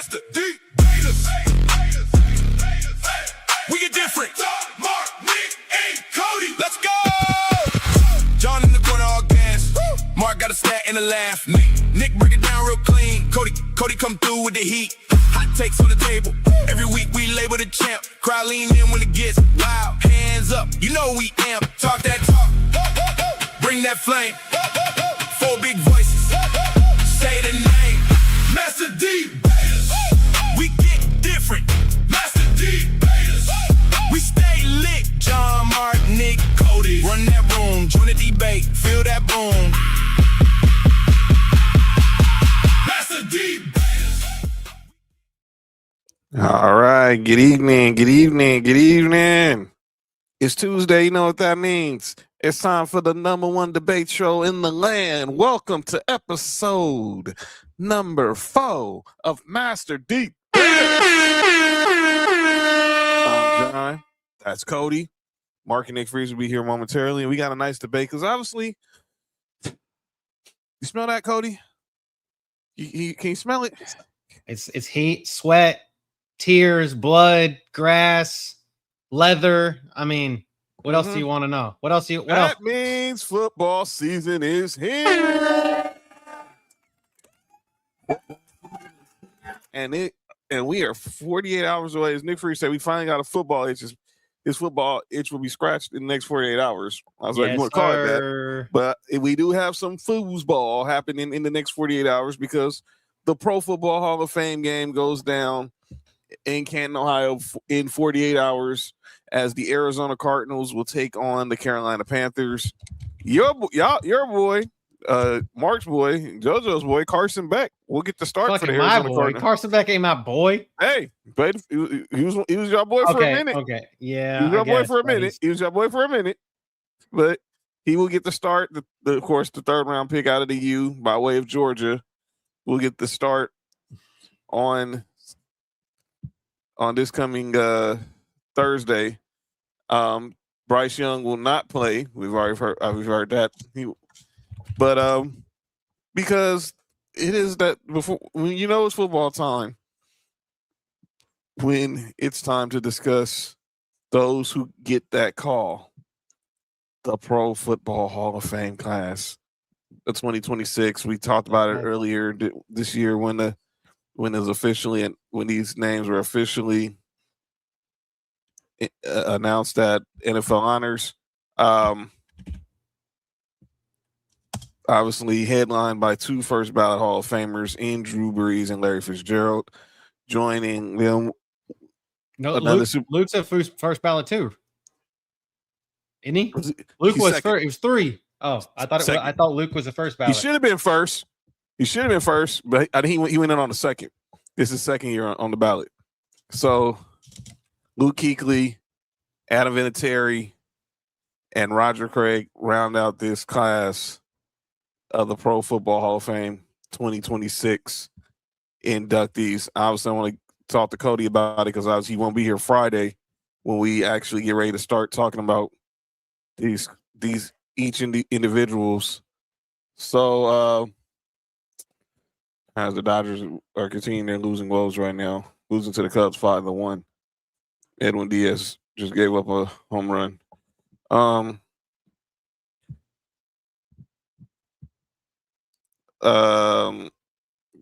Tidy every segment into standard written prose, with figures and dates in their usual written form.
Mastah D-Baters. We get different. Mark, Nick, and Cody. Let's go. John in the corner, all gas. Mark got a stat and a laugh. Nick break it down real clean. Cody come through with the heat. Hot takes on the table. Every week we label the champ. Crowd lean in when it gets loud. Hands up, you know we amp. Talk that talk. Bring that flame. Four big voices. Say the name. Mastah D-Baters. We get different. Mastah D-Baters. We stay lit. John, Mark, Nick, Cody. Run that room. Join the debate. Feel that boom. Mastah D-Baters. All right. Good evening. Good evening. Good evening. It's Tuesday. You know what that means. It's time for the #1 debate show in the land. Welcome to episode number 4 of Mastah D-Baters. I'm John. That's Cody. Mark and Nick Freeze will be here momentarily. And we got a nice debate because obviously, you smell that, Cody? Can you smell it? It's heat, sweat, tears, blood, grass, leather. I mean, what else do you want to know? What else? That means football season is here. And we are 48 hours away. As Nick Freeze said, we finally got a football itch. His football itch will be scratched in the next 48 hours. I was like, you want to call it that? But we do have some foosball happening in the next 48 hours because the Pro Football Hall of Fame game goes down in Canton, Ohio in 48 hours as the Arizona Cardinals will take on the Carolina Panthers. Your boy, Mark's boy, JoJo's boy, Carson Beck will get the start for the Arizona Cardinals. Carson Beck ain't my boy. Hey, but he was your boy for a minute. Okay, yeah. He was your boy for a minute. He was your boy for a minute. But he will get the start. Of course, the 3rd round pick out of the U by way of Georgia will get the start on this coming Thursday. Bryce Young will not play. We've already heard that. Because it is that before when you know it's football time, when it's time to discuss those who get that call, the Pro Football Hall of Fame class, the 2026. We talked about it earlier this year when it was officially and when these names were officially announced at NFL Honors. Obviously headlined by 2 first ballot Hall of Famers in Drew Brees and Larry Fitzgerald, joining them. No, Luke's a first ballot too. Isn't he? Luke was first. It was 3. Oh, I thought Luke was the first ballot. He should have been first. But I think he went in on the second. This is second year on the ballot. So Luke Kuechly, Adam Vinatieri, and Roger Craig round out this class of the Pro Football Hall of Fame 2026 inductees. Obviously, I want to talk to Cody about it because obviously he won't be here Friday when we actually get ready to start talking about these individuals. So as the Dodgers are continuing their losing woes right now, losing to the Cubs 5-1. Edwin Diaz just gave up a home run.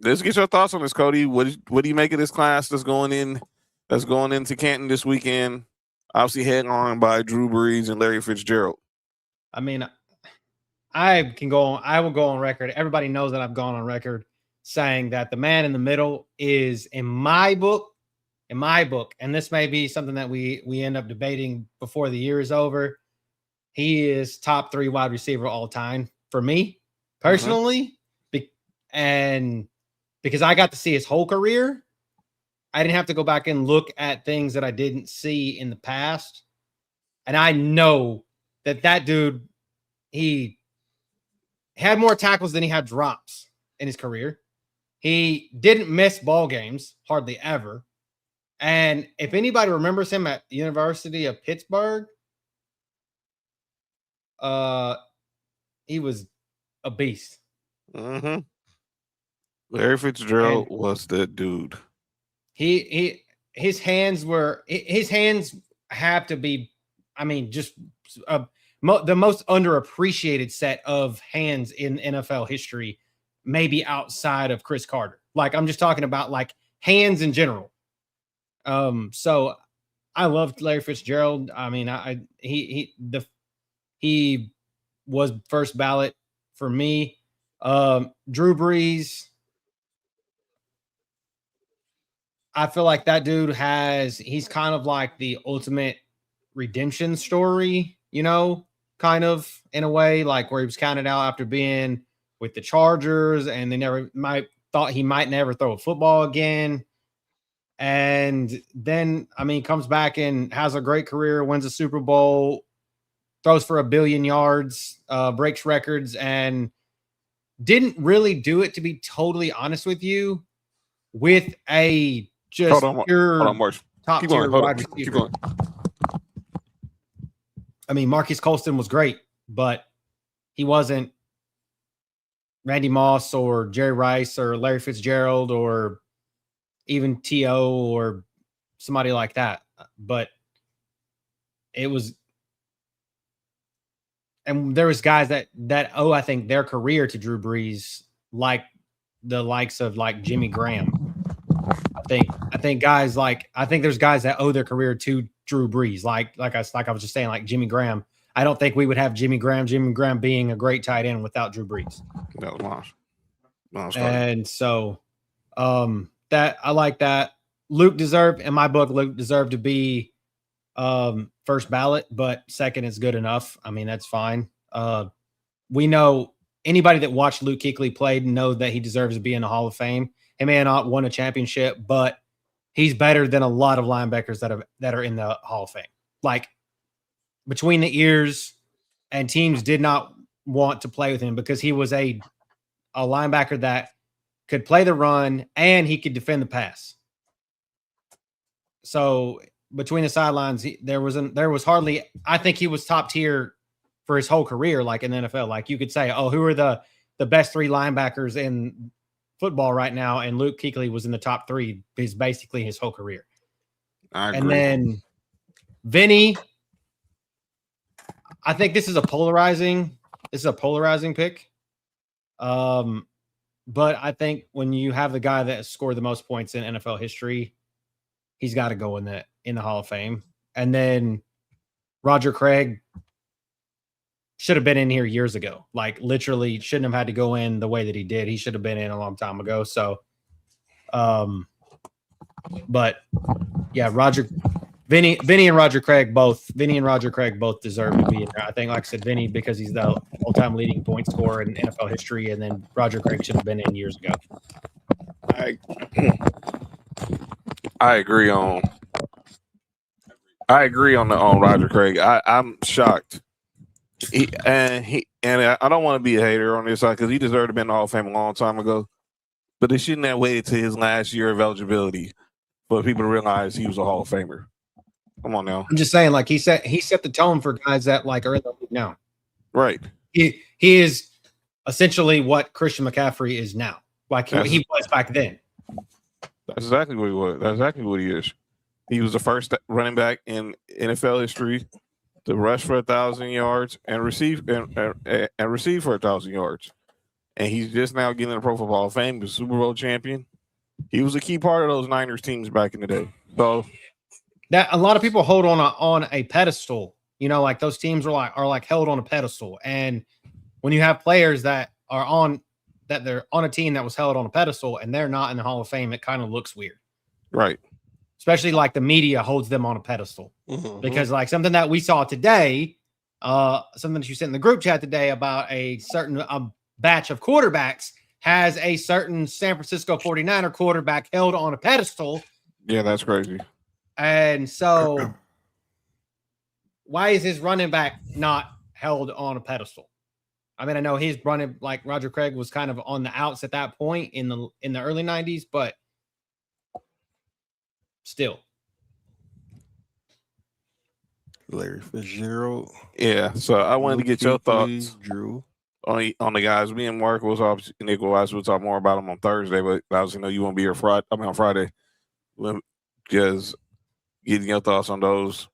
Let's get your thoughts on this, Cody. What do you make of this class that's going into Canton this weekend? Obviously headlined by Drew Brees and Larry Fitzgerald. I mean, I will go on record. Everybody knows that I've gone on record saying that the man in the middle is, in my book, and this may be something that we end up debating before the year is over. He is top 3 wide receiver all time for me personally. And because I got to see his whole career, I didn't have to go back and look at things that I didn't see in the past. And I know that dude, he had more tackles than he had drops in his career. He didn't miss ball games, hardly ever. And if anybody remembers him at the University of Pittsburgh, he was a beast. Larry Fitzgerald was that dude. his hands have to be, I mean, just the most underappreciated set of hands in NFL history, maybe outside of Chris Carter. Like, I'm just talking about like hands in general. So I loved Larry Fitzgerald. I mean, he was first ballot for me. Drew Brees, I feel like that dude he's kind of like the ultimate redemption story, you know, kind of in a way, like where he was counted out after being with the Chargers and they thought he might never throw a football again. And then, I mean, comes back and has a great career, wins a Super Bowl, throws for 1 billion yards, breaks records, and didn't really do it, to be totally honest with you, with a just pure top tier wide receiver. I mean, Marcus Colston was great, but he wasn't Randy Moss or Jerry Rice or Larry Fitzgerald or even T.O. or somebody like that. But it was, and there was guys that I think their career to Drew Brees, like the likes of like Jimmy Graham. I think guys like, I think there's guys that owe their career to Drew Brees. Like I was just saying, like Jimmy Graham. I don't think we would have Jimmy Graham being a great tight end without Drew Brees. That was nice. And so that I like that. Luke deserved to be first ballot, but second is good enough. I mean, that's fine. We know anybody that watched Luke Kuechly play know that he deserves to be in the Hall of Fame. He may have not won a championship, but he's better than a lot of linebackers that are in the Hall of Fame. Like, between the ears, and teams did not want to play with him because he was a linebacker that could play the run and he could defend the pass. So between the sidelines, there was hardly, I think he was top tier for his whole career, like in the NFL. Like, you could say, oh, who are the best 3 linebackers in football right now? And Luke Kuechly was in the top 3, is basically his whole career. I agree. And then Vinny, I think this is a polarizing pick. But I think when you have the guy that scored the most points in NFL history, he's got to go in the Hall of Fame. And then Roger Craig should have been in here years ago. Like, literally shouldn't have had to go in the way that he did. He should have been in a long time ago. So, but yeah, Vinny and Roger Craig both deserve to be in there. I think, like I said, Vinny, because he's the all-time leading point scorer in NFL history, and then Roger Craig should have been in years ago. I agree on Roger Craig. I'm shocked. I don't want to be a hater on this side because he deserved to be in the Hall of Fame a long time ago, but they shouldn't have waited to his last year of eligibility for people to realize he was a Hall of Famer. Come on now. I'm just saying, like, he set the tone for guys that like are in the league now. Right. He is essentially what Christian McCaffrey is now. Like he was back then. That's exactly what he was. That's exactly what he is. He was the first running back in NFL history to rush for 1,000 yards and receive for 1,000 yards. And he's just now getting in the Pro Football Hall of Fame, the Super Bowl champion. He was a key part of those Niners teams back in the day. So that a lot of people hold on a pedestal, you know, like those teams are held on a pedestal. And when you have players that they're on a team that was held on a pedestal and they're not in the Hall of Fame, it kind of looks weird. Right. Especially like the media holds them on a pedestal. Mm-hmm. Because like something that we saw today, something that you sent in the group chat today about a certain batch of quarterbacks has a certain San Francisco 49er quarterback held on a pedestal. Yeah, that's crazy. And so why is his running back not held on a pedestal? I mean, I know he's running like Roger Craig was kind of on the outs at that point in the early 90s, but still. Larry Fitzgerald. Yeah, so I wanted to get your thoughts, Drew, on the guys. Me and Mark was obviously Nick Weiss. We'll talk more about them on Thursday, but obviously, you won't be here on Friday. just getting your thoughts on those.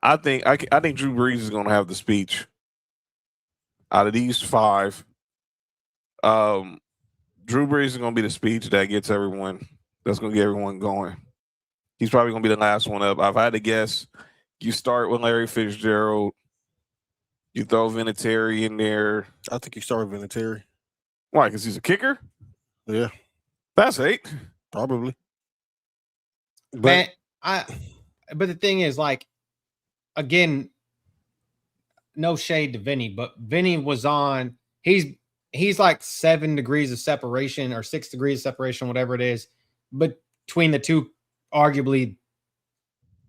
I think Drew Brees is going to have the speech out of these 5. Drew Brees is going to be the speech that gets everyone. That's going to get everyone going. He's probably going to be the last one up. I've had to guess. You start with Larry Fitzgerald. You throw Vinatieri in there. I think you start with Vinatieri. Why? Because he's a kicker? Yeah. That's 8. Probably. But the thing is, like, again, no shade to Vinny, but Vinny was on. He's like 7 degrees of separation or 6 degrees of separation, whatever it is, but between the two arguably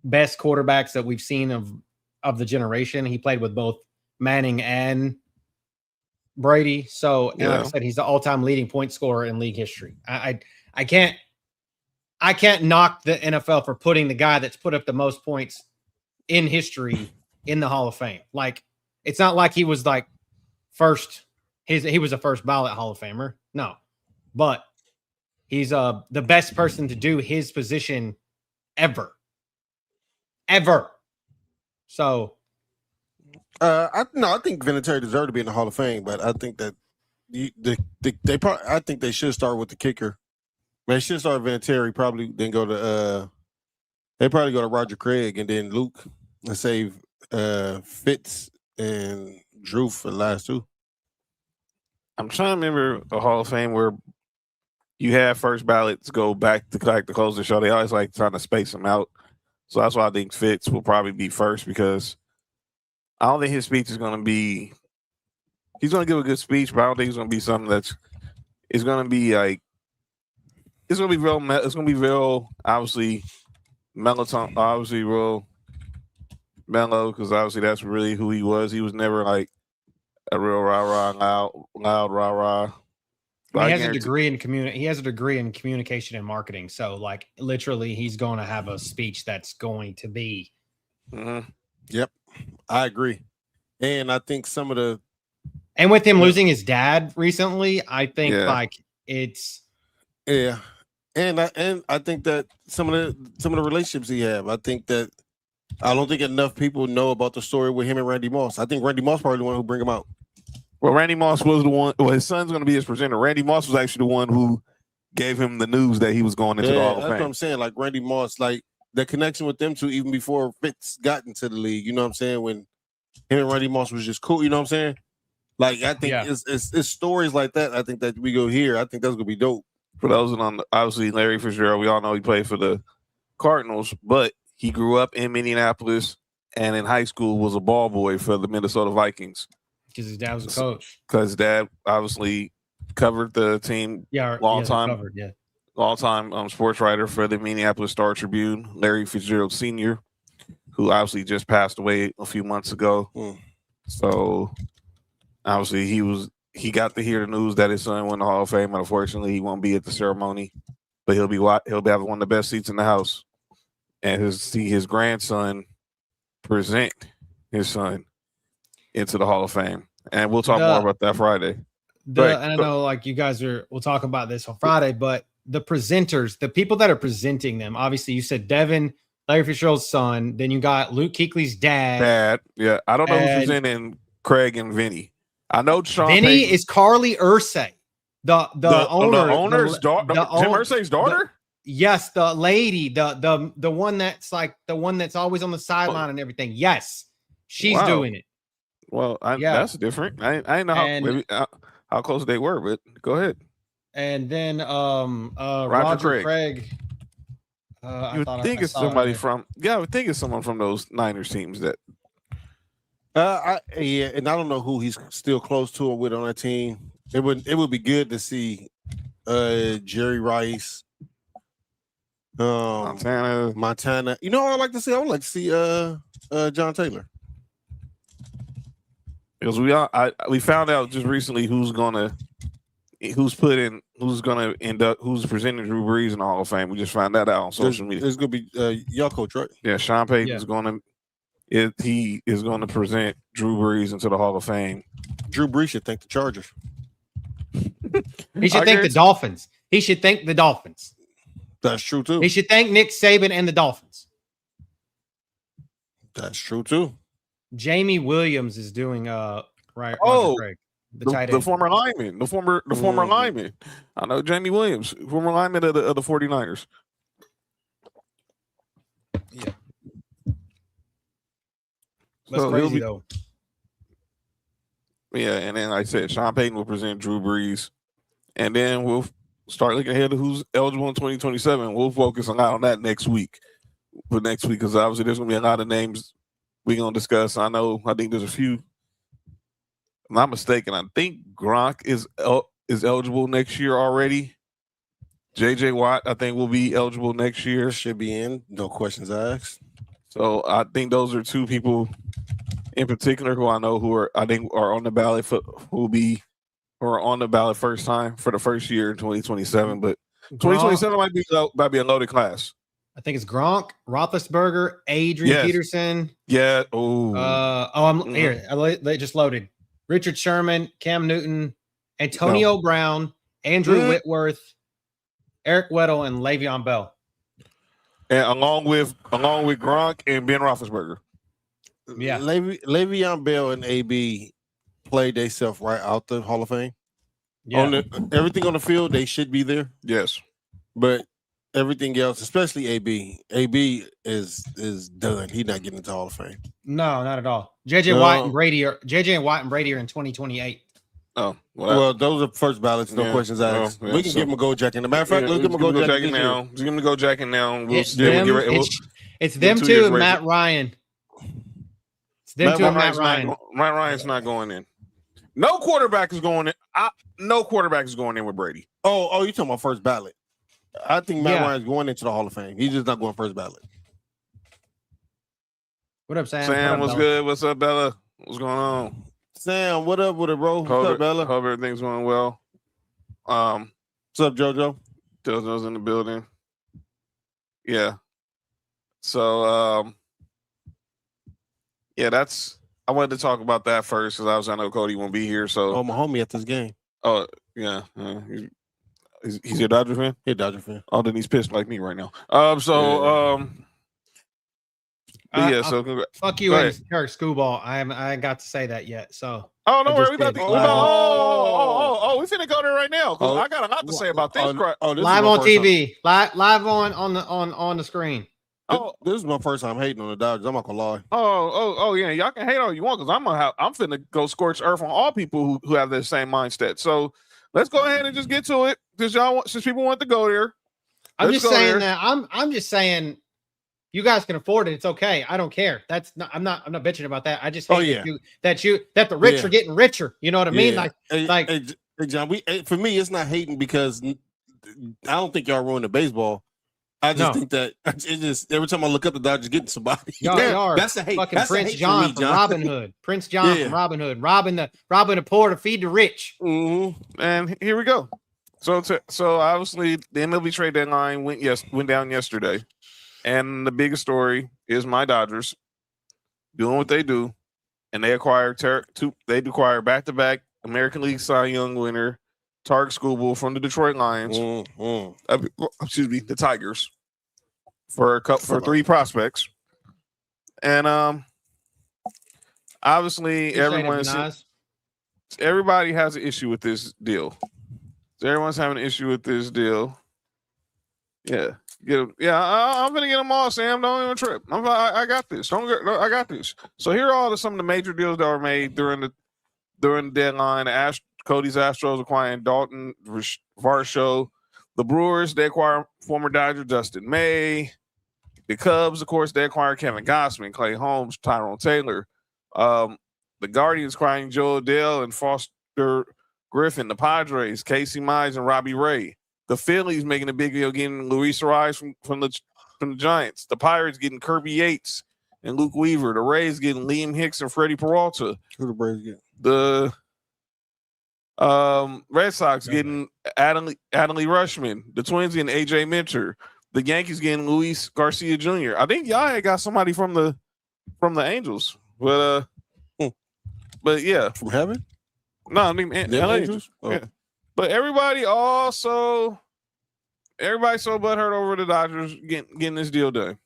best quarterbacks that we've seen of the generation. He played with both Manning and Brady. So, and like I said, he's the all-time leading point scorer in league history. I can't knock the NFL for putting the guy that's put up the most points in history in the Hall of Fame. Like, it's not like he was like first. He was a first ballot Hall of Famer. No, but he's the best person to do his position ever. So, I think Vinatieri deserved to be in the Hall of Fame, but I think that I think they should start with the kicker. They should start with Vinatieri, probably then go to they probably go to Roger Craig and then Luke and save Fitz and Drew for the last 2. I'm trying to remember a Hall of Fame where you have first ballots go back to close the show. They always like trying to space them out. So that's why I think Fitz will probably be first, because I don't think his speech is going to be – he's going to give a good speech, but I don't think it's going to be something it's going to be like – it's going to be real, obviously, obviously real mellow, because obviously that's really who he was. He was never like a real rah-rah, loud rah-rah. He has a degree in communication and marketing. So, like, literally, he's going to have a speech that's going to be. Mm-hmm. Yep, I agree. And I think some of the. And with him losing his dad recently, I think like it's. Yeah, and I think that some of the relationships he have. I don't think enough people know about the story with him and Randy Moss. I think Randy Moss probably the one who bring him out. Well, Randy Moss was the one. Well, his son's going to be his presenter. Randy Moss was actually the one who gave him the news that he was going into the Hall of Fame. That's what I'm saying. Like Randy Moss, like the connection with them two, even before Fitz got into the league. You know what I'm saying? When him and Randy Moss was just cool. You know what I'm saying? Like I think it's stories like that. I think that we go here. I think that's gonna be dope. For those obviously Larry Fitzgerald, we all know he played for the Cardinals, but he grew up in Minneapolis and in high school was a ball boy for the Minnesota Vikings. Because his dad was a coach. Because his dad obviously covered the team. Long time sports writer for the Minneapolis Star-Tribune, Larry Fitzgerald Sr., who obviously just passed away a few months ago. So obviously he got to hear the news that his son won the Hall of Fame. Unfortunately, he won't be at the ceremony, but he'll be having one of the best seats in the house, and see his grandson present his son into the Hall of Fame. And we'll talk more about that Friday. And I know like you guys we'll talk about this on Friday, but the presenters, the people that are presenting them, obviously you said Devin, Larry Fitzgerald's son, then you got Luke Kuechly's dad. Yeah. I don't know who's presenting Craig and Vinny. I know Sean Vinny Payton is Carly Ursay, the owner's daughter. Tim Irsay's daughter? Yes, the lady, the one that's like the one that's always on the sideline and everything. Yes, she's doing it. Well, that's different. I didn't know how close they were, but go ahead. And then Roger Craig. You would think it's somebody from I would think it's someone from those Niners teams that. And I don't know who he's still close to or with on that team. It would be good to see Jerry Rice, Montana. You know what I'd like to see? I would like to see John Taylor. Because we found out just recently who's presenting Drew Brees in the Hall of Fame. We just found that out on social media. It's gonna be y'all coach, right? Yeah, Sean Payton's he is going to present Drew Brees into the Hall of Fame. Drew Brees should thank the Chargers. He should thank the Dolphins. He should thank the Dolphins. That's true too. He should thank Nick Saban and the Dolphins. That's true too. Jamie Williams is doing right. Oh, Craig, the tight end. The former lineman, the former lineman. I know Jamie Williams, former lineman of the 49ers. Yeah. That's crazy though. Yeah, and then like I said, Sean Payton will present Drew Brees, and then we'll start looking ahead to who's eligible in 2027. We'll focus a lot on that next week. For next week, because obviously there's gonna be a lot of names we're gonna discuss. I think there's a few. If I'm not mistaken, I think Gronk is eligible next year already. JJ Watt, I think, will be eligible next year. Should be in, no questions asked. So I think those are two people in particular who I know who are on the ballot who are on the ballot first time for the first year in 2027. But 2027 might be a loaded class. I think it's Gronk, Roethlisberger, Adrian Peterson. Yeah. Oh. I'm here. They just loaded. Richard Sherman, Cam Newton, Antonio Brown, Andrew Whitworth, Eric Weddle, and Le'Veon Bell. And along with Gronk and Ben Roethlisberger. Yeah. Le'Veon Bell and AB played themselves right out the Hall of Fame. Yeah. Everything on the field, they should be there. Yes. But everything else, especially AB is done. He's not getting into the Hall of Fame. No, not at all. JJ Watt and Brady are in 2028. Oh, well, those are first ballots. No questions asked. We can give them a go jack. In the matter of fact, let's give them a go jack now. Just give them a go jack now. It's them two and Matt Ryan. It's them two and Matt Ryan. Matt Ryan's not going in. No quarterback is going in. No quarterback is going in with Brady. Oh, you talking about first ballot? I think Matt Ryan's going into the Hall of Fame. He's just not going first ballot. What up, Sam? Sam, what's good? What's up, Bella? What's going on? Sam, what up with it, bro? What's up, Bella? Hope everything's going well. What's up, JoJo? JoJo's in the building. Yeah. So, I wanted to talk about that first because I know Cody won't be here. So, my homie at this game. Oh, yeah. He's a Dodger fan? He's a Dodger fan. Oh, then he's pissed like me right now. Fuck you and Kirk Schoolball. I got to say that yet. So don't worry. We finna go there right now. I got a lot to say about this. Live on TV. Live on the screen. This is my first time hating on the Dodgers. I'm not gonna lie. Yeah. Y'all can hate all you want because I'm finna go scorch earth on all people who have the same mindset. So let's go ahead and just get to it. Since people want to go there. I'm just saying you guys can afford it. It's okay. I don't care. I'm not bitching about that. I just hate that the rich are getting richer. You know what I mean? Hey, John, for me, it's not hating because I don't think y'all ruined the baseball. I just think that it's just every time I look up the Dodgers getting somebody. That's the hate. Fucking Prince John from Robin Hood. Prince John from Robin Hood. Robbing the poor to feed the rich. Mm-hmm. And here we go. So obviously the MLB trade deadline went down yesterday, and the biggest story is my Dodgers doing what they do, and they acquired back-to-back American League Cy Young winner Tarek Skubal from the Detroit Lions. The Tigers for 3 prospects, and obviously everybody has an issue with this deal. So everyone's having an issue with this deal. Yeah, I'm gonna get them all, Sam. Don't even trip. I got this. I got this. So here are some of the major deals that were made during the deadline. Cody's Astros acquiring Dalton Varsho. The Brewers, they acquire former Dodger Dustin May. The Cubs, of course, they acquire Kevin Gausman, Clay Holmes, Tyrone Taylor. The Guardians acquiring Joe Adele and Foster Griffin. The Padres, Casey Mize and Robbie Ray. The Phillies making a big deal getting Luis Ariz from the Giants. The Pirates getting Kirby Yates and Luke Weaver. The Rays getting Liam Hicks and Freddie Peralta. Who the Braves get? The Red Sox getting Adley Rushman. The Twins getting AJ Minter. The Yankees getting Luis Garcia Jr. I think y'all got somebody from the Angels, but yeah, from heaven. No, I mean LA Angels. Oh. Yeah. But everybody also everybody's so butthurt over the Dodgers getting this deal done.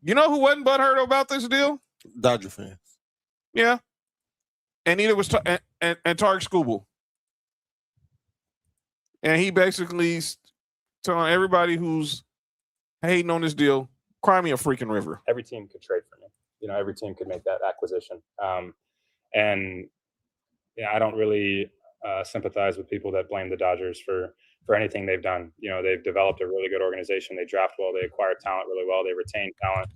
You know who wasn't butthurt about this deal? Dodger fans. Yeah. And neither was and Tarek Skubal. And he basically telling everybody who's hating on this deal, cry me a freaking river. Every team could trade for me. You know, every team could make that acquisition. And yeah, I don't really sympathize with people that blame the Dodgers for anything they've done. You know, they've developed a really good organization. They draft well. They acquire talent really well. They retain talent.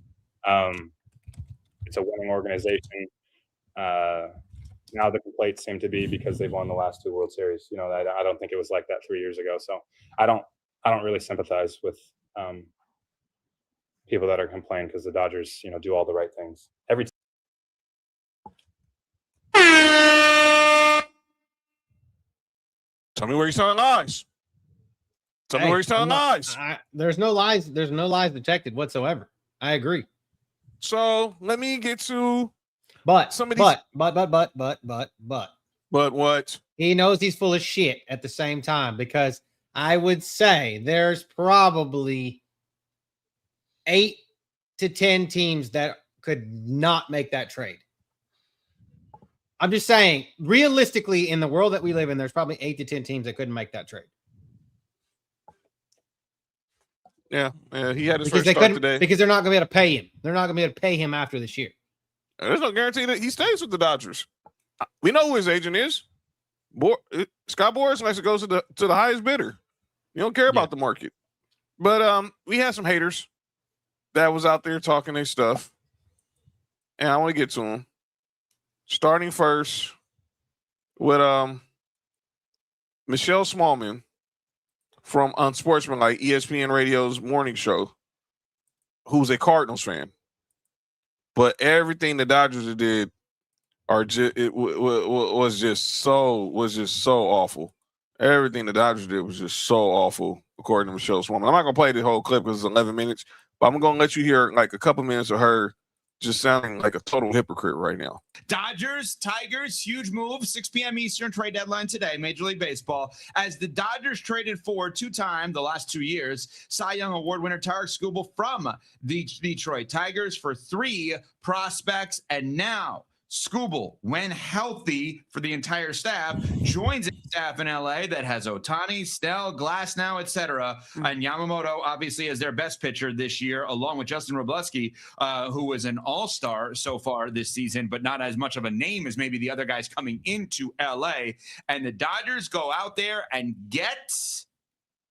It's a winning organization. Now the complaints seem to be because they've won the last 2 World Series. You know, I don't think it was like that 3 years ago. So I don't really sympathize with people that are complaining because the Dodgers, you know, do all the right things. Tell me where you're telling lies. Tell me where you're telling lies. There's no lies. There's no lies detected whatsoever. I agree. So let me get to But what? He knows he's full of shit at the same time, because I would say there's probably 8 to 10 teams that could not make that trade. I'm just saying, realistically, in the world that we live in, there's probably 8 to 10 teams that couldn't make that trade. Yeah, he had his first start today. Because they're not going to be able to pay him. They're not going to be able to pay him after this year. There's no guarantee that he stays with the Dodgers. We know who his agent is. Scott Boras likes to go to the highest bidder. You don't care about the market. But we had some haters that was out there talking their stuff, and I want to get to them. Starting first with Michelle Smallman from Unsportsmanlike, ESPN Radio's morning show, who's a Cardinals fan. But everything the Dodgers did was just so awful. Everything the Dodgers did was just so awful, according to Michelle Smallman. I'm not gonna play the whole clip because it's 11 minutes, but I'm gonna let you hear like a couple minutes of her just sounding like a total hypocrite right now. Dodgers, Tigers, huge move. 6 p.m. Eastern trade deadline today, Major League Baseball. As the Dodgers traded for 2-time the last 2 years, Cy Young Award winner Tarek Skubal from the Detroit Tigers for 3 prospects. And now Skubal, when healthy for the entire staff, joins a staff in LA that has Ohtani, Snell, Glasnow, etc. And Yamamoto, obviously, as their best pitcher this year, along with Justin Wroblewski, who was an all-star so far this season, but not as much of a name as maybe the other guys coming into LA. And the Dodgers go out there and get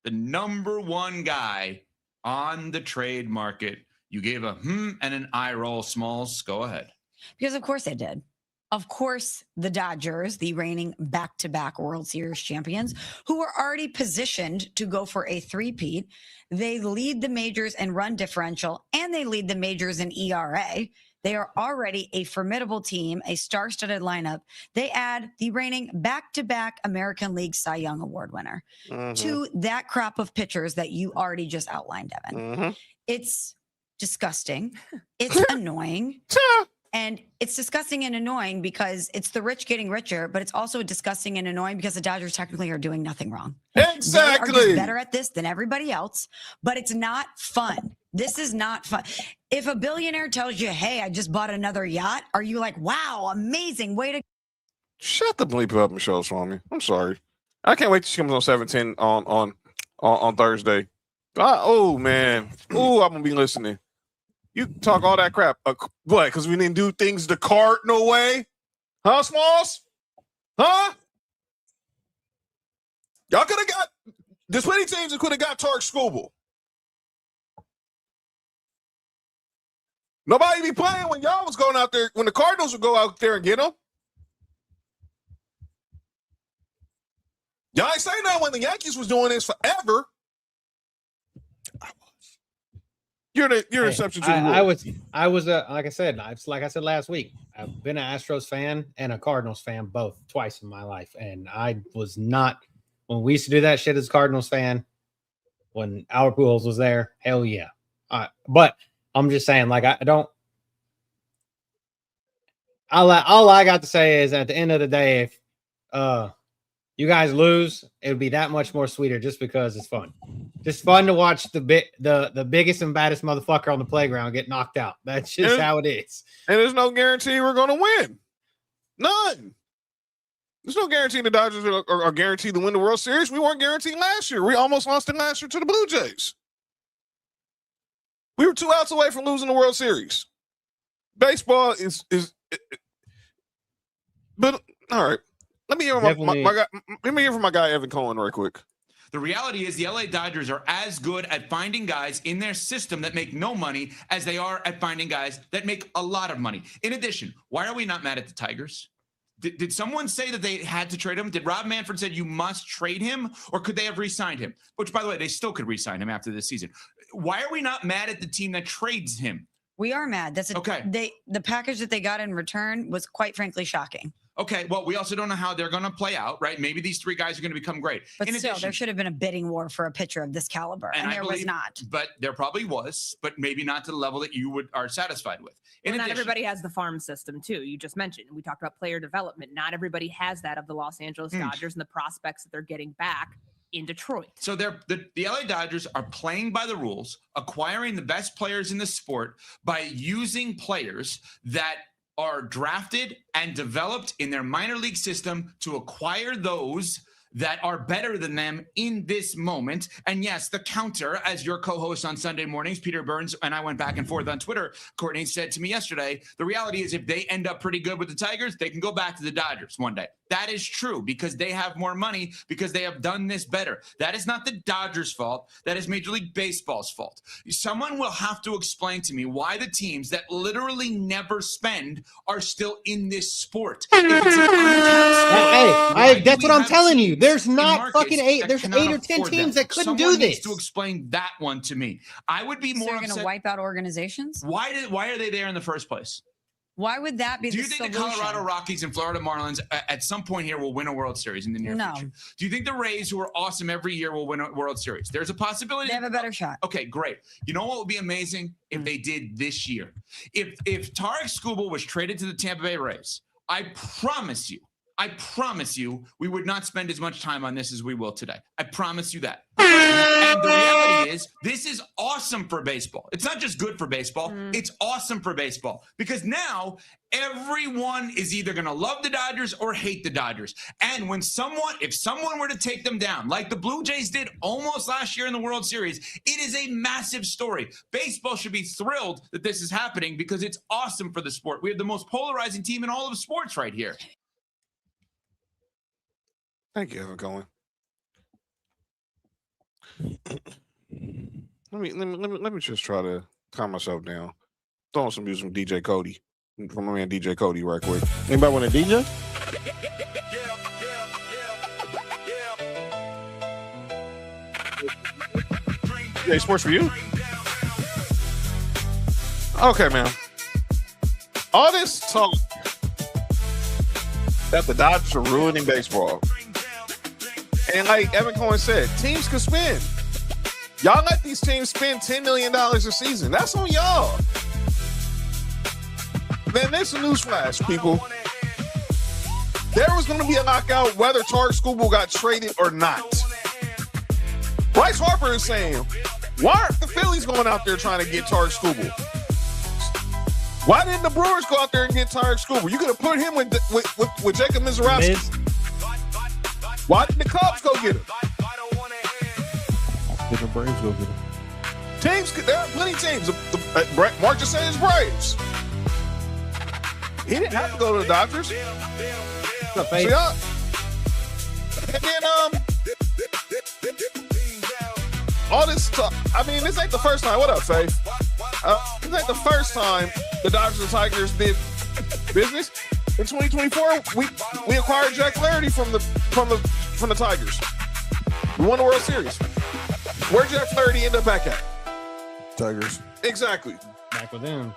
the number 1 guy on the trade market. You gave a and an eye roll, Smalls. Go ahead. Because of course they did. Of course, the Dodgers, the reigning back-to-back World Series champions, who are already positioned to go for a three-peat, they lead the majors in run differential, and they lead the majors in ERA. They are already a formidable team, a star-studded lineup. They add the reigning back-to-back American League Cy Young Award winner to that crop of pitchers that you already just outlined, Evan. It's disgusting. It's annoying. And it's disgusting and annoying because it's the rich getting richer, but it's also disgusting and annoying because the Dodgers technically are doing nothing wrong. Exactly. They are just better at this than everybody else, but it's not fun. This is not fun. If a billionaire tells you, hey, I just bought another yacht, are you like, wow, amazing, way to... Shut the bleep up, Michelle Swami. I'm sorry. I can't wait till she comes on 710 on Thursday. Oh, man. Oh, I'm going to be listening. You talk all that crap. What? Because we didn't do things the Cardinal way? Huh, Smalls? Huh? Y'all could have got this many teams that could have got Tarek Skubal. Nobody be playing when y'all was going out there, when the Cardinals would go out there and get them. Y'all ain't saying that when the Yankees was doing this forever. You're an exception to the rule. I was like I said last week, I've been an Astros fan and a Cardinals fan both twice in my life. And I was not, when we used to do that shit as a Cardinals fan, when Albert Pujols was there, hell yeah. But I'm just saying, like, all I got to say is at the end of the day, if you guys lose, it would be that much more sweeter just because it's fun. Just fun to watch the biggest and baddest motherfucker on the playground get knocked out. That's just how it is. And there's no guarantee we're going to win. None. There's no guarantee the Dodgers are guaranteed to win the World Series. We weren't guaranteed last year. We almost lost it last year to the Blue Jays. We were 2 outs away from losing the World Series. Baseball is but all right. Let me hear from my guy Evan Cohen right quick. The reality is the LA Dodgers are as good at finding guys in their system that make no money as they are at finding guys that make a lot of money. In addition, why are we not mad at the Tigers? Did someone say that they had to trade him? Did Rob Manfred said you must trade him, or could they have re-signed him? Which, by the way, they still could re-sign him after this season. Why are we not mad at the team that trades him? We are mad. That's okay. The package that they got in return was quite frankly shocking. Okay, well, we also don't know how they're going to play out, right? Maybe these 3 guys are going to become great. But still, there should have been a bidding war for a pitcher of this caliber, and there was not. But there probably was, but maybe not to the level that you are satisfied with. Not everybody has the farm system, too. You just mentioned, we talked about player development. Not everybody has that of the Los Angeles Dodgers and the prospects that they're getting back in Detroit. So the LA Dodgers are playing by the rules, acquiring the best players in the sport by using players that are drafted and developed in their minor league system to acquire those that are better than them in this moment. And yes, the counter, as your co-host on Sunday mornings, Peter Burns, and I went back and forth on Twitter, Courtney said to me yesterday, the reality is if they end up pretty good with the Tigers, they can go back to the Dodgers one day. That is true because they have more money, because they have done this better. That is not the Dodgers' fault. That is Major League Baseball's fault. Someone will have to explain to me why the teams that literally never spend are still in this sport. If it's an uncapped sport, that's what I'm telling you. There's not fucking 8. There's 8 or 10 teams that couldn't do this. Someone needs to explain that one to me. I would be more upset. They're going to wipe out organizations? Why are they there in the first place? Why would that be the solution? Do you think the Colorado Rockies and Florida Marlins at some point here will win a World Series in the near future? Do you think the Rays, who are awesome every year, will win a World Series? There's a possibility. They have a better shot. Okay, great. You know what would be amazing if they did this year? If Tarek Skubal was traded to the Tampa Bay Rays, I promise you, we would not spend as much time on this as we will today. I promise you that. And the reality is, this is awesome for baseball. It's not just good for baseball. It's awesome for baseball because now everyone is either going to love the Dodgers or hate the Dodgers. And if someone were to take them down, like the Blue Jays did almost last year in the World Series, it is a massive story. Baseball should be thrilled that this is happening because it's awesome for the sport. We have the most polarizing team in all of sports right here. Thank you, Evan Cohen. Let me just try to calm myself down. Throwing some music from DJ Cody, from my man DJ Cody, right quick. Anybody want a DJ? Yeah, sports for you. Okay, man. All this talk that the Dodgers are ruining baseball. And like Evan Cohen said, teams can spend. Y'all let these teams spend $10 million a season. That's on y'all. Man, there's a newsflash, people. There was going to be a lockout whether Tarek Skubal got traded or not. Bryce Harper is saying, why aren't the Phillies going out there trying to get Tarek Skubal? Why didn't the Brewers go out there and get Tarek Skubal? You could have put him with Jacob Mizorowski. Why didn't the Cubs go get him? Did the Braves go get him? Teams, there are plenty of teams. Mark just said his Braves. He didn't have to go to the Dodgers. So, and then, all this talk. I mean, this ain't the first time. What up, Faith? This ain't the first time the Dodgers and Tigers did business. In 2024, we acquired Jack Flaherty from the Tigers. We won the World Series. Where'd Jack Flaherty end up back at? Tigers. Exactly. Back with them.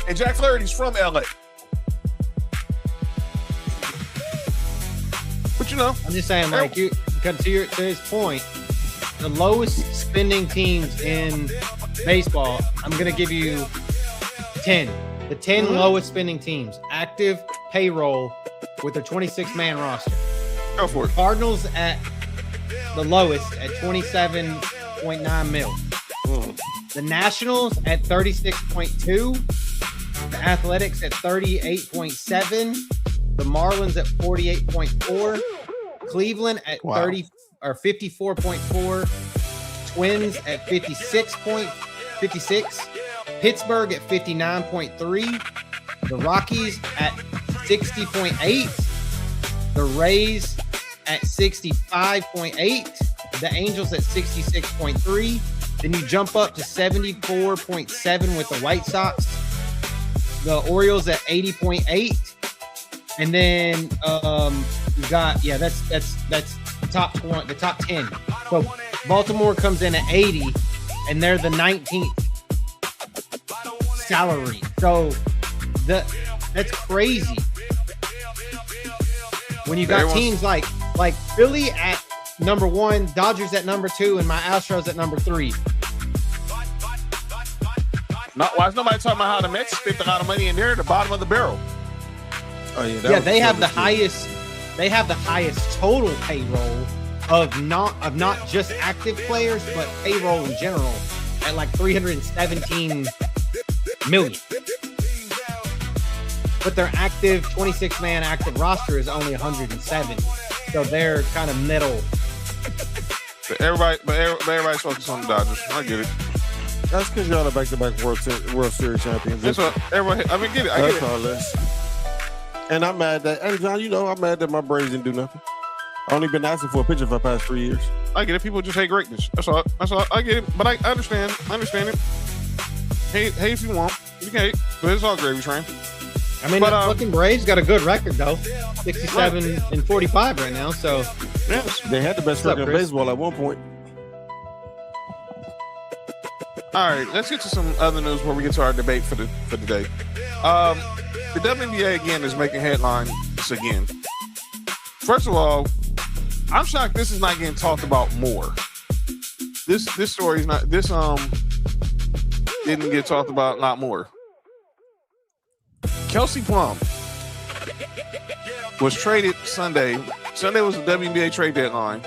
And Jack Flaherty's from LA. But you know, I'm just saying, like to his point, the lowest spending teams in baseball, I'm gonna give you 10. The 10 lowest spending teams, active payroll with their 26-man roster. Go for it. Cardinals at the lowest at 27.9 mil. The Nationals at 36.2. The Athletics at 38.7. The Marlins at 48.4. Cleveland at 54.4. Twins at 56. Pittsburgh at 59.3. The Rockies at 60.8. The Rays at 65.8. The Angels at 66.3. Then you jump up to 74.7 with the White Sox. The Orioles at 80.8. And then you got that's the top 20, the top 10. So Baltimore comes in at 80, and they're the 19th salary. So that's crazy. When you got teams like Philly at number 1, Dodgers at number 2, and my Astros at number 3. Why is nobody talking about how the Mets spent a lot of money and they're at the bottom of the barrel? Oh yeah, Yeah, they have the highest. They have the highest total payroll of not just active players, but payroll in general at like 317 million. But their active 26-man active roster is only 107, so they're kind of middle. But everybody's focused on the Dodgers. I get it. That's because y'all are back-to-back World Series champions. That's what everybody. I mean, get it. I get it. All this. And I'm mad that, and John, I'm mad that my Braves didn't do nothing. I only been asking for a pitcher for the past 3 years. I get it. People just hate greatness. That's all. I get it. But I understand. I understand it. Hate if you want. You can hate. But it's all gravy train. I mean, the fucking Braves got a good record though, 67 and 45 right now. So yes, they had the best record in baseball at one point. All right, let's get to some other news before we get to our debate for today. The WNBA again is making headlines again. First of all, I'm shocked this is not getting talked about more. This story is not didn't get talked about a lot more. Kelsey Plum was traded Sunday. Sunday was the WNBA trade deadline.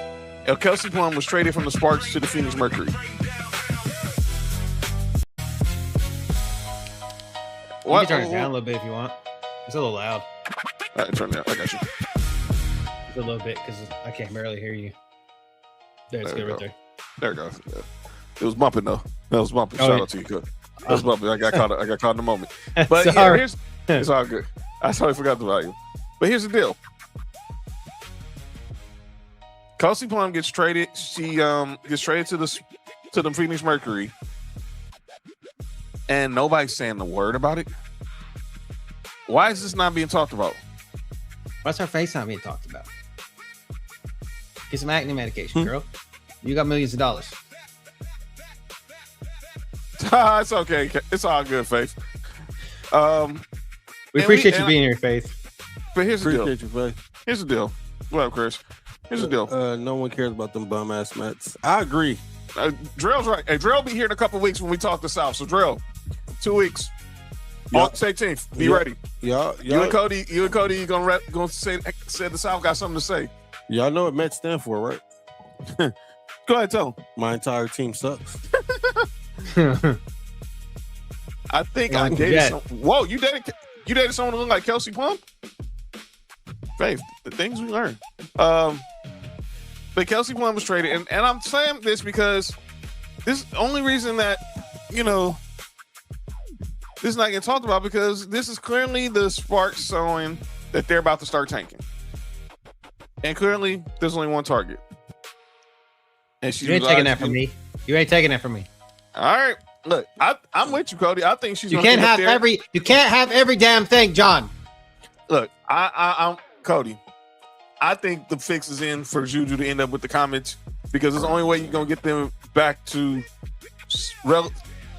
And Kelsey Plum was traded from the Sparks to the Phoenix Mercury. You can turn it down a little bit if you want. It's a little loud. All right, turn it down. I got you. Just a little bit because I can't barely hear you. There, it's good right there. There it goes. It was bumping though. That was bumping. Shout out to you, good. That was bumping. I got caught in the moment. But yeah, it's all good. I totally forgot the volume. But here's the deal. Kelsey Plum gets traded. She gets traded to the Phoenix Mercury. And nobody's saying a word about it. Why is this not being talked about? Why's her face not being talked about? Get some acne medication, girl. You got millions of dollars. It's okay. It's all good, Faith. We appreciate you being here, Faith. But here's the deal. Appreciate you, Faith. Here's the deal. What up, Chris? Here's the deal. No one cares about them bum ass Mets. I agree. Drill's right. Hey, Drill be here in a couple of weeks when we talk to South. So Drill, 2 weeks. Yep. 18th. Be ready. Y'all, you and Cody, gonna say the South got something to say. Y'all know what Mets stand for, right? Go ahead, tell them. My entire team sucks. I think I dated someone. Whoa, you dated someone who looked like Kelsey Plum? Faith, the things we learn. But Kelsey Plum was traded, and I'm saying this because this is the only reason that, this is not getting talked about, because this is clearly the Sparks showing that they're about to start tanking. And clearly, there's only one target. And you ain't taking that from me. You ain't taking that from me. All right. Look, I'm with you, Cody. I think she's you can't have every damn thing, John. Look, I'm Cody. I think the fix is in for Juju to end up with the comments, because it's the only way you're gonna get them back to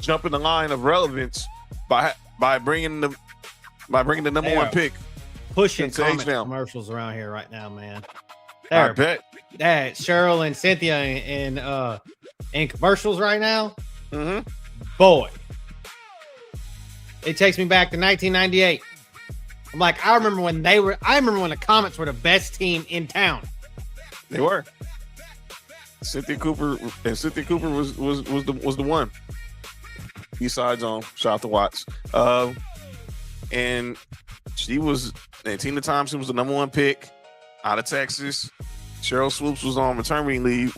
jump in the line of relevance by bringing the number one pick. Pushing commercials around here right now, man. I bet. Cheryl and Cynthia in commercials right now. Mm-hmm. Boy, it takes me back to 1998. I'm like, I remember when the Comets were the best team in town. They were. Cynthia Cooper was the one. Besides shout out to Watts. And Tina Thompson was the number 1 pick out of Texas. Cheryl Swoops was on maternity leave.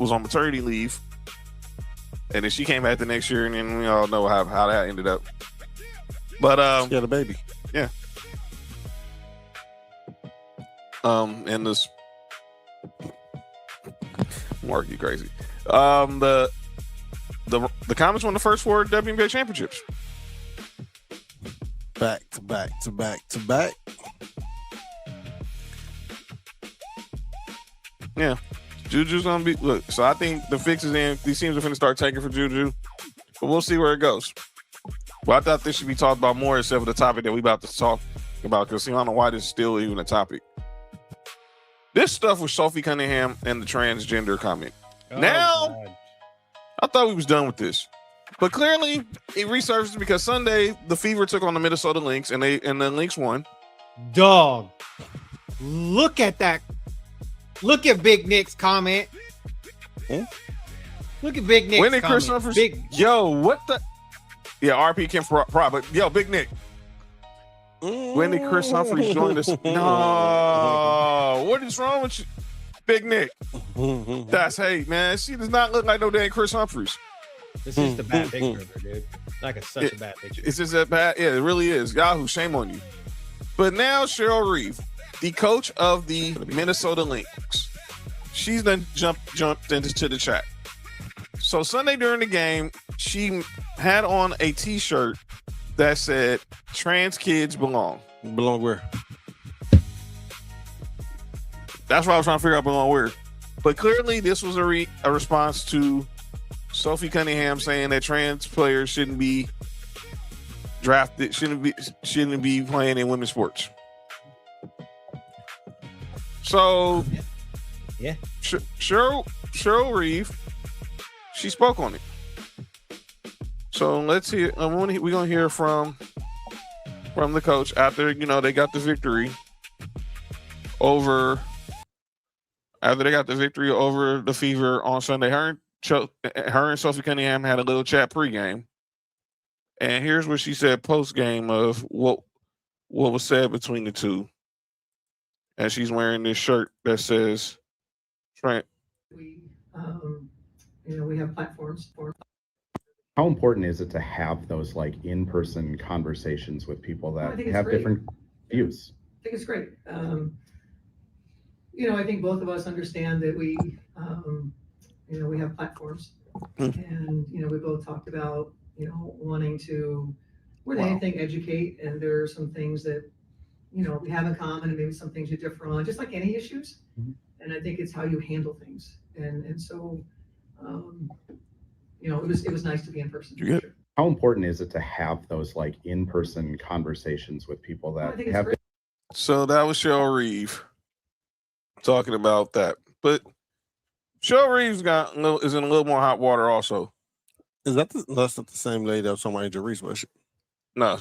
And then she came back the next year, and then we all know how that ended up. But she had a baby. Yeah. And this Mark, you crazy. The Comets won the first 4 WNBA championships. Back to back to back to back. Yeah. Juju's gonna be so I think the fix is in. These teams are gonna start taking for Juju. But we'll see where it goes. Well, I thought this should be talked about more instead of the topic that we about to talk about, because I don't know why this is still even a topic. This stuff with Sophie Cunningham and the transgender comment. Now, God. I thought we was done with this. But clearly, it resurfaced because Sunday, the Fever took on the Minnesota Lynx, and the Lynx won. Dog. Look at that. Look at Big Nick's comment. Look at Big Nick's when did comment. Chris Humphries? Yo, what the? Yeah, RP came for but yo, Big Nick. When did Chris Humphries join us? No, what is wrong with you, Big Nick? That's hate, man. She does not look like no damn Chris Humphries. This is the bad picture of her, dude. Like such a bad picture. It's just that bad. Yeah, it really is. Yahoo, shame on you. But now Cheryl Reeve, the coach of the Minnesota Lynx, she's then jumped into the chat. So Sunday during the game, she had on a T-shirt that said "Trans kids belong." Belong where? That's what I was trying to figure out. Belong where? But clearly, this was a response to Sophie Cunningham saying that trans players shouldn't be drafted, shouldn't be playing in women's sports. So, yeah, Cheryl Reeve, she spoke on it. So let's hear. We're gonna hear from the coach after they got the victory over. After they got the victory over the Fever on Sunday, her and Sophie Cunningham had a little chat pregame, and here's what she said postgame of what was said between the two. And she's wearing this shirt that says "Trent." We have platforms for. How important is it to have those like in-person conversations with people that have different views? I think it's great. I think both of us understand that we have platforms, and we both talked about wanting to more than anything educate, and there are some things that we have in common, and maybe some things you differ on, just like any issues. Mm-hmm. And I think it's how you handle things, and so it was nice to be in person. Sure. How important is it to have those like in-person conversations with people that have? So that was Cheryl Reeve talking about that, but Cheryl Reeve's is in a little more hot water also. That's not the same lady that was on Angel Reese, was it? No.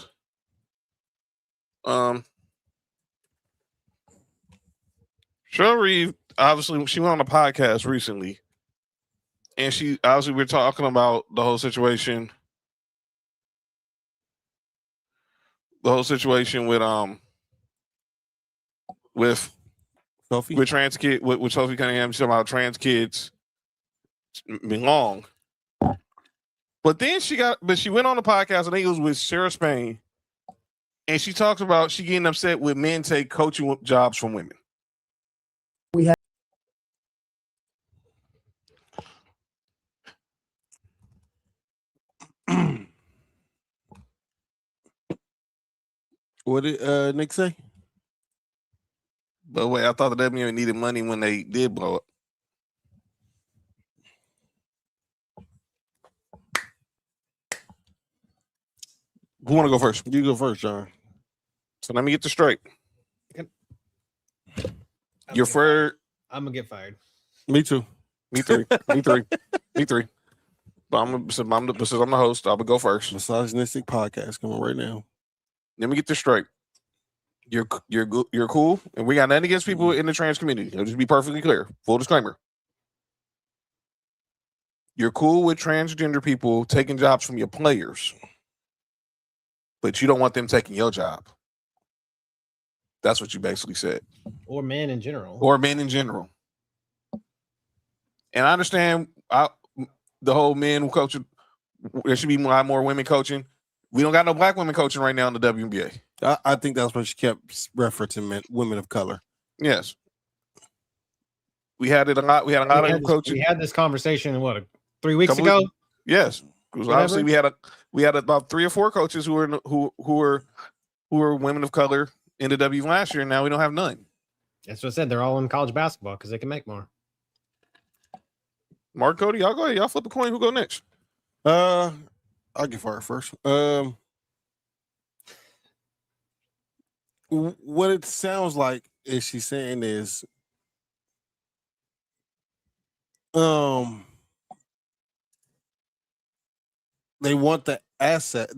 Cheryl Reeve, obviously, she went on a podcast recently, and we're talking about the whole situation. The whole situation with Sophie? With trans kid with Sophie Cunningham, she's talking about trans kids belong. But then she went on the podcast, I think it was with Sarah Spain, and she talks about she getting upset with men take coaching jobs from women. What did Nick say? But wait, I thought the WNBA needed money when they did blow up. Who want to go first? You go first, John. So let me get this straight. You're I'm gonna get fired. Me too. Me three. Me three. But I'm the host. I would go first. Misogynistic podcast coming right now. Let me get this straight. You're cool, and we got nothing against people in the trans community. It'll just be perfectly clear. Full disclaimer. You're cool with transgender people taking jobs from your players, but you don't want them taking your job. That's what you basically said. Or men in general. Or men in general. And I understand the whole men coaching. There should be a lot more women coaching. We don't got no black women coaching right now in the WNBA. I think that's what she kept referencing, women of color. Yes. We had it a lot. We had a lot of coaching. We had this conversation, 3 weeks ago? Yes. Because obviously we had about 3 or 4 coaches who were women of color in the W last year, and now we don't have none. That's what I said. They're all in college basketball because they can make more. Mark, Cody, y'all go ahead. Y'all flip a coin. Who go next? I'll get fired first. What it sounds like is she's saying is, they want the access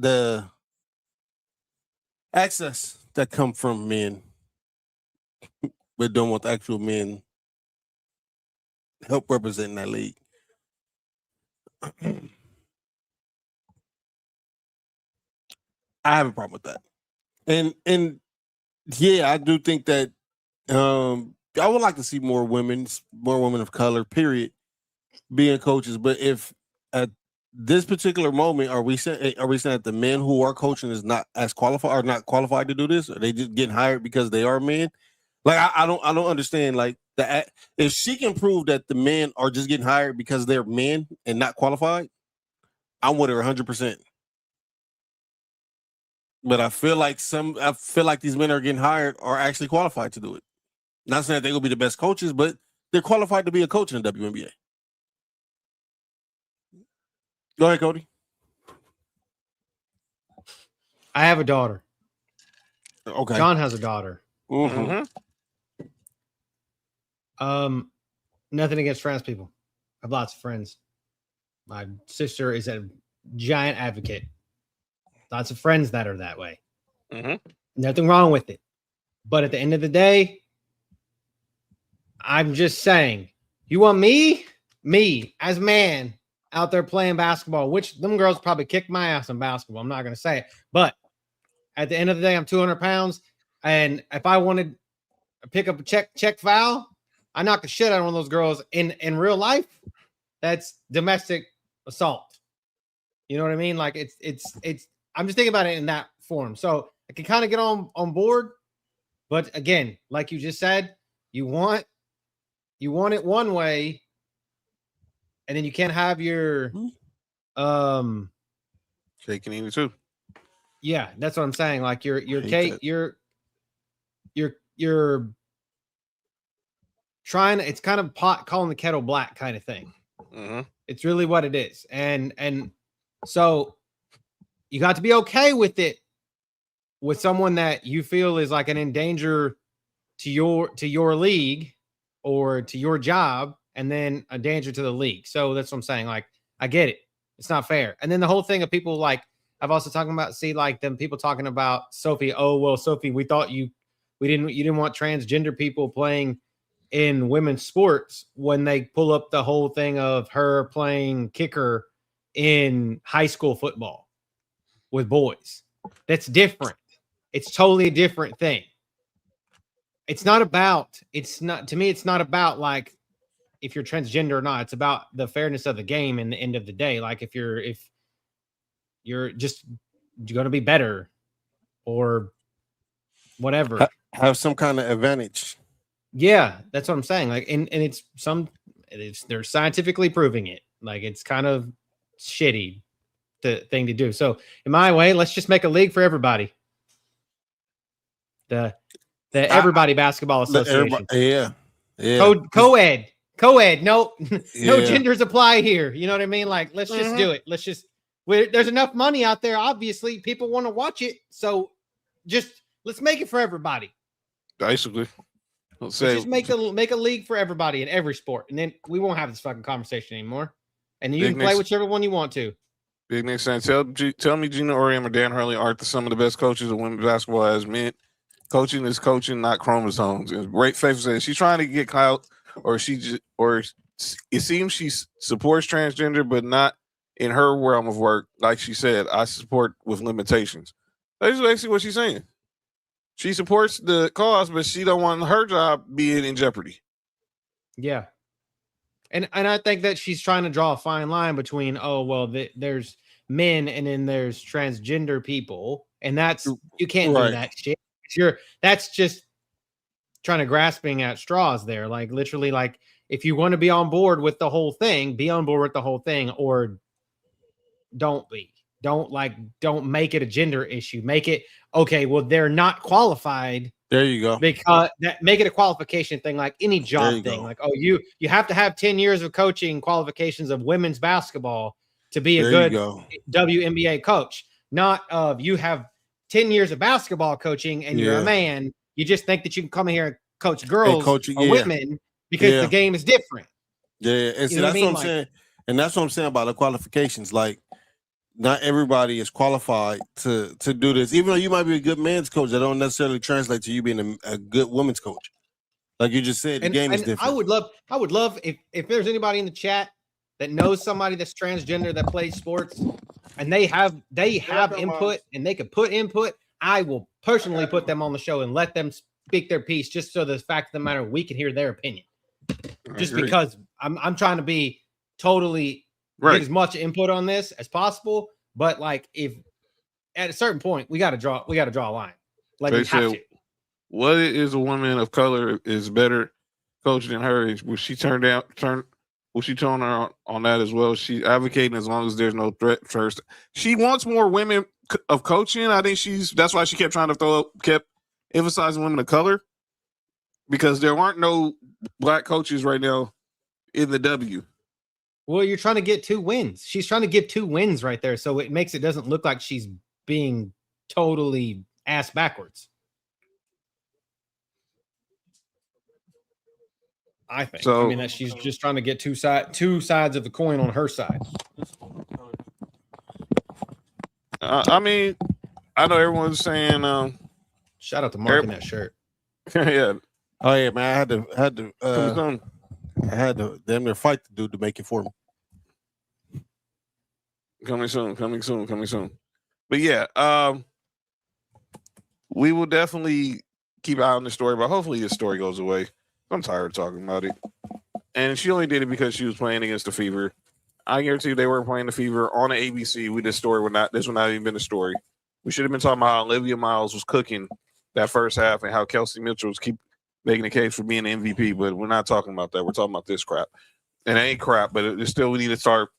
that come from men, but don't want the actual men help representing that league. I have a problem with that. And yeah, I do think that I would like to see more women of color, period, being coaches. But if at this particular moment, are we saying that the men who are coaching is not as qualified, are not qualified to do this? Are they just getting hired because they are men? Like I don't understand. Like if she can prove that the men are just getting hired because they're men and not qualified, I'm with her 100%. But I feel like these men are getting hired are actually qualified to do it. Not saying that they're gonna be the best coaches, but they're qualified to be a coach in the WNBA. Go ahead, Cody. I have a daughter. Okay. John has a daughter. Mm-hmm. Nothing against trans people. I have lots of friends. My sister is a giant advocate. Lots of friends that are that way. Mm-hmm. Nothing wrong with it. But at the end of the day, I'm just saying, you want me as a man out there playing basketball, which them girls probably kick my ass in basketball. I'm not going to say it. But at the end of the day, I'm 200 pounds. And if I wanted to pick up a check foul, I knock the shit out of one of those girls in real life. That's domestic assault. You know what I mean? Like it's I'm just thinking about it in that form. So I can kind of get on board. But again, like you just said, you want it one way, and then you can't have your shaking either too. Yeah, that's what I'm saying. Like your cake, you're trying. It's kind of calling the kettle black kind of thing. Mm-hmm. It's really what it is, and so you got to be okay with it with someone that you feel is like an in danger to your league or to your job, and then a danger to the league. So that's what I'm saying. Like, I get it. It's not fair. And then the whole thing of people like, I've also talking about, like them people talking about Sophie. Oh, well, Sophie, we thought you didn't want transgender people playing in women's sports, when they pull up the whole thing of her playing kicker in high school football with boys. That's different. It's totally a different thing. It's not about like if you're transgender or not. It's about the fairness of the game in the end of the day. Like if you're going to be better or whatever, have some kind of advantage. Yeah, that's what I'm saying. Like, and they're scientifically proving it. Like, it's kind of shitty thing to do. So in my way, let's just make a league for everybody. The Everybody Basketball Association. Yeah. Co-ed. No genders apply here. You know what I mean? Like, let's just do it. There's enough money out there. Obviously, people want to watch it. So let's make it for everybody. Basically. Let's just make a league for everybody in every sport. And then we won't have this fucking conversation anymore. And you can play whichever one you want to. Big Nick saying, tell me Gina Oriam or Dan Hurley aren't some of the best coaches of women's basketball as men. Coaching is coaching, not chromosomes. And Faith says she's trying to get clout, or it seems she supports transgender, but not in her realm of work. Like she said, I support with limitations. That's basically what she's saying. She supports the cause, but she don't want her job being in jeopardy. Yeah. And I think that she's trying to draw a fine line between, there's men and then there's transgender people. And that's, you can't do that shit. That's just trying to grasping at straws there. Like literally, like if you want to be on board with the whole thing, be on board with the whole thing, or don't be. Don't make it a gender issue. Make it, okay, well, they're not qualified. There you go. Because make it a qualification thing, like any job thing. Like, you have to have 10 years of coaching qualifications of women's basketball to be a good WNBA coach. Not you have 10 years of basketball coaching and you're a man. You just think that you can come in here and coach girls or women because the game is different. Yeah, and see, that's what I'm saying. And that's what I'm saying about the qualifications. Like, not everybody is qualified to do this. Even though you might be a good man's coach, that don't necessarily translate to you being a good women's coach. Like you just said, the game is different. I would love if there's anybody in the chat that knows somebody that's transgender that plays sports and they have input and they could put input. I will personally put them on the show and let them speak their piece, just so the fact of the matter, we can hear their opinion. Just because I'm trying to be totally get as much input on this as possible, but like if at a certain point we got to draw a line. Like we have to. What is a woman of color is better coach than her? Will she turn her on that as well? She advocating as long as there's no threat first. She wants more women of coaching. I think that's why she kept trying to kept emphasizing women of color, because there aren't no black coaches right now in the W. Well, you're trying to get 2 wins. She's trying to give 2 wins right there. So it doesn't look like she's being totally ass backwards. I think. So, I mean, that she's just trying to get two sides of the coin on her side. I mean, I know everyone's saying, shout out to Mark in that shirt. Yeah. Oh yeah, man. I had to damn near fight the dude to make it for me. Coming soon. But yeah, we will definitely keep an eye on the story, but hopefully this story goes away. I'm tired of talking about it. And she only did it because she was playing against the Fever. I guarantee you they weren't playing the Fever on the ABC. This would not even been a story. We should have been talking about how Olivia Miles was cooking that first half and how Kelsey Mitchell was keep making the case for being the MVP, but we're not talking about that. We're talking about this crap. And it ain't crap, but it's still, we need to start.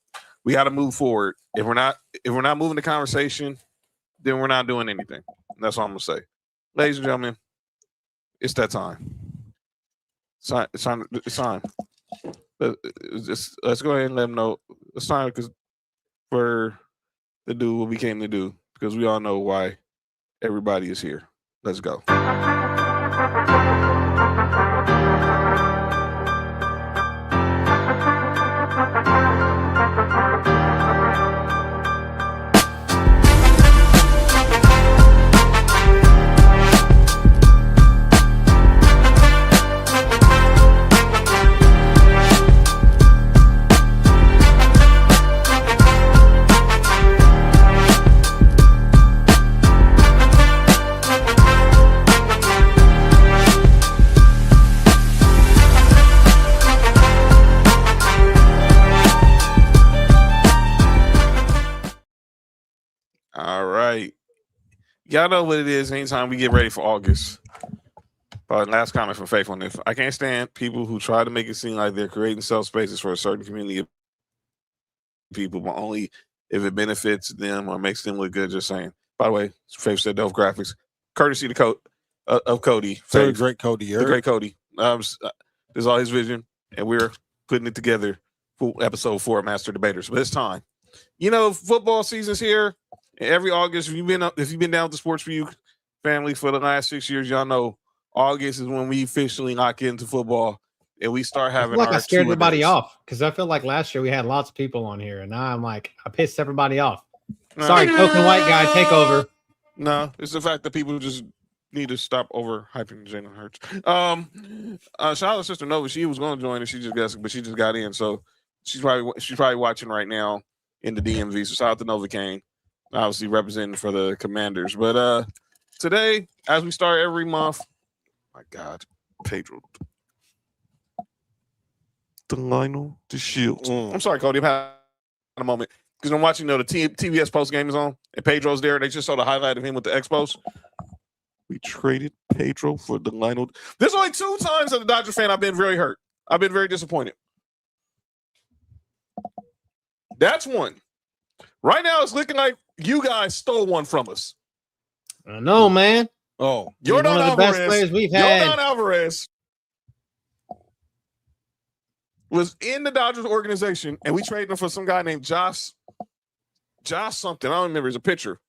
We got to move forward. If we're not moving the conversation, then we're not doing anything. And that's all I'm gonna say. Ladies and gentlemen, it's that time. It's time. Let's go ahead and let them know. It's time for the do what we came to do, because we all know why everybody is here. Let's go. All right. Y'all know what it is anytime we get ready for August. Last comment from Faith on this. I can't stand people who try to make it seem like they're creating self spaces for a certain community of people, but only if it benefits them or makes them look good. Just saying. By the way, Faith said Delph Graphics, courtesy of Cody. So the great Cody. The great Cody. This is all his vision, and we're putting it together for episode 4 of Mastah D-Baters. But it's time. You know, football season's here. Every August, if you've been down with the Sports for You family for the last 6 years, y'all know August is when we officially lock into football and we start having. I scared everybody off, because I feel like last year we had lots of people on here, and now I'm like, I pissed everybody off. Sorry, token white guy, take over. No, it's the fact that people just need to stop overhyping Jalen Hurts. Shout out to Sister Nova. She was going to join and she just got in. So she's probably watching right now in the DMV. So shout out to Nova Kane, obviously representing for the Commanders. But today, as we start every month, my God, Pedro. The Lionel, the Shields. I'm sorry, Cody. I'm having a moment because I'm watching. The TBS post game is on, and Pedro's there. They just saw the highlight of him with the Expos. We traded Pedro for the Lionel. There's only 2 times as a Dodger fan I've been very hurt. I've been very disappointed. That's one. Right now, it's looking like you guys stole one from us. I know, man. Oh, You're one of the best players we've had. Yordan Alvarez was in the Dodgers organization, and we traded him for some guy named Josh something. I don't remember. He's a pitcher.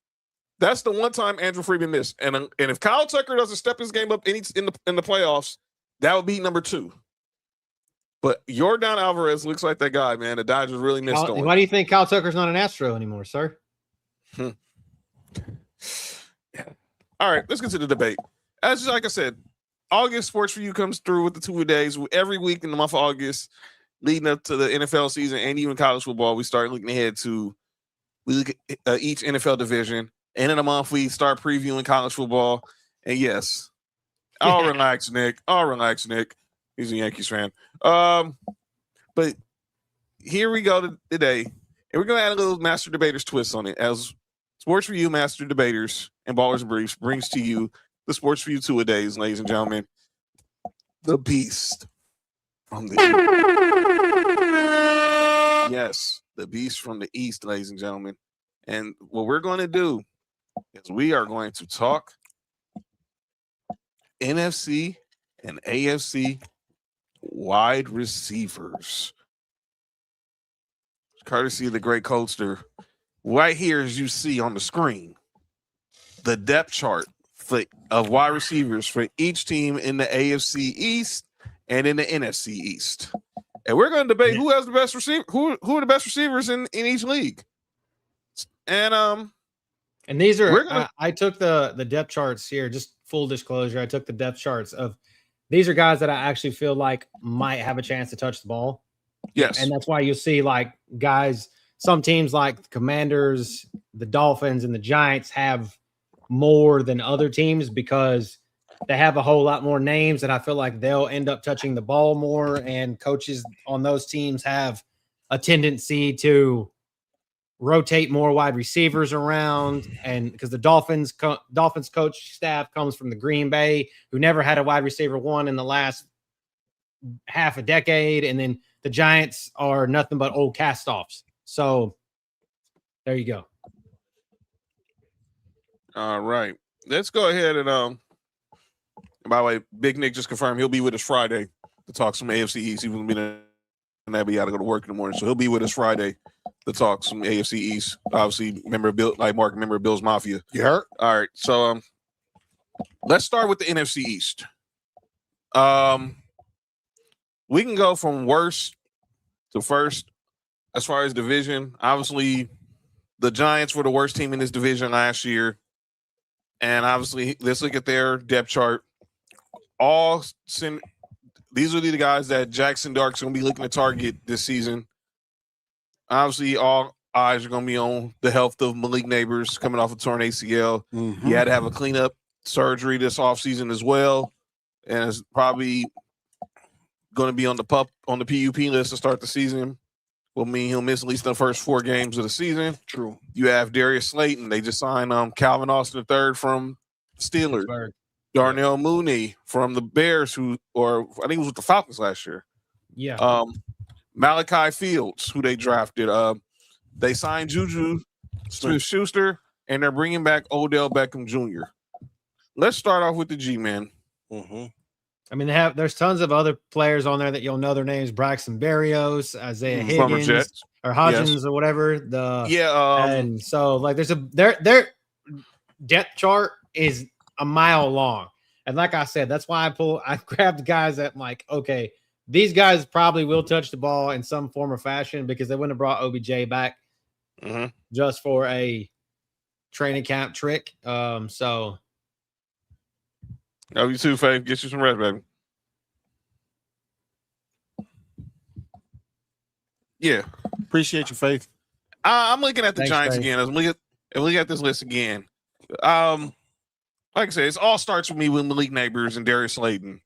That's the one time Andrew Friedman missed. And if Kyle Tucker doesn't step his game up in the playoffs, that would be number 2. But Yordan Alvarez looks like that guy, man. The Dodgers really missed on. Why do you think Kyle Tucker's not an Astro anymore, sir? Yeah. All right, let's get to the debate. Like I said, August Sports for You comes through with the 2 days. Every week in the month of August, leading up to the NFL season and even college football, we start looking ahead to each NFL division. And in a month, we start previewing college football. And yes, relax, Nick. He's a Yankees fan. But here we go today. And we're going to add a little Master Debaters twist on it. As Sports for You, Master Debaters, and Ballers and Briefs brings to you the Sports for You 2 days, ladies and gentlemen. The Beast from the East. Yes, the Beast from the East, ladies and gentlemen. And what we're going to do is we are going to talk NFC and AFC wide receivers. Courtesy of the great Coaster. Right here, as you see on the screen, the depth chart of wide receivers for each team in the AFC East and in the NFC East. And we're going to debate who has the best receiver, who are the best receivers in each league. And these are I took the depth charts here, just full disclosure. I took the depth charts of these are guys that I actually feel like might have a chance to touch the ball. Yes. And that's why you'll see like guys, some teams like the Commanders, the Dolphins, and the Giants have more than other teams because they have a whole lot more names, and I feel like they'll end up touching the ball more, and coaches on those teams have a tendency to rotate more wide receivers around. And because the Dolphins coach staff comes from the Green Bay, who never had a wide receiver one in the last half a decade. And then the Giants are nothing but old cast-offs. So there you go. All right. Let's go ahead and by the way, Big Nick just confirmed he'll be with us Friday to talk some AFC East. He will be in that, but he got to go to work in the morning. So he'll be with us Friday to talk some AFC East. Obviously, member of Bill's Mafia. You heard? All right. So let's start with the NFC East. We can go from worst to first as far as division. Obviously, the Giants were the worst team in this division last year. And obviously, let's look at their depth chart. These are the guys that Jackson Dark's going to be looking to target this season. Obviously, all eyes are going to be on the health of Malik Neighbors coming off a torn ACL. Mm-hmm. He had to have a cleanup surgery this offseason as well, and is probably going to be on the PUP list to start the season. Will mean he'll miss at least the first 4 games of the season. True. You have Darius Slayton. They just signed Calvin Austin III from Steelers. Pittsburgh. Darnell Mooney from the Bears, I think it was with the Falcons last year. Yeah. Malachi Fields, who they drafted. They signed Juju Smith-Schuster, and they're bringing back Odell Beckham Jr. Let's start off with the G-Man. Mm-hmm. I mean, there's tons of other players on there that you'll know their names: Braxton Berrios, Isaiah Higgins, or Hodgins, or whatever. And so like their depth chart is a mile long, and like I said, that's why I grabbed guys that I'm like, okay, these guys probably will touch the ball in some form or fashion because they wouldn't have brought OBJ back just for a training camp trick. So Love you too, Faith. Get you some rest, baby. Yeah. Appreciate you, Faith. I'm looking at the Thanks, Giants Faith. again. I'm looking at this list again. Like I said, it all starts with me with Malik Neighbors and Darius Slayton.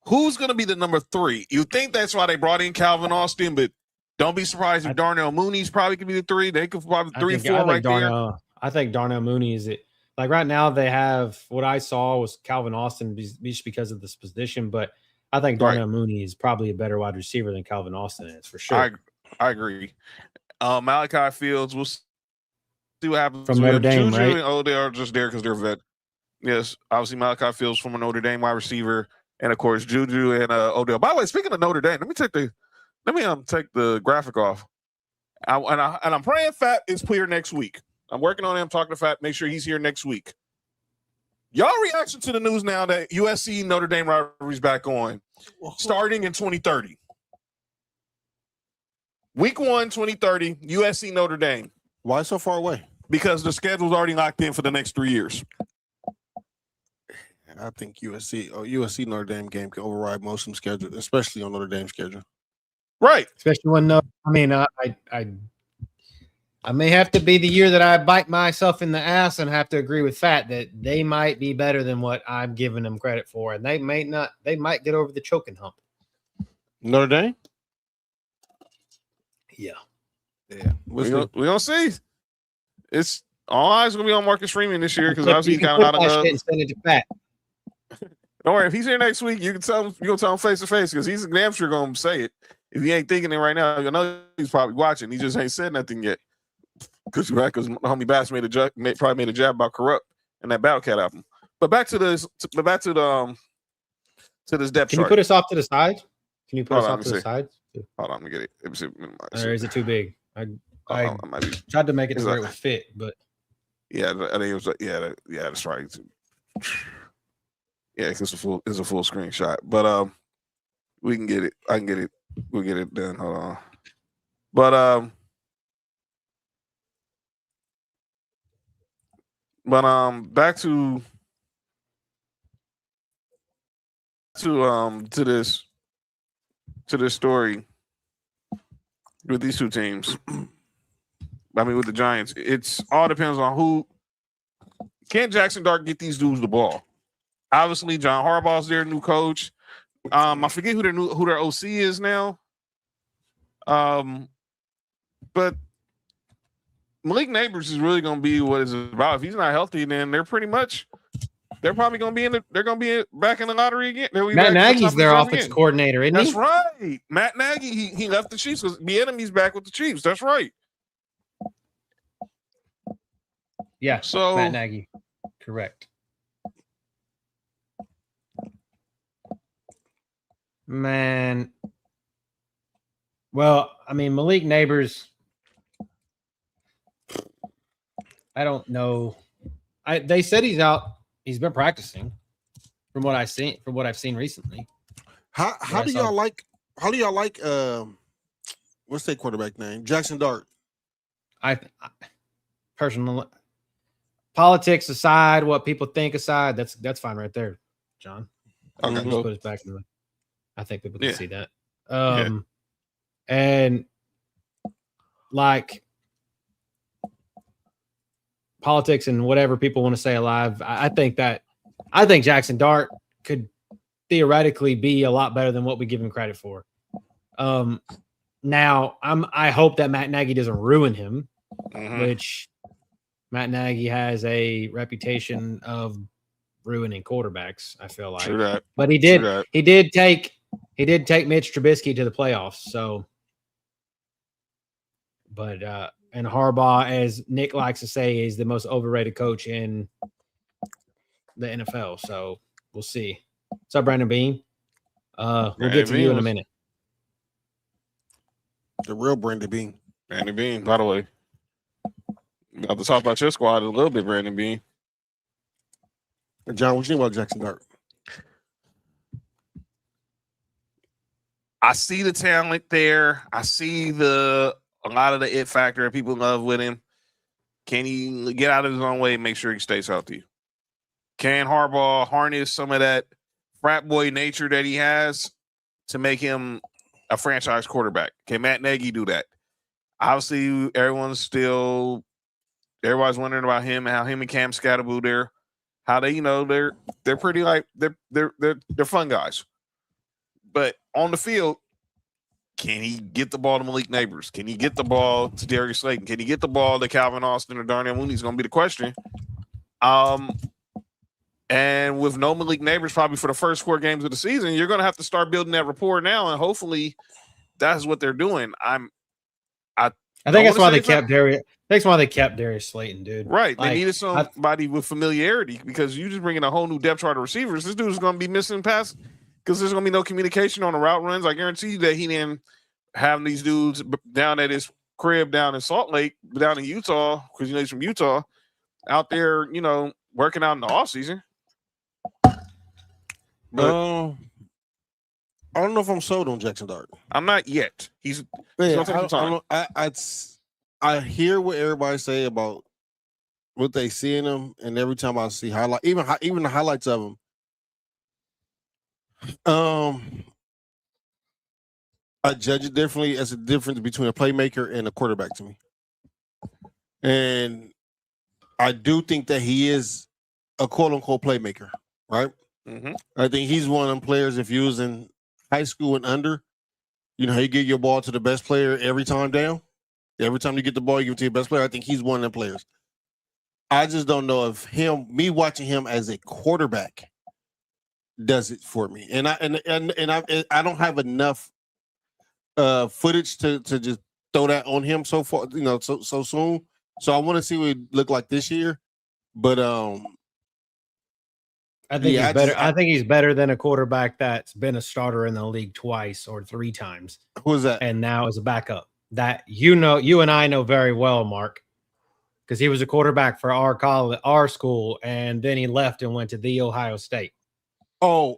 Who's going to be the number 3? You think that's why they brought in Calvin Austin, but don't be surprised if Darnell Mooney's probably could be the 3. They could probably 3, 4 right there. I think Darnell Mooney is it. Like right now, they have what I saw was Calvin Austin just because of this position, but I think Darnell Mooney is probably a better wide receiver than Calvin Austin is for sure. I agree. Malachi Fields, we'll see what happens. From Notre Dame, Juju right? and Odell are just there because they're vet. Yes, obviously Malachi Fields from a Notre Dame wide receiver, and of course Juju and Odell. By the way, speaking of Notre Dame, let me take the graphic off. I'm praying Fat is clear next week. I'm working on him, talking to Fat, make sure he's here next week. Y'all reaction to the news now that USC Notre Dame rivalry's back on, starting in 2030. Week 1, 2030, USC Notre Dame. Why so far away? Because the schedule's already locked in for the next 3 years. I think USC Notre Dame game can override most of them schedules, especially on Notre Dame's schedule. Right. Especially when I may have to be the year that I bite myself in the ass and have to agree with Fat that they might be better than what I'm giving them credit for, and they may not. They might get over the choking hump. Notre Dame. Yeah. We're gonna see. It's all eyes gonna be on Marcus Freeman this year because obviously he got a lot of love. And send it to Fat. Don't worry, if he's here next week, you can tell him. You gonna tell him face to face because he's damn sure gonna say it. If he ain't thinking it right now, you know he's probably watching. He just ain't said nothing yet. Because homie Bass probably made a jab about Corrupt and that Battlecat album. But back to this. Back to the to this depth chart. Can you put us off to the side? Can you put us off to the side? Hold on, let me get it. Or is it too big? I tried to make it to where it would fit, but yeah, I think it was that's right. Yeah, it's a full screenshot. But we can get it. I can get it. We'll get it done. Hold on. But back to this story with these two teams. I mean, with the Giants, it's all depends on who can Jackson Dart get these dudes the ball. Obviously, John Harbaugh's their new coach. I forget who their OC is now. But Malik Neighbors is really going to be what it's about. If he's not healthy, then they're probably going to be back in the lottery again. Matt Nagy's their offensive coordinator, isn't he? That's right. Matt Nagy, he left the Chiefs because the enemy's back with the Chiefs. That's right. Yeah. So Matt Nagy, correct. Man. Well, I mean, Malik Neighbors, I don't know. They said he's out. He's been practicing from what I've seen recently. How do y'all like what's their quarterback name? Jackson Dart. I personally, politics aside, what people think aside, that's fine right there, John. Okay, just put us back in the. I think people can see that. And like politics and whatever people want to say alive, I think Jackson Dart could theoretically be a lot better than what we give him credit for. Now I hope that Matt Nagy doesn't ruin him, which Matt Nagy has a reputation of ruining quarterbacks, I feel like. True that. But he did take Mitch Trubisky to the playoffs. So, but and Harbaugh, as Nick likes to say, is the most overrated coach in the NFL. So we'll see. What's up, Brandon Bean? We'll get to you in a minute. The real Brandon Bean. Brandon Bean, by the way. Got to talk about your squad a little bit, Brandon Bean. John, what you think about Jackson Dart? I see the talent there. I see a lot of the it factor that people love with him. Can he get out of his own way and make sure he stays healthy? Can Harbaugh harness some of that frat boy nature that he has to make him a franchise quarterback? Can Matt Nagy do that? Obviously, everybody's wondering about him and how him and Cam Scatterboo there, how they, they're pretty they're fun guys. But on the field, can he get the ball to Malik Neighbors? Can he get the ball to Darius Slayton? Can he get the ball to Calvin Austin or Darnell Mooney? Is going to be the question. And with no Malik Neighbors probably for the first 4 games of the season, you're going to have to start building that rapport now, and hopefully that's what they're doing. I think that's why they kept Darius. That's why they kept Darius Slayton, dude. Right. They needed somebody with familiarity because you just bring in a whole new depth chart of receivers. This dude's going to be missing pass because there's going to be no communication on the route runs. I guarantee you that he didn't have these dudes down at his crib down in Salt Lake, down in Utah, because he's from Utah, out there, working out in the offseason. I don't know if I'm sold on Jackson Dart. I'm not yet. He's I hear what everybody say about what they see in him, and every time I see even the highlights of him, I judge it differently as a difference between a playmaker and a quarterback to me. And I do think that he is a quote unquote playmaker, right? Mm-hmm. I think he's one of them players, if you was in high school and under, you get your ball to the best player every time down. Every time you get the ball, you give it to your best player. I think he's one of them players. I just don't know if me watching him as a quarterback does it for me. And I don't have enough footage to just throw that on him so far, so soon. So I want to see what he look like this year. But I think he's better. I think he's better than a quarterback that's been a starter in the league twice or 3 times. Who is that? And now is a backup. That you and I know very well, Mark, because he was a quarterback for our school, and then he left and went to the Ohio State. Oh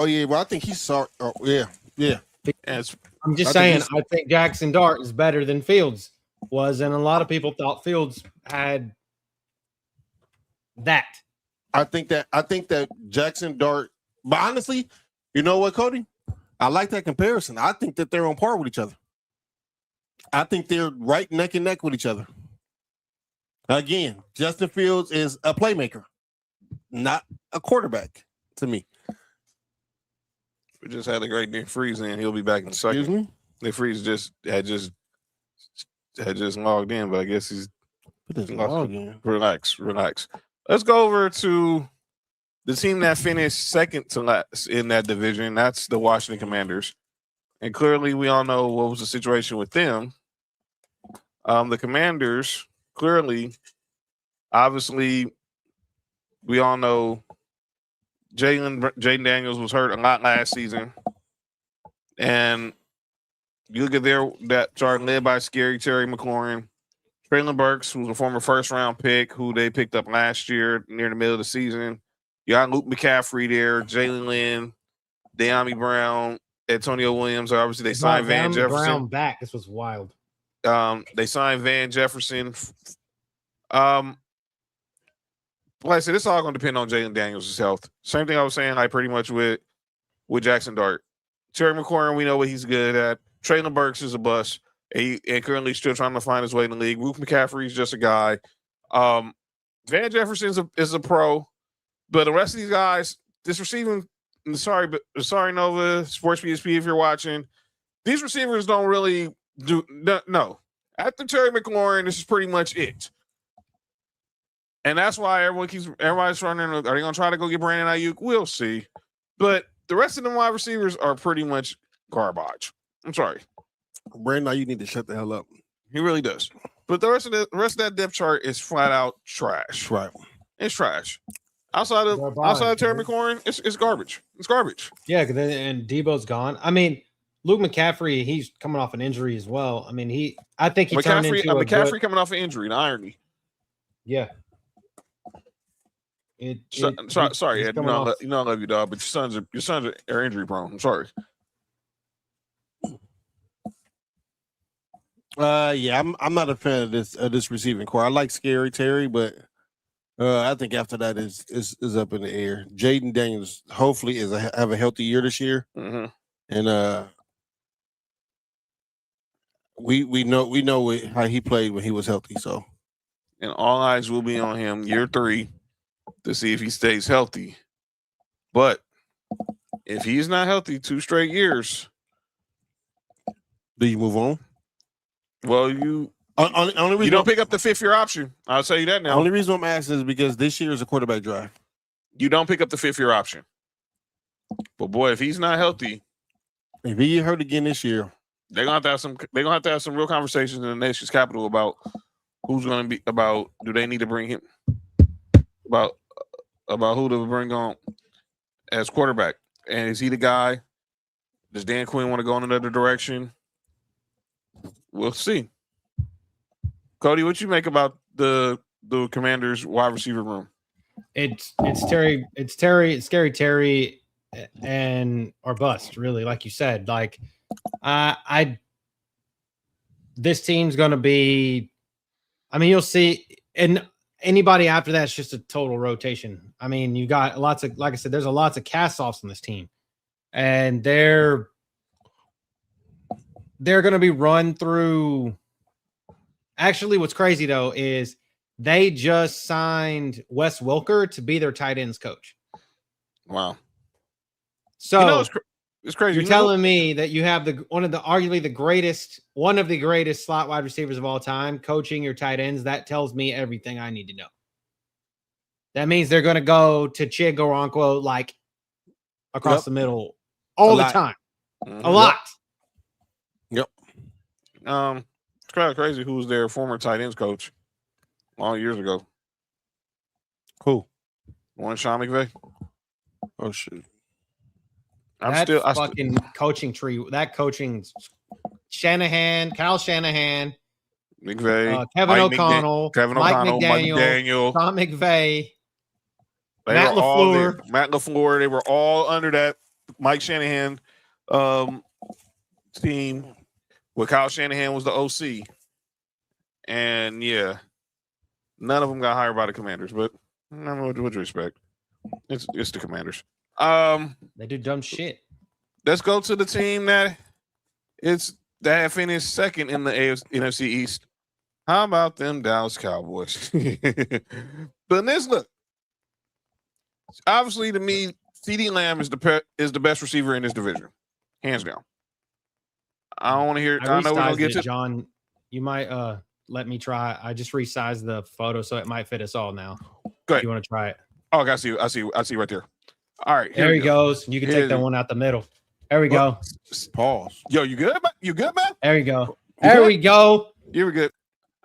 yeah. Well, I think he's sorry. Oh yeah. I'm just saying. I think Jackson Dart is better than Fields was, and a lot of people thought Fields had that. I think that Jackson Dart, but honestly, you know what, Cody? I like that comparison. I think that they're on par with each other. I think they're right neck and neck with each other. Again, Justin Fields is a playmaker, not a quarterback to me. We just had a great Nick Freeze in. He'll be back in a second. Excuse me? Nick Freeze had just logged in, but I guess he's relax. Let's go over to the team that finished second to last in that division. That's the Washington Commanders. And clearly we all know what was the situation with them. The Commanders, clearly, obviously, we all know Jaden Daniels was hurt a lot last season. And you look at that chart led by Scary Terry McLaurin. Traylon Burks, who's a former first-round pick, who they picked up last year near the middle of the season. You got Luke McCaffrey there, Jalen Lynn, De'Ami Brown, Antonio Williams. Obviously, they signed Van Jefferson. Brown back. This was wild. They signed Van Jefferson. Like I said, it's all going to depend on Jalen Daniels' health. Same thing I was saying, pretty much with Jackson Dart. Terry McLaurin, we know what he's good at. Traylon Burks is a bust. And currently still trying to find his way in the league. Luke McCaffrey is just a guy. Van Jefferson is a pro. But the rest of these guys, this receiving, sorry, Nova, Sports PSP, if you're watching, these receivers don't really do, no. After Terry McLaurin, this is pretty much it. And that's why everybody's running. Are they going to try to go get Brandon Ayuk? We'll see. But the rest of them wide receivers are pretty much garbage. I'm sorry. Brandon, you need to shut the hell up. He really does. But the rest of that depth chart is flat out trash. Right. It's trash. Outside of Terry McLaurin, it's garbage. It's garbage. Yeah, and Debo's gone. I mean, Luke McCaffrey, he's coming off an injury as well. I mean, I think he turned into McCaffrey coming off an injury, the irony. Yeah. Sorry, Ed. I love you, dog, but your sons are injury prone. I'm sorry. Yeah, I'm not a fan of this receiving core. I like Scary Terry, but I think after that is up in the air. Jaden Daniels hopefully have a healthy year this year, and we know how he played when he was healthy. So, and all eyes will be on him year 3 to see if he stays healthy. But if he's not healthy 2 straight years, do you move on? Well, you don't pick up the 5th-year option. I'll tell you that now. Only reason I'm asking is because this year is a quarterback draft. You don't pick up the 5th-year option. But boy, if he's not healthy, if he get hurt again this year, they're gonna have to have some real conversations in the nation's capital about who's gonna be do they need to bring him about who to bring on as quarterback. And is he the guy? Does Dan Quinn want to go in another direction? We'll see. Cody, what you make about the Commanders' wide receiver room? It's Scary Terry, and or bust, really, like you said. Like, this team's gonna be. I mean, you'll see, and anybody after that's just a total rotation. I mean, you got lots of, like I said, there's lots of cast-offs on this team, and they're going to be run through. Actually, what's crazy though is they just signed Wes Welker to be their tight ends coach. Wow! So it's crazy. You're telling me that you have one of the greatest slot wide receivers of all time coaching your tight ends. That tells me everything I need to know. That means they're going to go to Chig Okonkwo like across the middle all the time. A lot. Yep. It's kind of crazy who was their former tight ends coach long years ago. Who? One Sean McVay. Oh shit. Fucking coaching tree. That coaching Shanahan, Kyle Shanahan, McVay, Kevin O'Connell, Mike McDaniel, Tom McVay, Matt LaFleur. Matt LaFleur. They were all under that Mike Shanahan team. Where Kyle Shanahan was the OC. And yeah, none of them got hired by the Commanders, but what do you expect? It's the Commanders. They do dumb shit. Let's go to the team that have finished second in the NFC East. How about them Dallas Cowboys? But let's look. Obviously, to me, CeeDee Lamb is the best receiver in this division, hands down. I don't want to hear. I know we're gonna get to John. You might let me try. I just resized the photo so it might fit us all now. Go ahead. You want to try it? Oh, I see right there. All right, there he goes. You can take that one out the middle. There we go. Pause. Yo, you good? You good, man? There we go. There we go. You were good.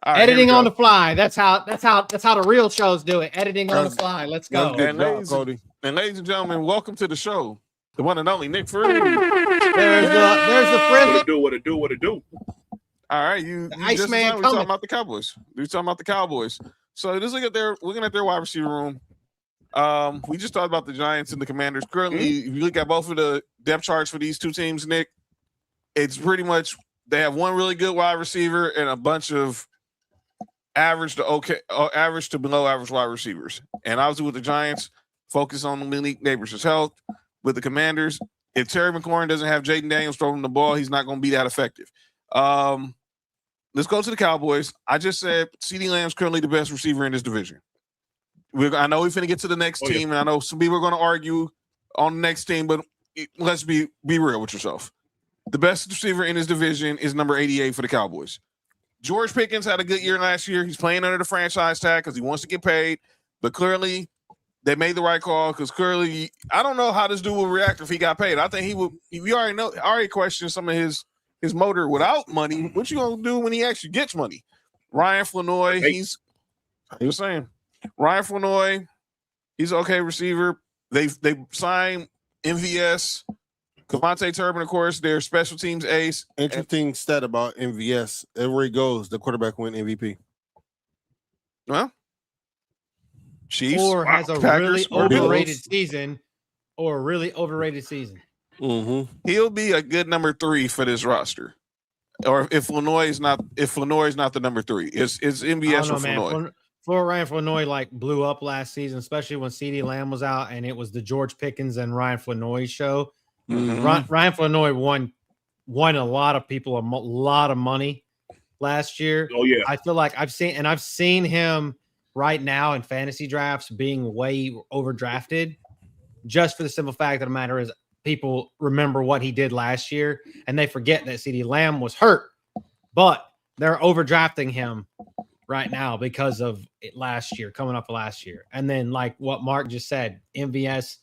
All right, editing on the fly. That's how the real shows do it. Editing on the fly. Let's go. And ladies and gentlemen, welcome to the show. The one and only Nick Free. There's the friend. What it do. All right, you Iceman. We're talking about the Cowboys. So just looking at their wide receiver room. We just talked about the Giants and the Commanders. Currently, if you look at both of the depth charts for these two teams, Nick, it's pretty much they have one really good wide receiver and a bunch of average to below average wide receivers. And obviously with the Giants, focus on the Malik Neighbors' health. With the Commanders, if Terry McLaurin doesn't have Jaden Daniels throwing the ball, he's not going to be that effective. Let's go to the Cowboys. I just said CeeDee Lamb's currently the best receiver in this division. I know we're finna get to the next team, and I know some people are going to argue on the next team, but let's be real with yourself. The best receiver in this division is number 88 for the Cowboys. George Pickens had a good year last year. He's playing under the franchise tag because he wants to get paid, but clearly they made the right call because clearly I don't know how this dude will react if he got paid. I think he would. We already questioned some of his motor without money. What you gonna do when he actually gets money? Ryan Flanoy, Ryan Flanoy, he's an okay receiver. They signed MVS, Cavante Turbin, of course, their special teams ace. Interesting stat about MVS. Everywhere he goes, the quarterback win MVP. Well, Chiefs or has a Packers, really overrated season, or a really overrated season. Mm-hmm. He'll be a good number 3 for this roster. Or if Flanoy is not the number 3, it's MVS or Flanoy. Ryan Flournoy like blew up last season, especially when CeeDee Lamb was out and it was the George Pickens and Ryan Flournoy show. Mm-hmm. Ryan Flournoy won a lot of people a lot of money last year. Oh yeah, I feel like I've seen him right now in fantasy drafts being way overdrafted, just for the simple fact of the matter is people remember what he did last year and they forget that CeeDee Lamb was hurt, but they're overdrafting him right now because of it last year, coming up last year. And then like what Mark just said, MVS,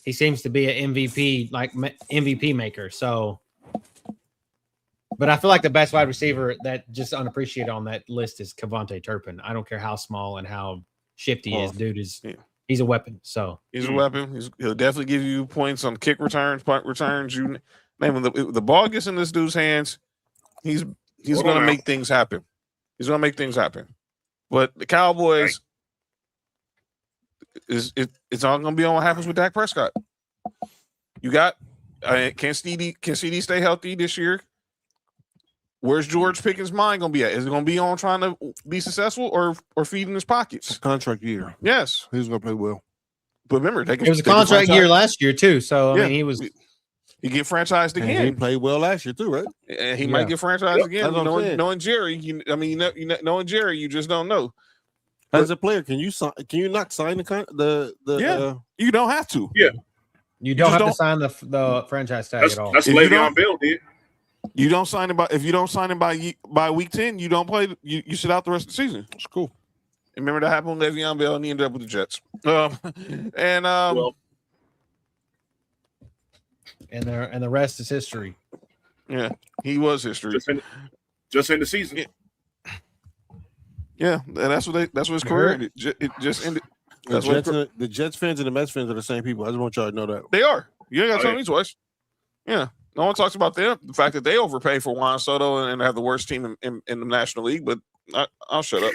he seems to be an MVP, like MVP maker. So, but I feel like the best wide receiver that just unappreciated on that list is Kevontae Turpin. I don't care how small and how shifty his dude is. Yeah. He's a weapon. So he's a weapon. He'll definitely give you points on kick returns, punt returns. You name when the ball gets in this dude's hands, he's going to make things happen. He's going to make things happen. But the Cowboys, it's all going to be on what happens with Dak Prescott. You got can CD stay healthy this year? Where's George Pickens' mind going to be at? Is it going to be on trying to be successful or feeding his pockets? Contract year. Yes. He's going to play well. But remember, it was a contract year last year too. So I mean, he get franchised again. And he played well last year too, right? And he might get franchised again. Knowing Jerry, knowing Jerry, you just don't know. As a player, can you not sign the you don't have to. Yeah. You don't have to sign the franchise tag at all. That's Le'Veon Bell did. You don't sign him if you don't sign him by week 10, you don't play. You sit out the rest of the season. It's cool. Remember that happened with Le'Veon Bell and he ended up with the Jets. And the rest is history. Yeah, he was history. Just in the season. Yeah, and that's what his career ended. It just ended. The Jets fans and the Mets fans are the same people. I just want y'all to know that. They are. You ain't got to tell me twice. Yeah. No one talks about them. The fact that they overpay for Juan Soto and have the worst team in the National League, but I'll shut up.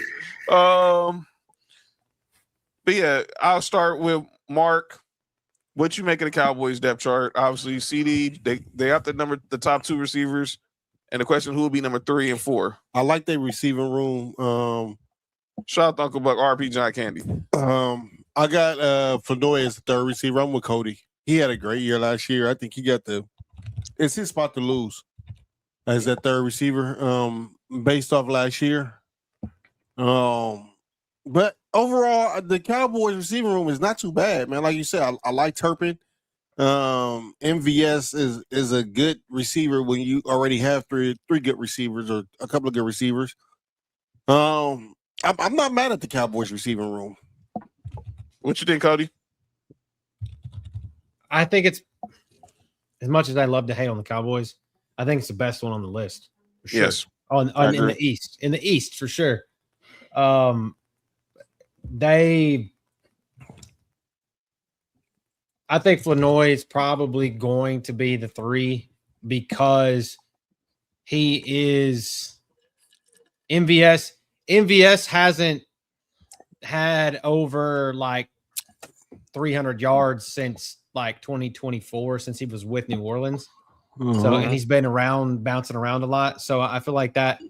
But yeah, I'll start with Mark. What you make of the Cowboys depth chart? Obviously, CD, they have the top two receivers, and the question who will be number 3 and 4. I like their receiving room. Shout out to Uncle Buck, RP John Candy. I got Flournoy as the third receiver. I'm with Cody. He had a great year last year. I think he got it's his spot to lose as that third receiver, based off last year. But overall, the Cowboys receiving room is not too bad, man. Like you said, I like Turpin. MVS is a good receiver when you already have three good receivers or a couple of good receivers. I'm not mad at the Cowboys receiving room. What you think, Cody? I think it's, as much as I love to hate on the Cowboys, I think it's the best one on the list. For sure. Yes. In the East. In the East, for sure. I think Flournoy is probably going to be the 3 because he is MVS. MVS hasn't had over like 300 yards since like 2024, since he was with New Orleans. So, and he's been bouncing around a lot. So I feel like that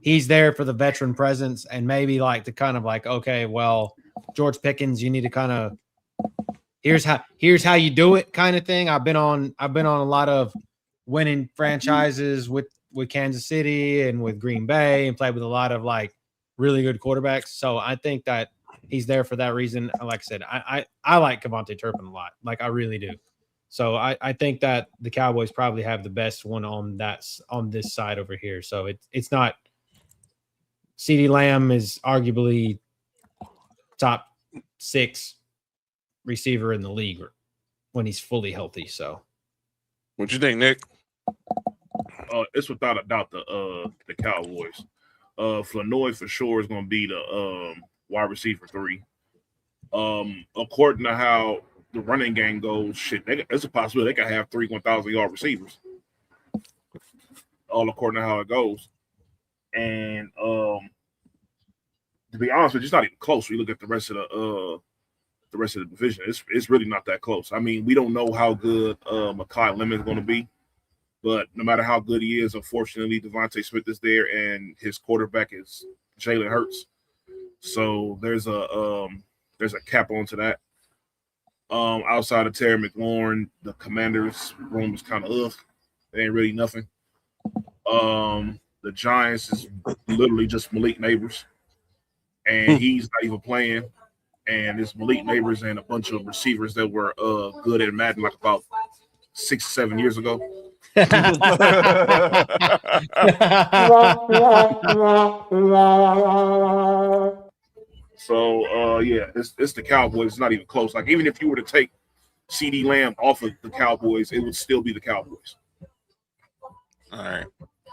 he's there for the veteran presence and maybe like to kind of like, okay, well, George Pickens, you need to kind of, here's how you do it kind of thing. I've been on a lot of winning franchises with Kansas City and with Green Bay and played with a lot of like really good quarterbacks. So I think that he's there for that reason. Like I said, I like Kevontae Turpin a lot. Like I really do. So I think that the Cowboys probably have the best one on this side over here. So it's not, CeeDee Lamb is arguably top 6 receiver in the league when he's fully healthy. So what you think, Nick? It's without a doubt the Cowboys. Flournoy for sure is going to be the wide receiver 3. According to how the running game goes, there's a possibility they can have 3 1,000-yard receivers. All according to how it goes. And to be honest with you, it's not even close. When you look at the rest of the division, it's really not that close. I mean, we don't know how good Mekhi Lemon is going to be, but no matter how good he is, unfortunately, Devontae Smith is there, and his quarterback is Jalen Hurts. So there's a cap onto that. Outside of Terry McLaurin, the Commanders room is kind of ugh. It ain't really nothing. The Giants is literally just Malik Neighbors, and he's not even playing. And it's Malik Neighbors and a bunch of receivers that were good at Madden like about 6 or 7 years ago. So yeah, it's the Cowboys. It's not even close. Like even if you were to take CD Lamb off of the Cowboys, it would still be the Cowboys. All right.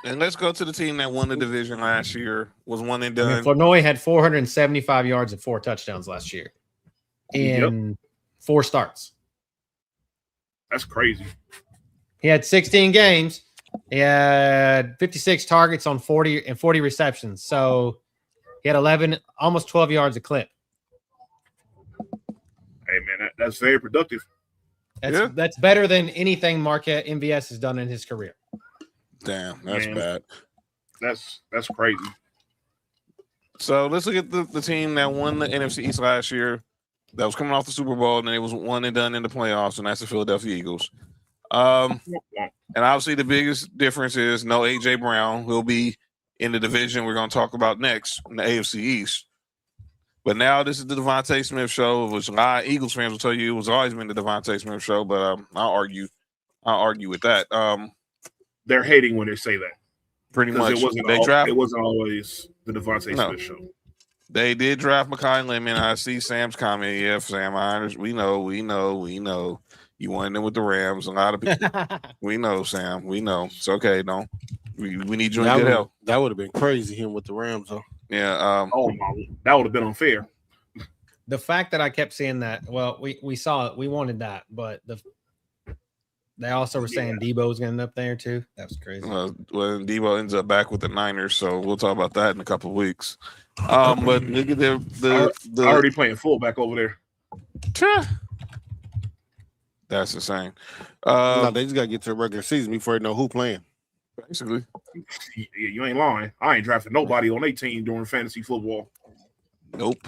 And let's go to the team that won the division last year, was one and done. Flournoy had 475 yards and 4 touchdowns last year in 4 starts. That's crazy. He had 16 games. He had 56 targets on 40 receptions. So he had 11, almost 12 yards a clip. Hey, man, that's very productive. That's better than anything Marquette MVS has done in his career. Damn, that's bad. That's crazy. So let's look at the team that won the NFC East last year, that was coming off the Super Bowl, and it was one and done in the playoffs, and that's the Philadelphia Eagles. And obviously the biggest difference is no A.J. Brown, who will be in the division we're going to talk about next in the AFC East. But now this is the Devontae Smith show, which a lot of Eagles fans will tell you it was always been the Devontae Smith show, but I'll argue with that. They're hating when they say that. Pretty much. It wasn't always the Devontae Smith show. They did draft Mekhi Lemon. I see Sam's comment. Yeah, Sam, we know. You wanted them with the Rams. A lot of people. We know, Sam. We know. It's okay. No, we need you in good health. That would have been crazy, him with the Rams, though. Yeah. That would have been unfair. The fact that I kept seeing that, well, we saw it. We wanted that, but they also were saying Debo's going to end up there too. That was crazy. Well, Debo ends up back with the Niners, so we'll talk about that in a couple of weeks. But look at the already playing fullback over there. That's insane. No, they just got to get to the regular season before they know who playing. Basically. Yeah, you ain't lying. I ain't drafted nobody on their team during fantasy football. Nope.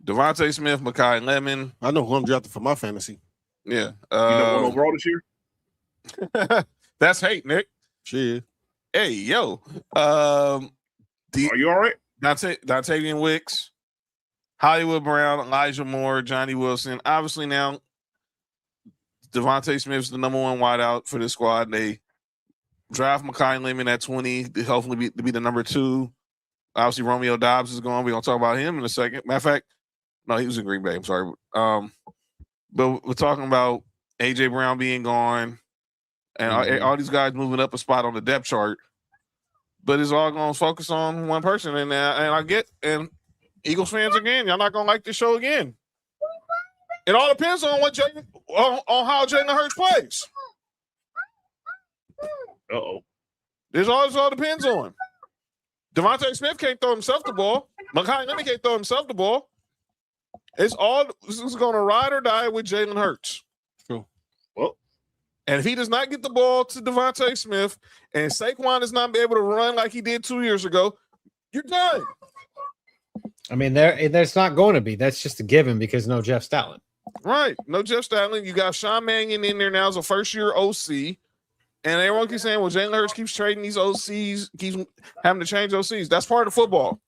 Devontae Smith, Mekhi Lemon. I know who I'm drafting for my fantasy. Yeah. You know one overall this year? That's hate, Nick. Shit. Hey, yo. Are you all right? Dontavian Wicks, Hollywood Brown, Elijah Moore, Johnny Wilson. Obviously now Devontae Smith's the number 1 wideout for this squad. They draft Mekhi Lemon at 20 to hopefully be the number 2. Obviously Romeo Dobbs is gone. We're going to talk about him in a second. Matter of fact, no, he was in Green Bay. I'm sorry. But we're talking about A.J. Brown being gone and all these guys moving up a spot on the depth chart. But it's all going to focus on one person. And and Eagles fans, again, y'all not going to like this show again. It all depends on on how Jalen Hurts plays. Uh-oh. This all depends on. Devontae Smith can't throw himself the ball. Mekhi Lemon can't throw himself the ball. This is going to ride or die with Jalen Hurts. True. Well, and if he does not get the ball to Devontae Smith and Saquon does not be able to run like he did 2 years ago, you're done. I mean, there's not going to be. That's just a given because no Jeff Stoutland. Right. No Jeff Stoutland. You got Sean Mannion in there now as a first-year OC. And everyone keeps saying, well, Jalen Hurts keeps trading these OCs, keeps having to change OCs. That's part of football.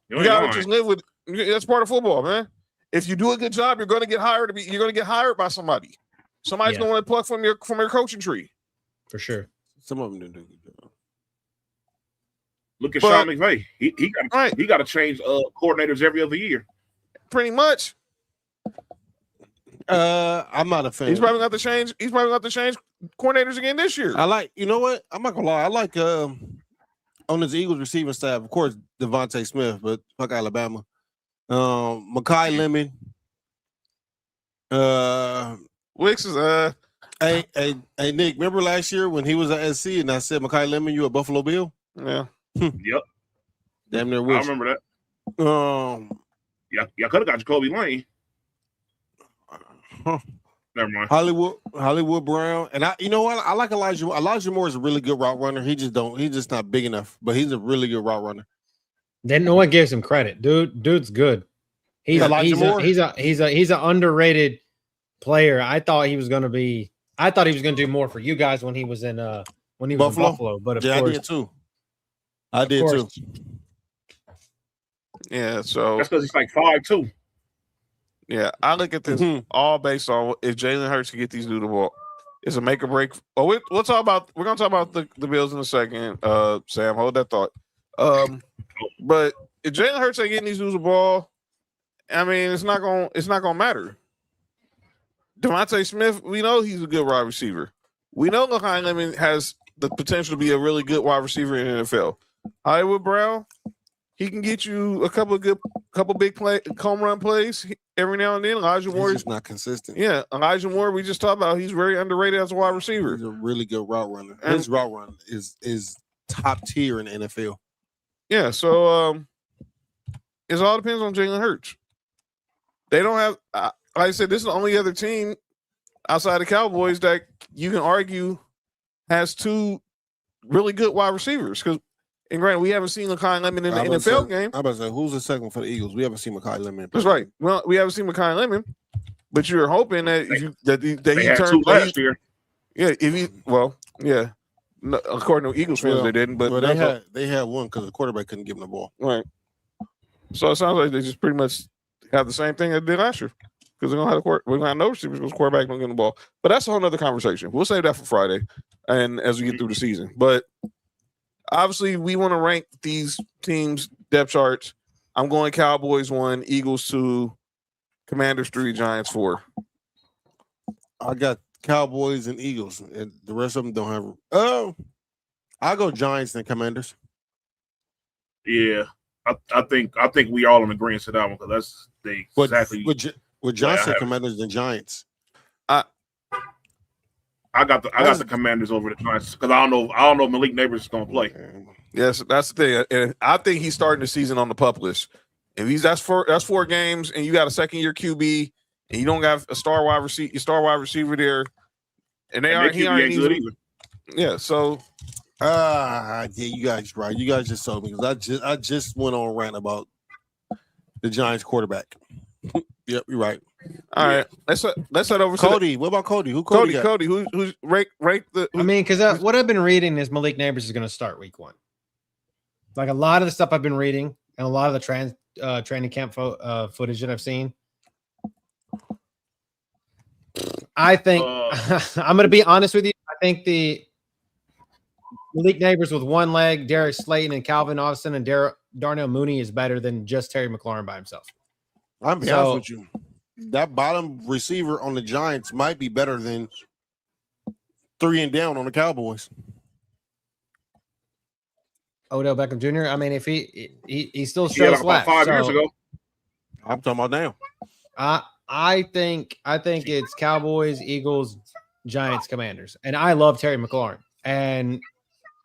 You got to just live with it. That's part of football, man. If you do a good job, you're going to get hired. You're going to get hired by somebody. Somebody's going to want to pluck from your coaching tree. For sure. Some of them didn't do a good job. Look at Sean McVay. He got to change coordinators every other year. Pretty much. I'm not a fan. He's probably got to change. He's probably got to change coordinators again this year. You know what? I'm not gonna lie. I like on his Eagles receiving staff, of course, Devontae Smith, but fuck Alabama. Mekhi Lemon. Wicks is Hey, Nick, remember last year when he was at SC and I said Mekhi Lemon, you a Buffalo Bill? Yeah. Yep. Damn near I remember that. Y'all could have got Jacoby Lane. Never mind. Hollywood Brown, and you know what? I like Elijah. Elijah Moore is a really good route runner. He's just not big enough, but he's a really good route runner. Then no one gives him credit. Dude's good. He's an underrated player. I thought he was going to do more for you guys when he was in Buffalo. But of course, I did too. I did too. Yeah, so that's because he's like 5'2". Yeah, I look at this all based on if Jalen Hurts can get these dudes the ball. It's a make or break. Oh, we're gonna talk about the Bills in a second. Sam, hold that thought. But if Jalen Hurts ain't getting these dudes the ball, I mean, it's not gonna matter. Devontae Smith, we know he's a good wide receiver. We know Lakeem Lemon has the potential to be a really good wide receiver in the NFL. Hollywood Brown, he can get you a couple big home run plays every now and then. Elijah Moore is not consistent. Yeah, Elijah Moore, we just talked about. He's very underrated as a wide receiver. He's a really good route runner. His route run is top tier in the NFL. Yeah, so it all depends on Jalen Hurts. They don't have, like I said, this is the only other team outside the Cowboys that you can argue has two really good wide receivers. And granted, we haven't seen Lakeem Lemon in the NFL game. I'm about to say, who's the second for the Eagles? We haven't seen Lakeem Lemon. That's right. Well, we haven't seen Lakeem Lemon, but you're hoping that he had two last year. Yeah, No, according to Eagles fans, they didn't. But they had one because the quarterback couldn't give them the ball. Right. So it sounds like they just pretty much have the same thing they did last year because we're gonna have no receivers because quarterback don't get the ball. But that's a whole other conversation. We'll save that for Friday, and as we get through the season. But obviously, we want to rank these teams' depth charts. I'm going Cowboys 1, Eagles 2, Commanders 3, Giants 4. I got Cowboys and Eagles, and the rest of them don't have. Oh, I'll go Giants and Commanders. Yeah, I think we all in agreement to that one because that's exactly with Giants and Commanders and Giants. I got the Commanders over the Giants because I don't know if Malik Neighbors is going to play. Yes, that's the thing, and I think he's starting the season on the PUP list. If that's 4 games, and you got a second-year QB, and you don't have a star wide receiver there, and he ain't good either. Yeah, so yeah, you guys right. You guys just told me because I just went on a rant about the Giants quarterback. Yep, you're right. All right, let's head over Cody. What about Cody? Cody, who's rank the? I mean, because what I've been reading is Malik Neighbors is going to start week 1. Like a lot of the stuff I've been reading and a lot of the training camp footage that I've seen. I think I'm going to be honest with you. I think the Malik Neighbors with one leg, Darius Slayton and Calvin Austin and Darnell Mooney is better than just Terry McLaurin by himself. I'm be honest with you. That bottom receiver on the Giants might be better than 3 and down on the Cowboys. Odell Beckham Jr. I mean, if he still shows about 5 years ago. I'm talking about now. I think it's Cowboys, Eagles, Giants, Commanders, and I love Terry McLaurin. And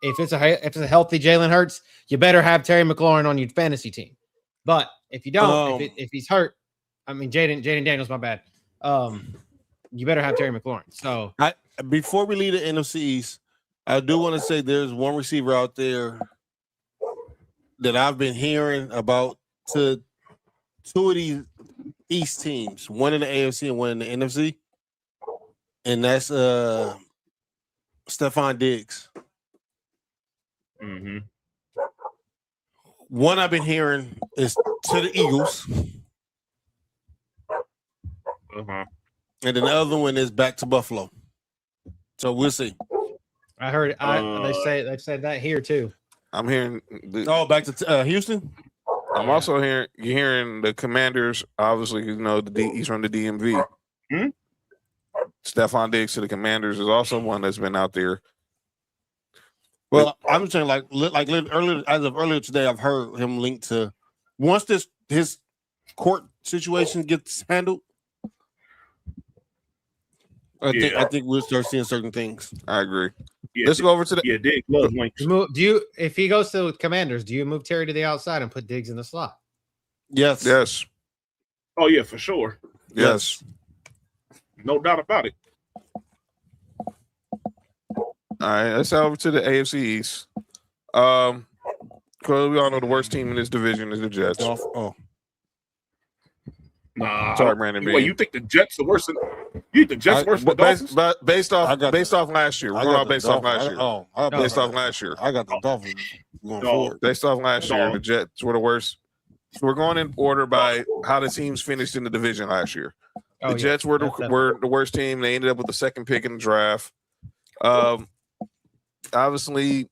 if it's a healthy Jalen Hurts, you better have Terry McLaurin on your fantasy team. But if you don't, if he's hurt, I mean Jaden Daniels, my bad. You better have Terry McLaurin. So before we leave the NFC East, I do want to say there's one receiver out there that I've been hearing about to 2 of these East teams, one in the AFC and one in the NFC, and that's Stephon Diggs. Mm-hmm. One I've been hearing is to the Eagles. Uh-huh. And then the other one is back to Buffalo. So we'll see. I heard they said that here too. I'm hearing back to Houston. I'm also hearing the Commanders. Obviously, he's from the DMV. Stephon Diggs to the Commanders is also one that's been out there. Well, I'm saying like earlier, as of earlier today, I've heard him linked to once his court situation gets handled. I think we'll start seeing certain things. I agree. Yeah, Let's go over to the Diggs loves links. If he goes to Commanders, do you move Terry to the outside and put Diggs in the slot? Yes. Yes. Oh yeah, for sure. Yes. No doubt about it. All right, let's head over to the AFC East. Because we all know the worst team in this division is the Jets. Oh, Nah, sorry, Brandon. Wait, you think the Jets the worst? You think the Jets worse than the Dolphins? Based off last year, we're going based off last year. Based off last year, I got the Dolphins going forward. Based off last year, the Jets were the worst. So we're going in order by how the teams finished in the division last year. The Jets were the worst team. They ended up with the second pick in the draft. Obviously,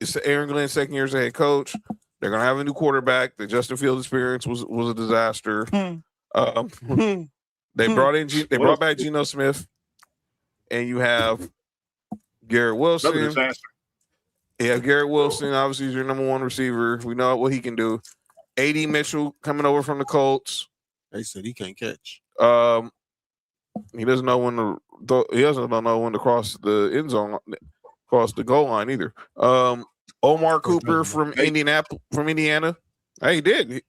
it's Aaron Glenn's second year as a head coach. They're going to have a new quarterback. The Justin Fields experience was a disaster. They brought back Geno Smith, and you have Garrett Wilson. Another disaster. You have Garrett Wilson. Obviously, he's your number one receiver. We know what he can do. AD Mitchell coming over from the Colts. They said he can't catch. He doesn't know when to cross the end zone, cross the goal line either. Omar Cooper from Indiana. Hey, he did. He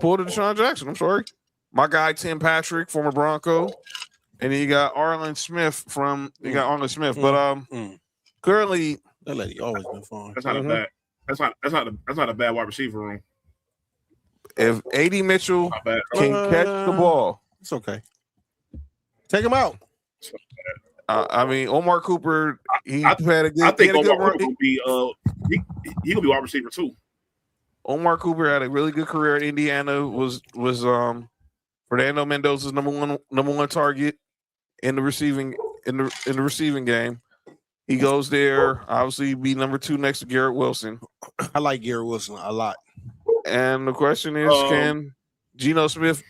pulled a Deshaun Jackson. I'm sorry. My guy Tim Patrick, former Bronco, and then you got Arlen Smith but currently that lady always been fine. That's not a bad. That's not a bad wide receiver room. If AD Mitchell can catch the ball, it's okay. Take him out. I mean, Omar Cooper. I think Omar Cooper will be. He gonna be wide receiver too. Omar Cooper had a really good career at Indiana. Was Fernando Mendoza's number one target in the receiving game. He goes there. Obviously, be number 2 next to Garrett Wilson. I like Garrett Wilson a lot. And the question is, can Geno Smith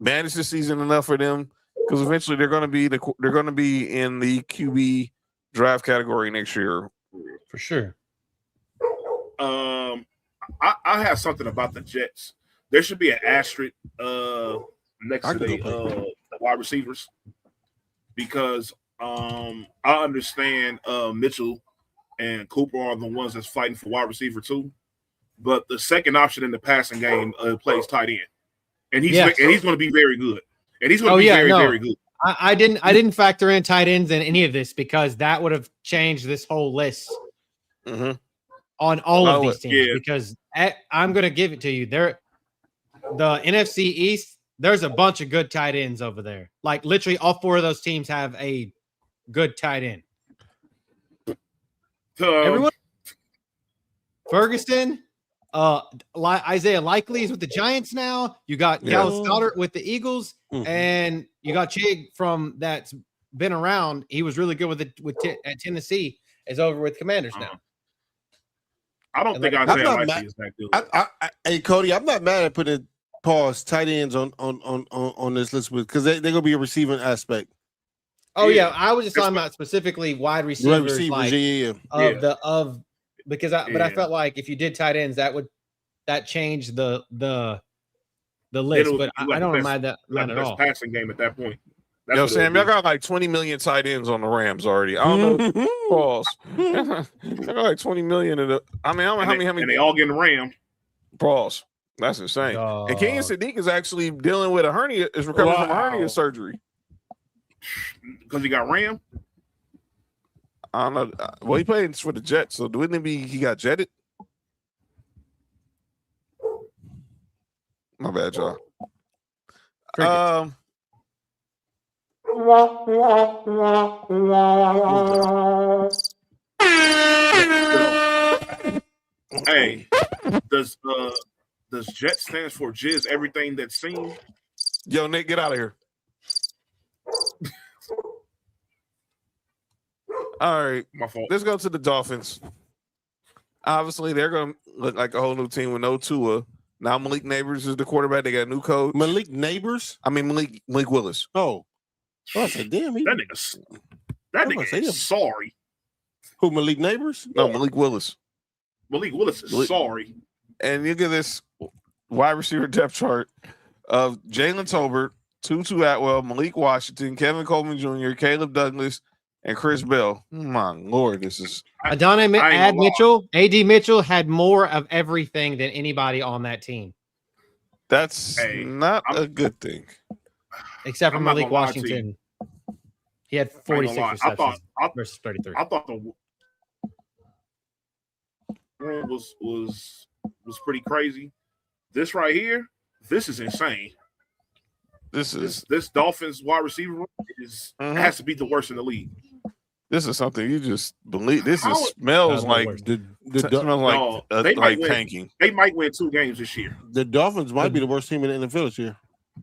manage the season enough for them? Because eventually they're going to be in the QB draft category next year for sure. I have something about the Jets. There should be an asterisk next to the wide receivers because I understand Mitchell and Cooper are the ones that's fighting for wide receiver too, but the second option in the passing game plays tight end, and he's going to be very good. And he's going to be very good. I didn't factor in tight ends in any of this because that would have changed this whole list on all of these teams. Yeah. Because I'm going to give it to you. The NFC East, there's a bunch of good tight ends over there. Like literally all 4 of those teams have a good tight end. Everyone, Ferguson, Isaiah Likely is with the Giants now. You got Dallas Goedert with the Eagles, and you got Chig from that's been around. He was really good at Tennessee. Is over with Commanders now. I don't think Isaiah Likely is that good. Hey Cody, I'm not mad at putting tight ends on this list because they're gonna be a receiving aspect. Oh yeah, I was just talking about specifically wide receivers, because I felt like if you did tight ends, that changed the list. But I don't mind that at all. Passing game at that point. Yo, Sam, y'all got like 20 million tight ends on the Rams already. I don't know. Pause. I got like 20 million of the. I mean, I don't know how many. And they all getting rammed. Pause. That's insane. And Kenyon Sadiq is actually dealing with a hernia. Is recovering from a hernia surgery because he got rammed. I don't know. Well, he played for the Jets, so wouldn't it be he got jetted? My bad, y'all. Hey, does Jet stands for Jizz everything that's seen? Yo, Nick, get out of here. All right, my fault. Let's go to the Dolphins. Obviously, they're going to look like a whole new team with no Tua. Now Malik Neighbors is the quarterback. They got a new coach. Malik Neighbors? I mean Malik Willis. Oh, I said, damn. That nigga is sorry. Who, Malik Neighbors? No, Malik Willis. Malik Willis is sorry. And look at this wide receiver depth chart of Jalen Tolbert, Tutu Atwell, Malik Washington, Kevin Coleman Jr., Caleb Douglas, and Chris Bell. My Lord, this is AD Mitchell had more of everything than anybody on that team. That's not a good thing. Except for Malik Washington. He had 46 receptions versus 33. I thought room was pretty crazy. This right here, this is insane. This Dolphins wide receiver room has to be the worst in the league. This is something you just believe. Smells like tanking. They might win 2 games this year. The Dolphins might be the worst team in the NFL this year.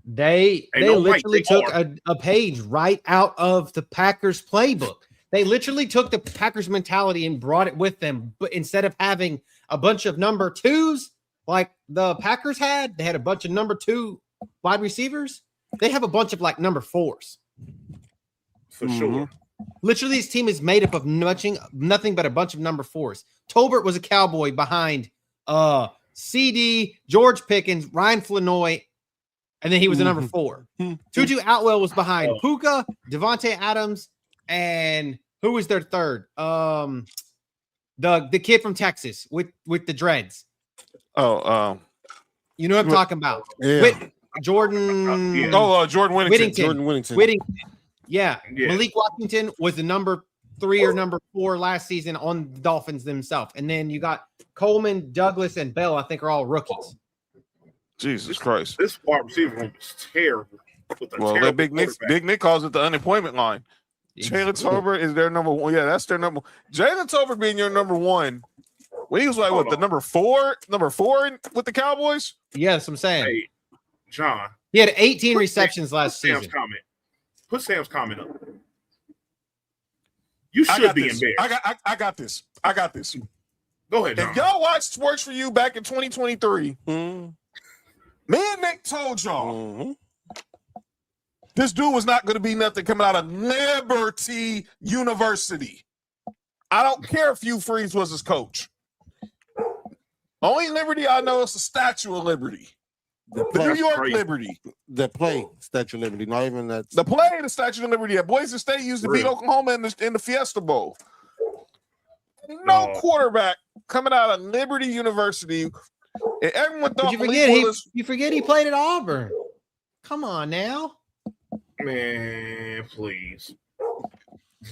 They literally took a page right out of the Packers playbook. They literally took the Packers mentality and brought it with them. But instead of having a bunch of number 2s like the Packers had, they had a bunch of number 2 wide receivers. They have a bunch of like number 4s. For sure. Literally, this team is made up of nothing but a bunch of number 4s. Tolbert was a Cowboy behind CD, George Pickens, Ryan Flanoy, and then he was a number 4. Tutu Atwell was behind Puka, Devontae Adams, and who was their third? The kid from Texas with the dreads. You know what I'm talking about? Yeah. Jordan. Jordan Whittington. Yeah. Malik Washington was the number 3 or number 4 last season on the Dolphins themselves. And then you got Coleman, Douglas, and Bell, I think, are all rookies. Jesus Christ. This wide receiver room is terrible. Well, Big Nick calls it the unemployment line. Jalen Tolbert is their number 1. Yeah, that's their number. Jalen Tolbert being your number 1. When he was like, the number 4 with the Cowboys? Yeah, that's what I'm saying. Hey, John. He had 18 receptions last season. Put Sam's comment up. You should be embarrassed. I got this. Go ahead, John. If y'all watched Sports for You back in 2023, me and Nick told y'all this dude was not going to be nothing coming out of Liberty University. I don't care if Hugh Freeze was his coach. Only Liberty I know is the Statue of Liberty. The New York Liberty. The play Statue of Liberty, not even that. The play the Statue of Liberty at Boise State used to beat Oklahoma in the Fiesta Bowl. No quarterback coming out of Liberty University. And everyone thought you forget he played at Auburn. Come on now. Man, please.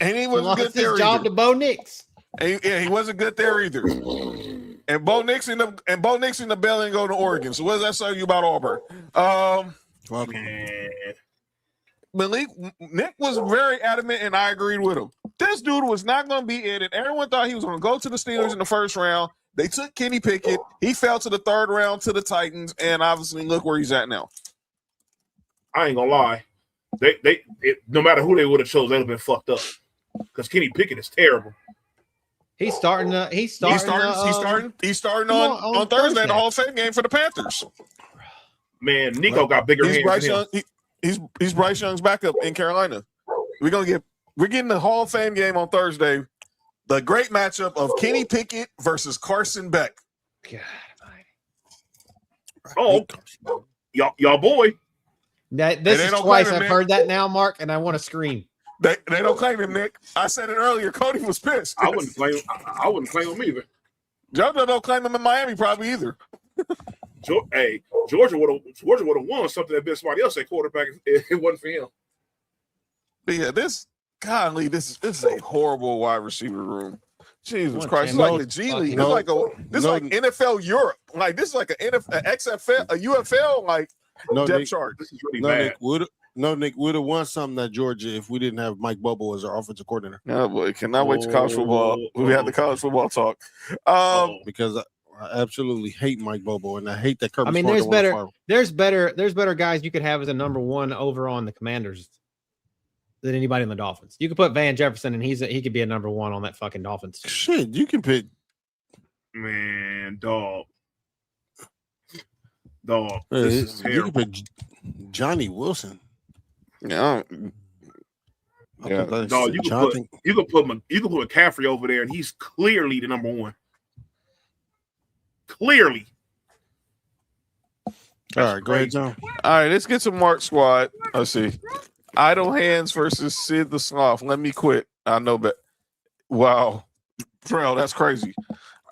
And he wasn't good there his job to Bo Nix. And he wasn't good there either. And Bo Nix and the Bell ain't going to Oregon. So what does that say you about Auburn? Nick was very adamant, and I agreed with him. This dude was not going to be in it. Everyone thought he was going to go to the Steelers in the first round. They took Kenny Pickett. He fell to the 3rd round to the Titans, and obviously look where he's at now. I ain't gonna lie. No matter who they would have chose, they'd have been fucked up. Because Kenny Pickett is terrible. He's starting on Thursday in the Hall of Fame game for the Panthers. Man, Nico got bigger hands than him. He's Bryce Young's backup in Carolina. We're getting the Hall of Fame game on Thursday. The great matchup of Kenny Pickett versus Carson Beck. God, y'all boy. This is twice I've heard that now, Mark, and I want to scream. They don't claim him, Nick. I said it earlier. Cody was pissed. I wouldn't claim him either. JoJo don't claim him in Miami probably either. Georgia would have won something that been somebody else at quarterback if it wasn't for him. But yeah, this is a horrible wide receiver room. Jesus Christ. It's like the G League. Like NFL Europe. Like this is like an NFL, XFL, a UFL depth chart. This is really bad. Nick would have won something at Georgia if we didn't have Mike Bobo as our offensive coordinator. Oh boy, cannot wait to college football. We had the college football talk. Because I absolutely hate Mike Bobo, and I hate that. Kirby there's better guys you could have as a number 1 over on the Commanders than anybody in the Dolphins. You could put Van Jefferson, and he could be a number 1 on that fucking Dolphins. Shit, you can pick. Man, dog. This is terrible. You can pick Johnny Wilson. Yeah. Dog, you can put McCaffrey over there, and he's clearly the number 1. Clearly. All right, go ahead, John. All right, let's get some Mark squad. Let's see. Idle Hands versus Sid the Sloth. Let me quit. I know, but wow. Trail, that's crazy.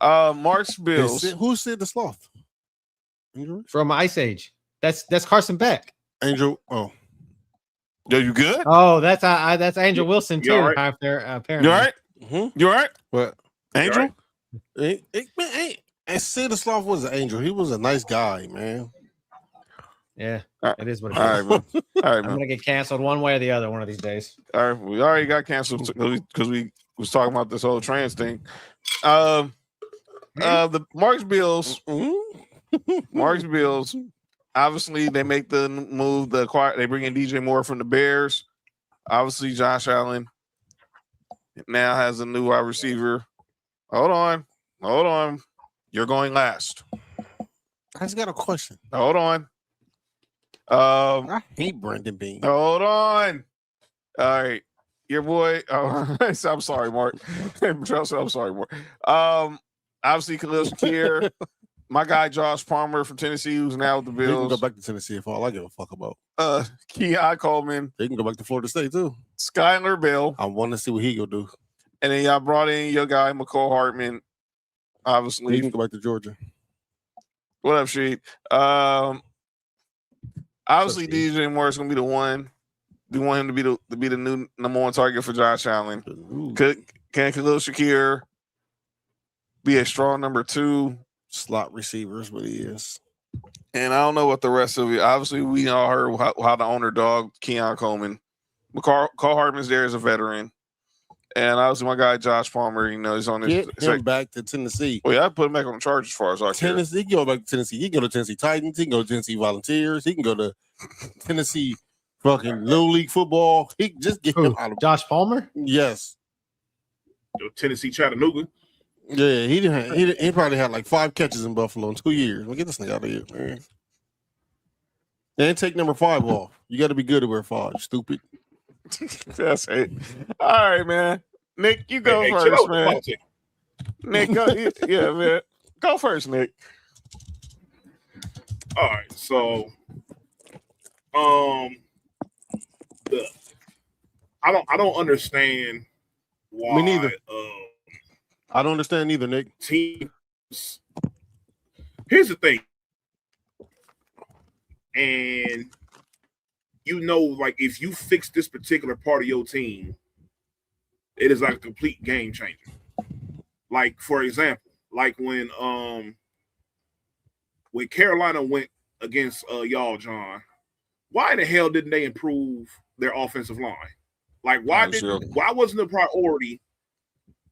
Mark's Bills. Who's Sid the Sloth? From Ice Age. That's Carson Beck. Angel. Oh. Yo, you good? Oh, that's Angel Wilson too. Right? Apparently. You all right? Mm-hmm. You all right? What? Angel? Right? And Sid the Sloth was an angel. He was a nice guy, man. Yeah, it is what it is. All right, man. All right, I'm man. gonna get canceled one way or the other one of these days. All right, we already got canceled because we was talking about this whole trans thing. The Marks Bills. Marks Bills. Obviously, they make the move. They bring in DJ Moore from the Bears. Obviously, Josh Allen now has a new wide receiver. Hold on. You're going last. I just got a question. Hold on. I hate Brandon Bean. Hold on. All right. Your boy. Oh, I'm sorry, Mark. I'm sorry, Mark. Obviously, Khalil Shakir. My guy Josh Palmer from Tennessee, who's now with the Bills. He can go back to Tennessee if all I give a fuck about. Keon Coleman. He can go back to Florida State too. Skylar Bell. I want to see what he gonna do. And then y'all brought in your guy McCall Hartman. Obviously, he can go back to Georgia. What up, Sheet? Obviously, DJ Moore is gonna be the one. We want him to be the new number one target for Josh Allen. Can Khalil Shakir be a strong number two? Slot receivers, but he is. And I don't know what the rest of it. Obviously, we all heard how the owner dog Keon Coleman. Cole Hartman's there as a veteran. And obviously, my guy Josh Palmer, he's on his. Get him back to Tennessee. Well, yeah, I put him back on the charge as far as I care. Tennessee, he can go back to Tennessee. He can go to Tennessee Titans. He can go to Tennessee Volunteers. He can go to Tennessee fucking Little League football. He can just get him out of Josh Palmer. Yes. Tennessee Chattanooga. Yeah, he probably had like 5 catches in Buffalo in 2 years. Well, get this thing out of here, man. And take number 5 off. You got to be good to wear 5. Stupid. That's it. All right, man. Nick, you go first, man. Nick, go. Yeah, man. Go first, Nick. All right, so I don't understand why. Me neither. I don't understand either, Nick. Teams. Here's the thing, and like if you fix this particular part of your team, it is like a complete game changer. Like for example, like when Carolina went against y'all, John, why in the hell didn't they improve their offensive line? Like why wasn't the priority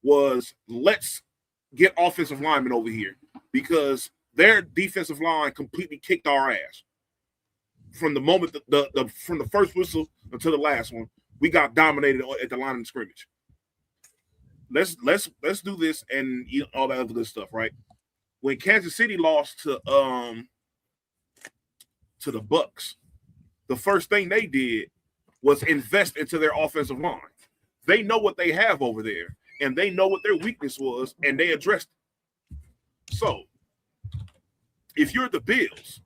was let's get offensive linemen over here, because their defensive line completely kicked our ass from the moment from the first whistle until the last one. We got dominated at the line of scrimmage. Let's do this and all that other good stuff, right? When Kansas City lost to the Bucks, the first thing they did was invest into their offensive line. They know what they have over there, and they know what their weakness was, and they addressed it. So, if you're the Bills,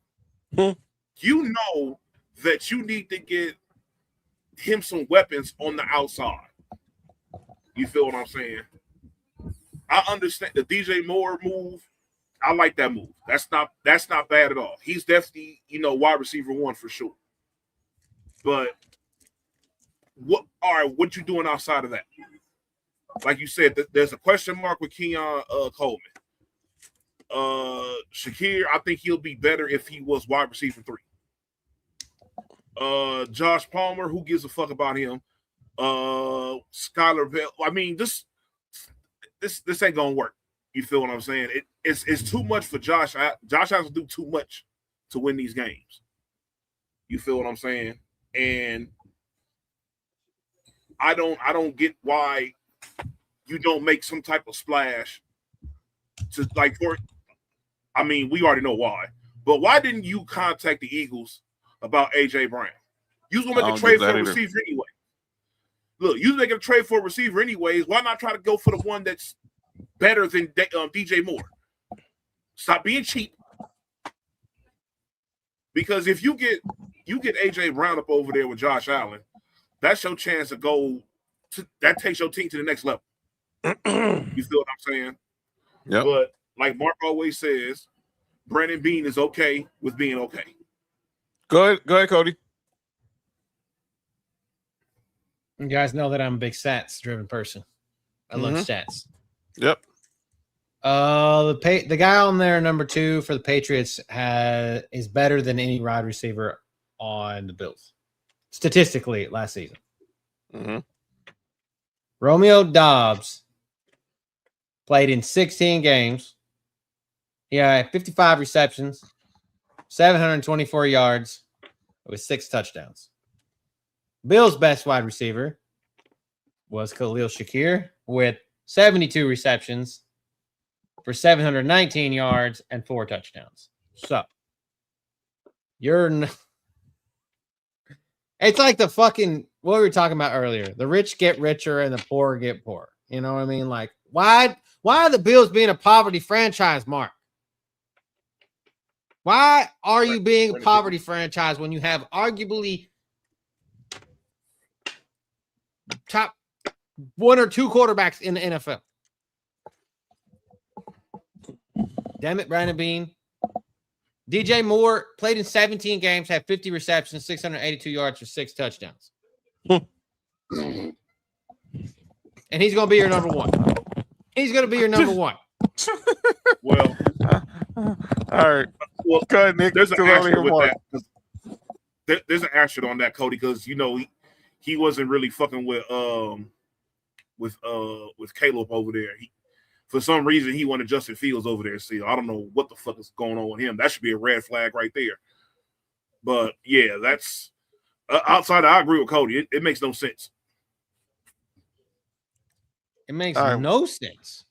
you know that you need to get him some weapons on the outside. You feel what I'm saying? I understand the DJ Moore move. I like that move. That's not bad at all. He's definitely, wide receiver 1 for sure. But what you doing outside of that? Like you said, there's a question mark with Keon Coleman. Shakir, I think he'll be better if he was wide receiver 3. Josh Palmer, who gives a fuck about him? Skylar Bell. I mean, this ain't gonna work. You feel what I'm saying? It's too much for Josh. Josh has to do too much to win these games. You feel what I'm saying? And I don't get why you don't make some type of splash to we already know why. But why didn't you contact the Eagles about AJ Brown? You was gonna make a trade for a receiver anyway. Look, you was making a trade for a receiver anyways. Why not try to go for the one that's better than DJ Moore? Stop being cheap. Because if you get AJ Brown up over there with Josh Allen, that's your chance to go. That takes your team to the next level. You feel what I'm saying? Yeah. But like Mark always says, Brandon Bean is okay with being okay. Go ahead, Cody. You guys know that I'm a big stats-driven person. I love stats. Yep. The guy on there, number 2 for the Patriots, is better than any wide receiver on the Bills statistically last season. Mm-hmm. Romeo Doubs played in 16 games. He had 55 receptions, 724 yards, with 6 touchdowns. Bills' best wide receiver was Khalil Shakir with 72 receptions for 719 yards and 4 touchdowns. So, it's like the fucking, what we were talking about earlier. The rich get richer and the poor get poorer. You know what I mean? Like, why are the Bills being a poverty franchise, Mark? Why are you being a poverty franchise when you have arguably top 1 or 2 quarterbacks in the NFL? Damn it, Brandon Bean. DJ Moore played in 17 games, had 50 receptions, 682 yards for 6 touchdowns. And he's going to be your number 1. He's going to be your number 1. Well, all right. Well, go ahead, Nick. There's an asterisk with that. There's an asterisk on that, Cody, because he wasn't really fucking with Caleb over there. For some reason, he wanted Justin Fields over there. See, I don't know what the fuck is going on with him. That should be a red flag right there. But yeah, that's outside. I agree with Cody. It makes no sense. It makes no sense.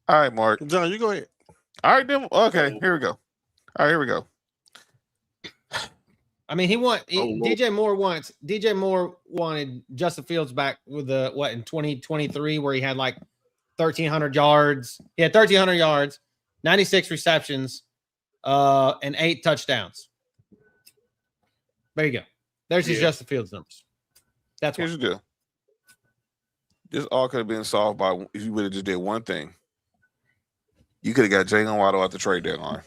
All right, Mark. John, you go ahead. All right, then. Okay, here we go. All right, here we go. I mean, DJ Moore wanted Justin Fields back with in 2023 where he had like 1,300 yards. He had 1,300 yards, 96 receptions, and 8 touchdowns. There you go. There's his Justin Fields numbers. That's Here's the deal. This all could have been solved by if you would have just did one thing. You could have got Jalen Waddle at the trade deadline.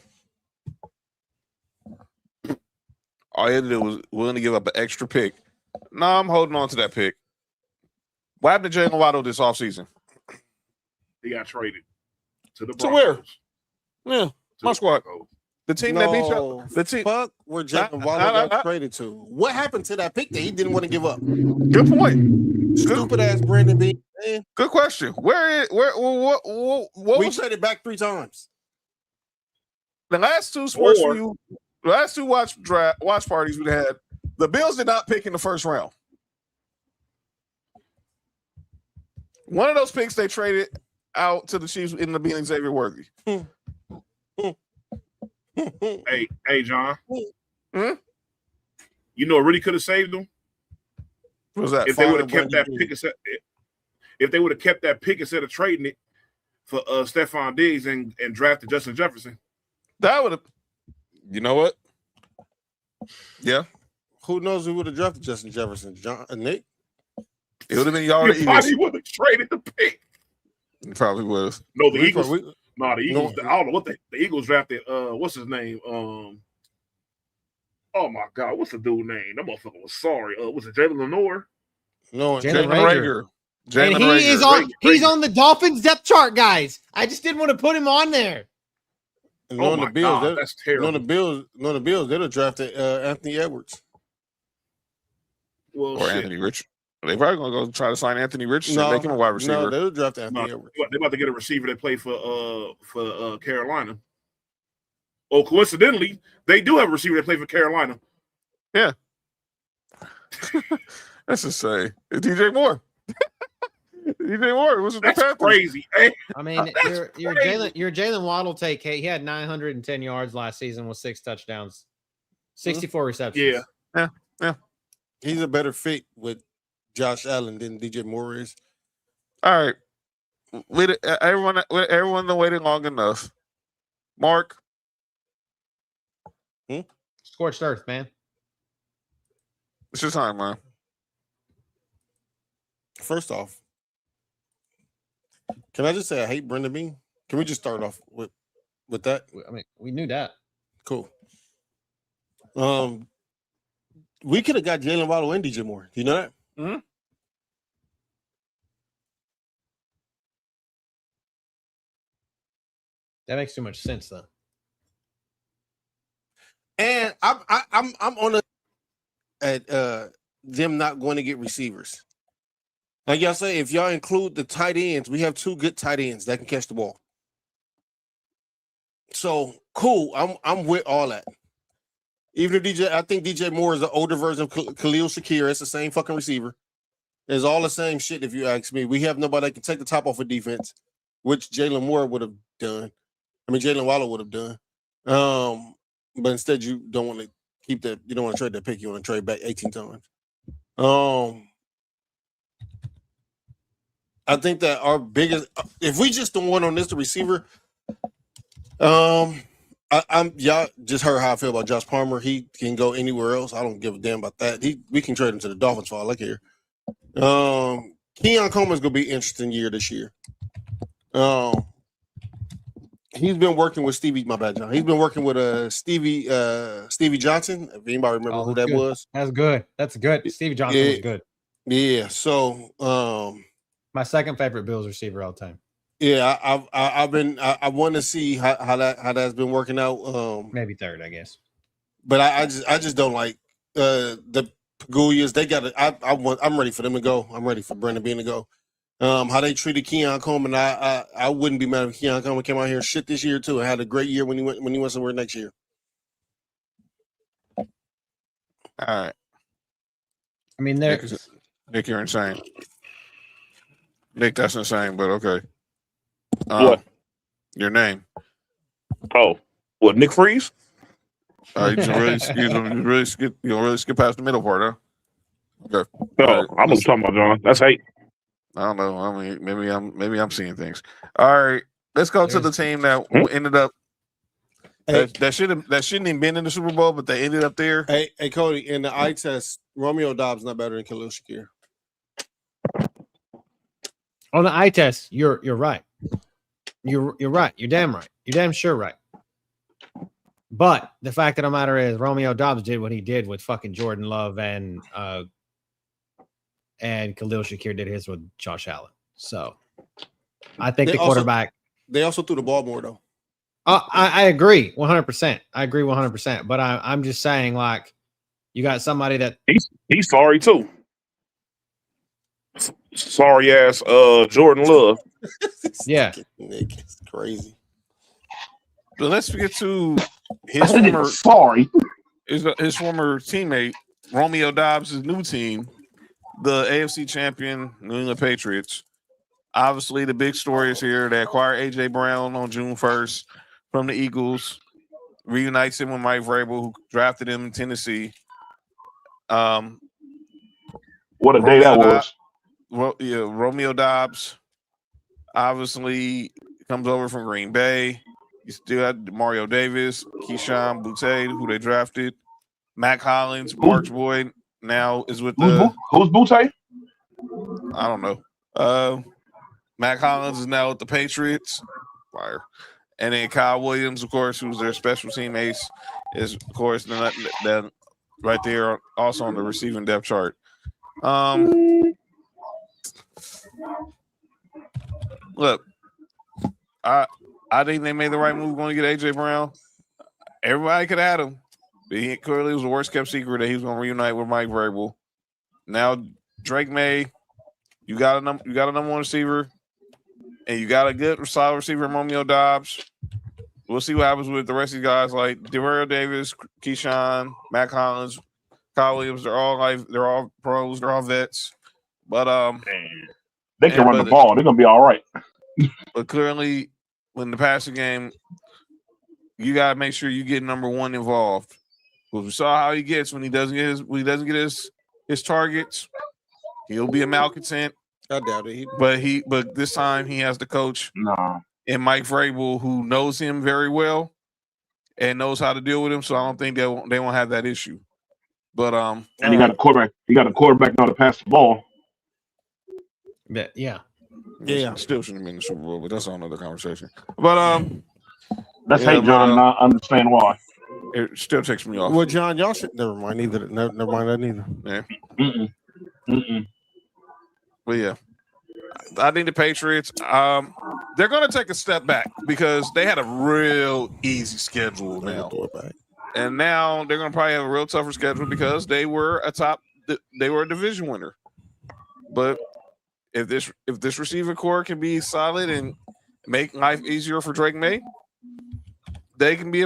All you had to do was willing to give up an extra pick. No, I'm holding on to that pick. What happened to Jalen Waddle this offseason? He got traded to the Broncos. To where? Yeah, my squad. The team that beat you. The team. Fuck where Jalen Waddle got traded to. What happened to that pick that he didn't want to give up? Good point. Stupid ass Brandon Bean. Man. Good question. What we traded back 3 times. The last 2 watch parties we had, the Bills did not pick in the first round. One of those picks they traded out to the Chiefs ended up being Xavier Worthy. Hey, John. You know what really could have saved them? What was that? If they would have kept that pick instead of trading it for Stephon Diggs and drafted Justin Jefferson. That would have. You know what? Yeah. Who knows who would have drafted Justin Jefferson? John, Nick? It would have been y'all. You probably would have traded the pick. It probably was. No, the Eagles. The Eagles. I don't know what the Eagles drafted. What's his name? Oh my God, what's the dude name? That motherfucker was sorry. Was it Jalen Lenore? No, Jalen Rager. He's on the Dolphins depth chart, guys. I just didn't want to put him on there. Oh my God, that's terrible. No, the Bills. They'd have drafted Anthony Edwards. Well, or Anthony Richardson. They probably gonna go try to sign Anthony Richardson, make him a wide receiver. No, they'll draft Anthony Edwards. They're about to get a receiver that played for Carolina. Oh, coincidentally, they do have a receiver that played for Carolina. Yeah. That's insane. It's DJ Moore. DJ Moore was That's crazy. Hey, I mean, your Jalen Waddle take. He had 910 yards last season with 6 touchdowns, 64 receptions. Yeah. He's a better fit with Josh Allen than DJ Moore is. All right. Everyone waited long enough. Mark. Scorched earth, man. It's your time, man. First off, can I just say I hate Brandon Bean? Can we just start off with that? I mean, we knew that. Cool. We could have got Jalen Waddle and DJ Moore. Do you know that? Mm-hmm. That makes too much sense, though. And I'm on at them not going to get receivers. Like y'all say, if y'all include the tight ends, we have 2 good tight ends that can catch the ball. So cool. I'm with all that. Even if I think DJ Moore is the older version of Khalil Shakir. It's the same fucking receiver. It's all the same shit if you ask me. We have nobody that can take the top off of defense, which Jalen Moore would have done. I mean, Jalen Waller would have done. But instead, you don't want to keep that. You don't want to trade that pick. You want to trade back 18 times. I think that our biggest, if we just don't want on this, the receiver, y'all just heard how I feel about Josh Palmer. He can go anywhere else. I don't give a damn about that. We can trade him to the Dolphins for all I care. Keon Coleman's gonna be an interesting year this year. He's been working with Stevie. My bad, John. He's been working with Stevie Johnson. If anybody remember who that was, that's good. That's good. Stevie Johnson was good. Yeah. So, my second favorite Bills receiver all time. Yeah, I want to see how that's been working out. Maybe third, I guess. But I just don't like the Pagulias. They got it. I'm ready for them to go. I'm ready for Brandon Beane to go. How they treated Keon Coleman, I wouldn't be mad if Keon Coleman came out here and shit this year too and had a great year when he went somewhere next year. All right. I mean, Nick, you're insane. Nick, that's insane, but okay. What? Your name? Oh, what? Nick Freeze? You really skip past the middle part, huh? Okay. Oh, I'm gonna talk about John. That's hate. I don't know. I mean, maybe I'm seeing things. All right, let's go to the team that ended up that shouldn't have been in the Super Bowl, but they ended up there. Hey, Cody, in the eye test, Romeo Doubs not better than Khalil Shakir. On the eye test, you're right. You're right. You're damn right. You're damn sure right. But the fact of the matter is, Romeo Doubs did what he did with fucking Jordan Love and Khalil Shakir did his with Josh Allen. So I think the quarterback. They also threw the ball more though. I agree 100%. I agree 100%. But I'm just saying, like, you got somebody that he's sorry too. Sorry ass Jordan Love. Yeah. Nick, it's crazy. But let's get to his former teammate, Romeo Doubs' new team, the AFC champion New England Patriots. Obviously, the big story is here. They acquire A.J. Brown on June 1st from the Eagles, reunites him with Mike Vrabel, who drafted him in Tennessee. What a day that was. Well, yeah, Romeo Doubs obviously comes over from Green Bay. You still had Mario Davis, Keyshawn Boutte, who they drafted. Mac Hollins, March Boyd now is with who's Boutte? I don't know. Mac Hollins is now with the Patriots. Fire. And then Kyle Williams, of course, who's their special team ace, is, of course, then right there also on the receiving depth chart. Look, I think they made the right move going to get AJ Brown. Everybody could have had him, but he clearly was the worst kept secret that he was going to reunite with Mike Vrabel. Now Drake May, you got a number one receiver, and you got a good solid receiver, Romeo Doubs. We'll see what happens with the rest of these guys like Demario Davis, Keyshawn, Mac Hollins, Kyle Williams. They're all pros, they're all vets. But they can run the ball. They're gonna be all right. But clearly, in the passing game, you gotta make sure you get number one involved. Because we saw how he gets when he doesn't get his targets. He'll be a malcontent. I doubt it. But this time he has the coach and Mike Vrabel, who knows him very well and knows how to deal with him. So I don't think they won't have that issue. But and he got a quarterback. He got a quarterback now to pass the ball. Yeah. Still shouldn't be in the Super Bowl, but that's another conversation. But that's hate, John. And I understand why. It still takes me off. Well, John, y'all should never mind either. Never mind that neither. Yeah. Mm-mm. But yeah. I think the Patriots, they're going to take a step back because they had a real easy schedule now. And now they're going to probably have a real tougher schedule because they were a division winner. But if this receiver core can be solid and make life easier for Drake May, they can make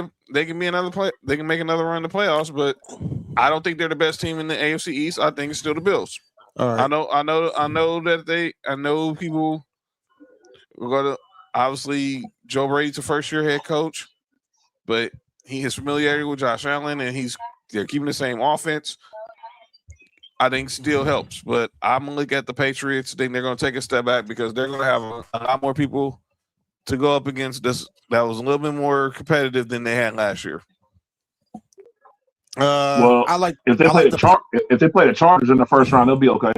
another run in the playoffs. But I don't think they're the best team in the AFC East. I think it's still the Bills. All right. I know people are going to obviously Joe Brady's a first-year head coach, but he has familiarity with Josh Allen, and they're keeping the same offense. I think still helps, but I'm gonna look at the Patriots. I think they're gonna take a step back because they're gonna have a lot more people to go up against this that was a little bit more competitive than they had last year. Well, if they play the Chargers in the first round, they'll be okay.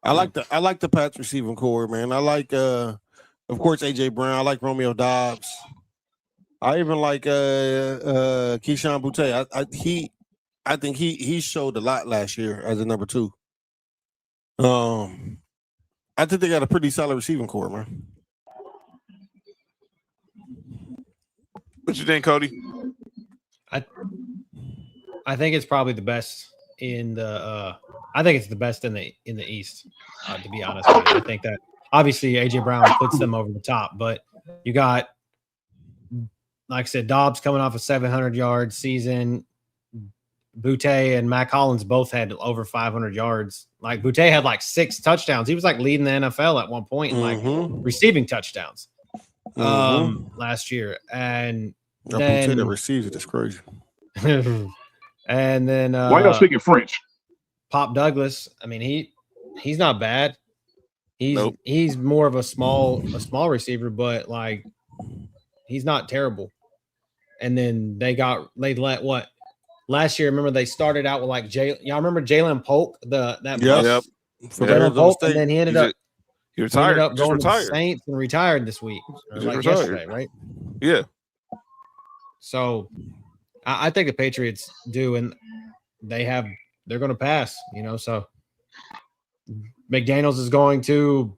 I like the Pats receiving core, man. I like of course AJ Brown. I like Romeo Dobbs. I even like Keyshawn Boutte. I think he showed a lot last year as a number 2. I think they got a pretty solid receiving core, man. What you think, Cody? I think it's probably the best in the. I think it's the best in the East. To be honest with you, I think that obviously AJ Brown puts them over the top, but you got, like I said, Dobbs coming off a 700-yard season. Boutte and Mac Hollins both had over 500 yards. Like Boutte had like 6 touchdowns. He was like leading the NFL at one point in like receiving touchdowns last year. And then Boutte that receives it is crazy. And then why y'all speaking French? Pop Douglas. I mean, he's not bad. He's more of a small receiver, but like he's not terrible. And then they let what? Last year, remember they started out with like y'all remember Jalen Polk, Jalen Polk, and then he retired. He ended up going retired. to the Saints and retired this week, or like yesterday, right? Yeah. So I think the Patriots do, and they're going to pass. So McDaniels is going to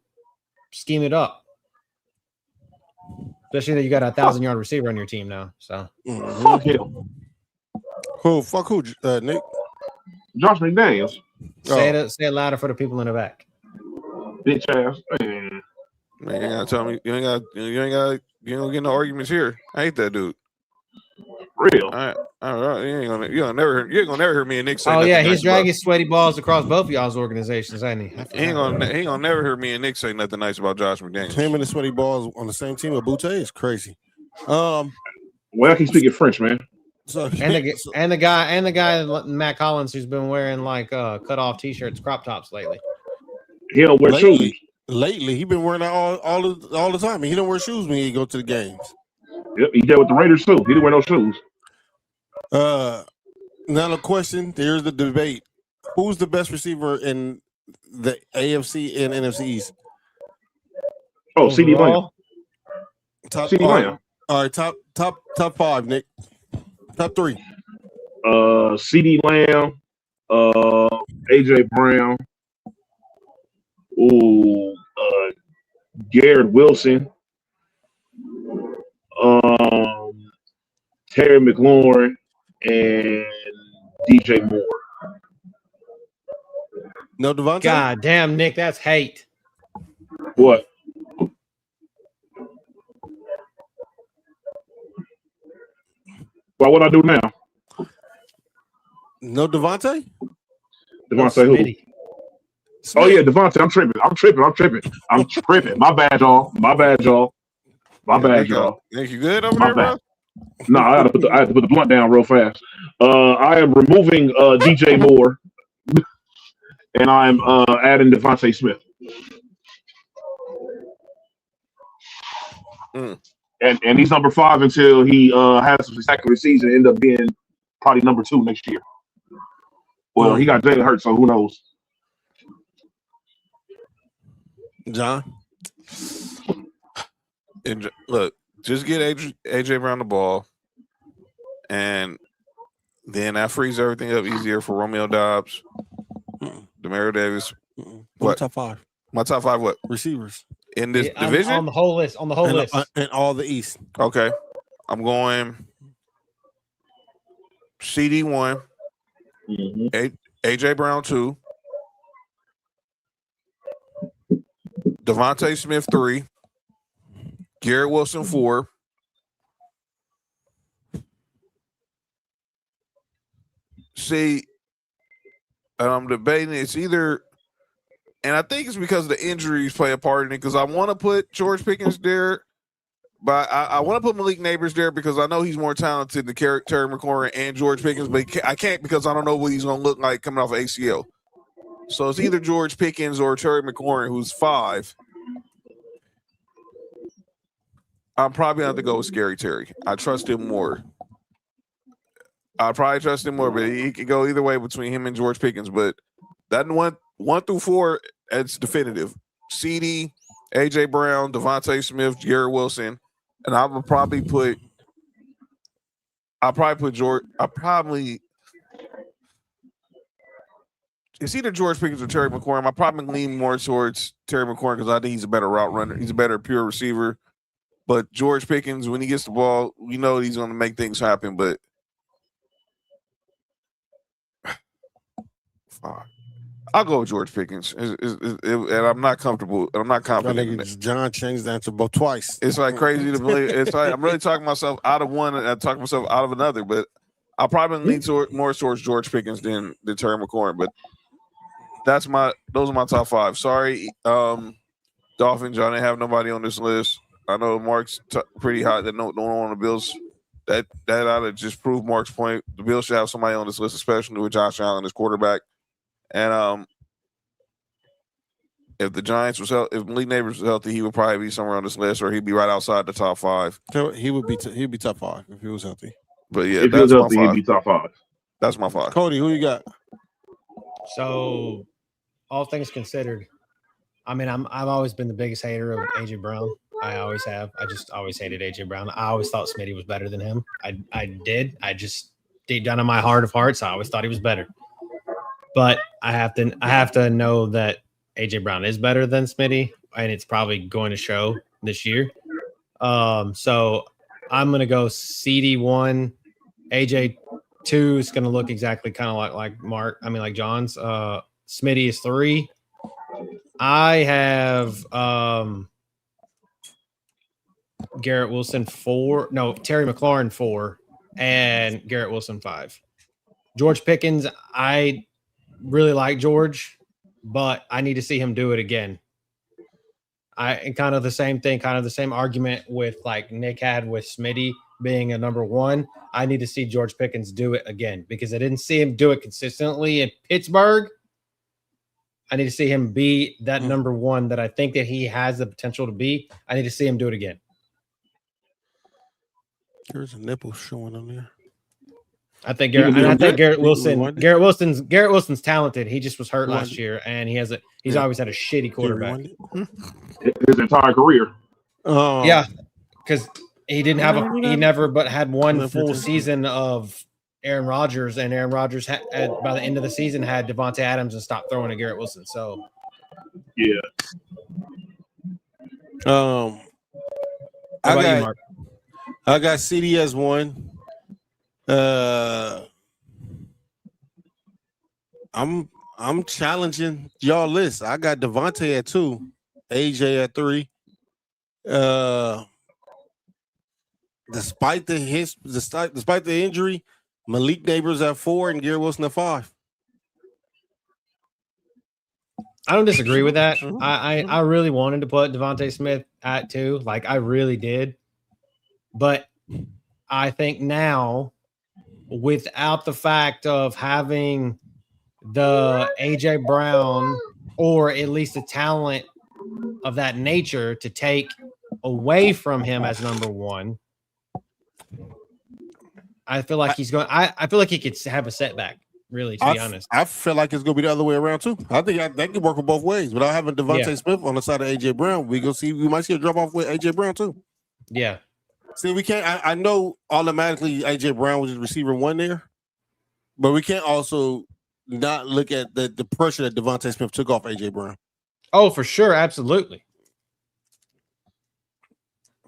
scheme it up, especially that you got a 1,000-yard receiver on your team now. So fuck him. Fuck who? Nick? Josh McDaniels. Say it louder for the people in the back. Bitch ass. Man, you ain't gotta tell me. You ain't get no arguments here. I hate that dude. Real. All right. You ain't gonna never hear me and Nick say. Oh yeah, he's dragging sweaty balls across both of y'all's organizations, ain't he? He ain't gonna never hear me and Nick say nothing nice about Josh McDaniels. Him and the sweaty balls on the same team with Boutte is crazy. Well, he's speaking French, man. So, and the guy Matt Collins who's been wearing like cut off t-shirts, crop tops lately. He don't wear shoes. Lately, he been wearing that all the time. He don't wear shoes when he go to the games. Yep, he did with the Raiders too. He didn't wear no shoes. Now the question, there's the debate. Who's the best receiver in the AFC and NFC East? Oh, CD Lamb. CD Lamb. All right, top 5, Nick. Top 3. CD Lamb, AJ Brown, Garrett Wilson, Terry McLaurin, and DJ Moore. No Devontae? God damn, Nick, that's hate. What? Well, what I do now? No Devontae? Devontae who? Oh yeah, Devontae. I'm tripping. My bad, y'all. Think you good over there, bro? No, I had to put the blunt down real fast. I am removing DJ Moore, and I'm adding Devontae Smith. And he's number 5 until he has a spectacular season and end up being probably number 2 next year. Well, he got Jalen Hurts, so who knows? John? And look, just get AJ Brown the ball, and then that frees everything up easier for Romeo Dobbs, Demario Davis. What top 5? My top 5 what? Receivers In this division? On the whole list. On the whole list. And all the East. Okay. I'm going CD 1, AJ Brown 2, Devontae Smith 3, Garrett Wilson 4, see, and I'm debating it's either, and I think it's because the injuries play a part in it, because I want to put George Pickens there, but I want to put Malik Neighbors there because I know he's more talented than Terry McLaurin and George Pickens, but I can't because I don't know what he's going to look like coming off of ACL. So it's either George Pickens or Terry McLaurin, who's 5. I'm probably going to have to go with Scary Terry. I trust him more. I probably trust him more, but he could go either way between him and George Pickens. But that 1 through 4, it's definitive. CD, AJ Brown, Devontae Smith, Garrett Wilson, and I would probably put. George. It's either George Pickens or Terry McLaurin. I probably lean more towards Terry McLaurin because I think he's a better route runner. He's a better pure receiver. But George Pickens, when he gets the ball, we know he's going to make things happen. But I'll go with George Pickens, and I'm not comfortable. I'm not confident. John changed the answer both twice. It's like crazy to believe. It's like I'm really talking myself out of one and talking myself out of another. But I'll probably lean more towards George Pickens than Terry McLaurin. But those are my top 5. Sorry, Dolphins. I didn't have nobody on this list. I know Mark's pretty hot that no one on the Bills. That ought to just prove Mark's point. The Bills should have somebody on this list, especially with Josh Allen as quarterback. And if the Giants if Malik Neighbors was healthy, he would probably be somewhere on this list, or he'd be right outside the top 5. He would be. He'd be top 5 if he was healthy. But yeah, if he was healthy, he'd be top 5. That's my 5. Cody, who you got? So, all things considered, I mean, I've always been the biggest hater of AJ Brown. I always have. I just always hated AJ Brown. I always thought Smitty was better than him. I did. I just deep down in my heart of hearts, I always thought he was better. But I have to know that AJ Brown is better than Smitty, and it's probably going to show this year. So I'm gonna go CD 1, AJ 2 is gonna look exactly kind of like Mark. I mean, like John's. Smitty is 3. I have Garrett Wilson 4. No, Terry McLaurin 4, and Garrett Wilson 5. George Pickens, I really like George, but I need to see him do it again. And kind of the same thing, kind of the same argument with like Nick had with Smitty being a number 1. I need to see George Pickens do it again because I didn't see him do it consistently in Pittsburgh. I need to see him be that number 1 that I think that he has the potential to be. I need to see him do it again. There's a nipple showing on there. I think Garrett Wilson's talented. He just was hurt last year, and he's always had a shitty quarterback. His entire career. Yeah, because he never had one full season of Aaron Rodgers, and Aaron Rodgers by the end of the season had Devontae Adams and stopped throwing to Garrett Wilson. So, yeah. I got CD as 1. I'm challenging y'all list. I got Devontae at 2, AJ at 3. Despite the injury, Malik Neighbors at 4 and Garrett Wilson at 5. I don't disagree with that. I really wanted to put Devontae Smith at 2, like I really did, but I think now, without the fact of having the AJ Brown or at least a talent of that nature to take away from him as number 1, I feel like he's going. I feel like he could have a setback. Really, to be honest, I feel like it's going to be the other way around too. I think that could work both ways. Without having Devontae Smith on the side of AJ Brown, we might see a drop off with AJ Brown too. Yeah. See, we can't. I know automatically AJ Brown was receiver 1 there, but we can't also not look at the pressure that Devontae Smith took off AJ Brown. Oh, for sure, absolutely.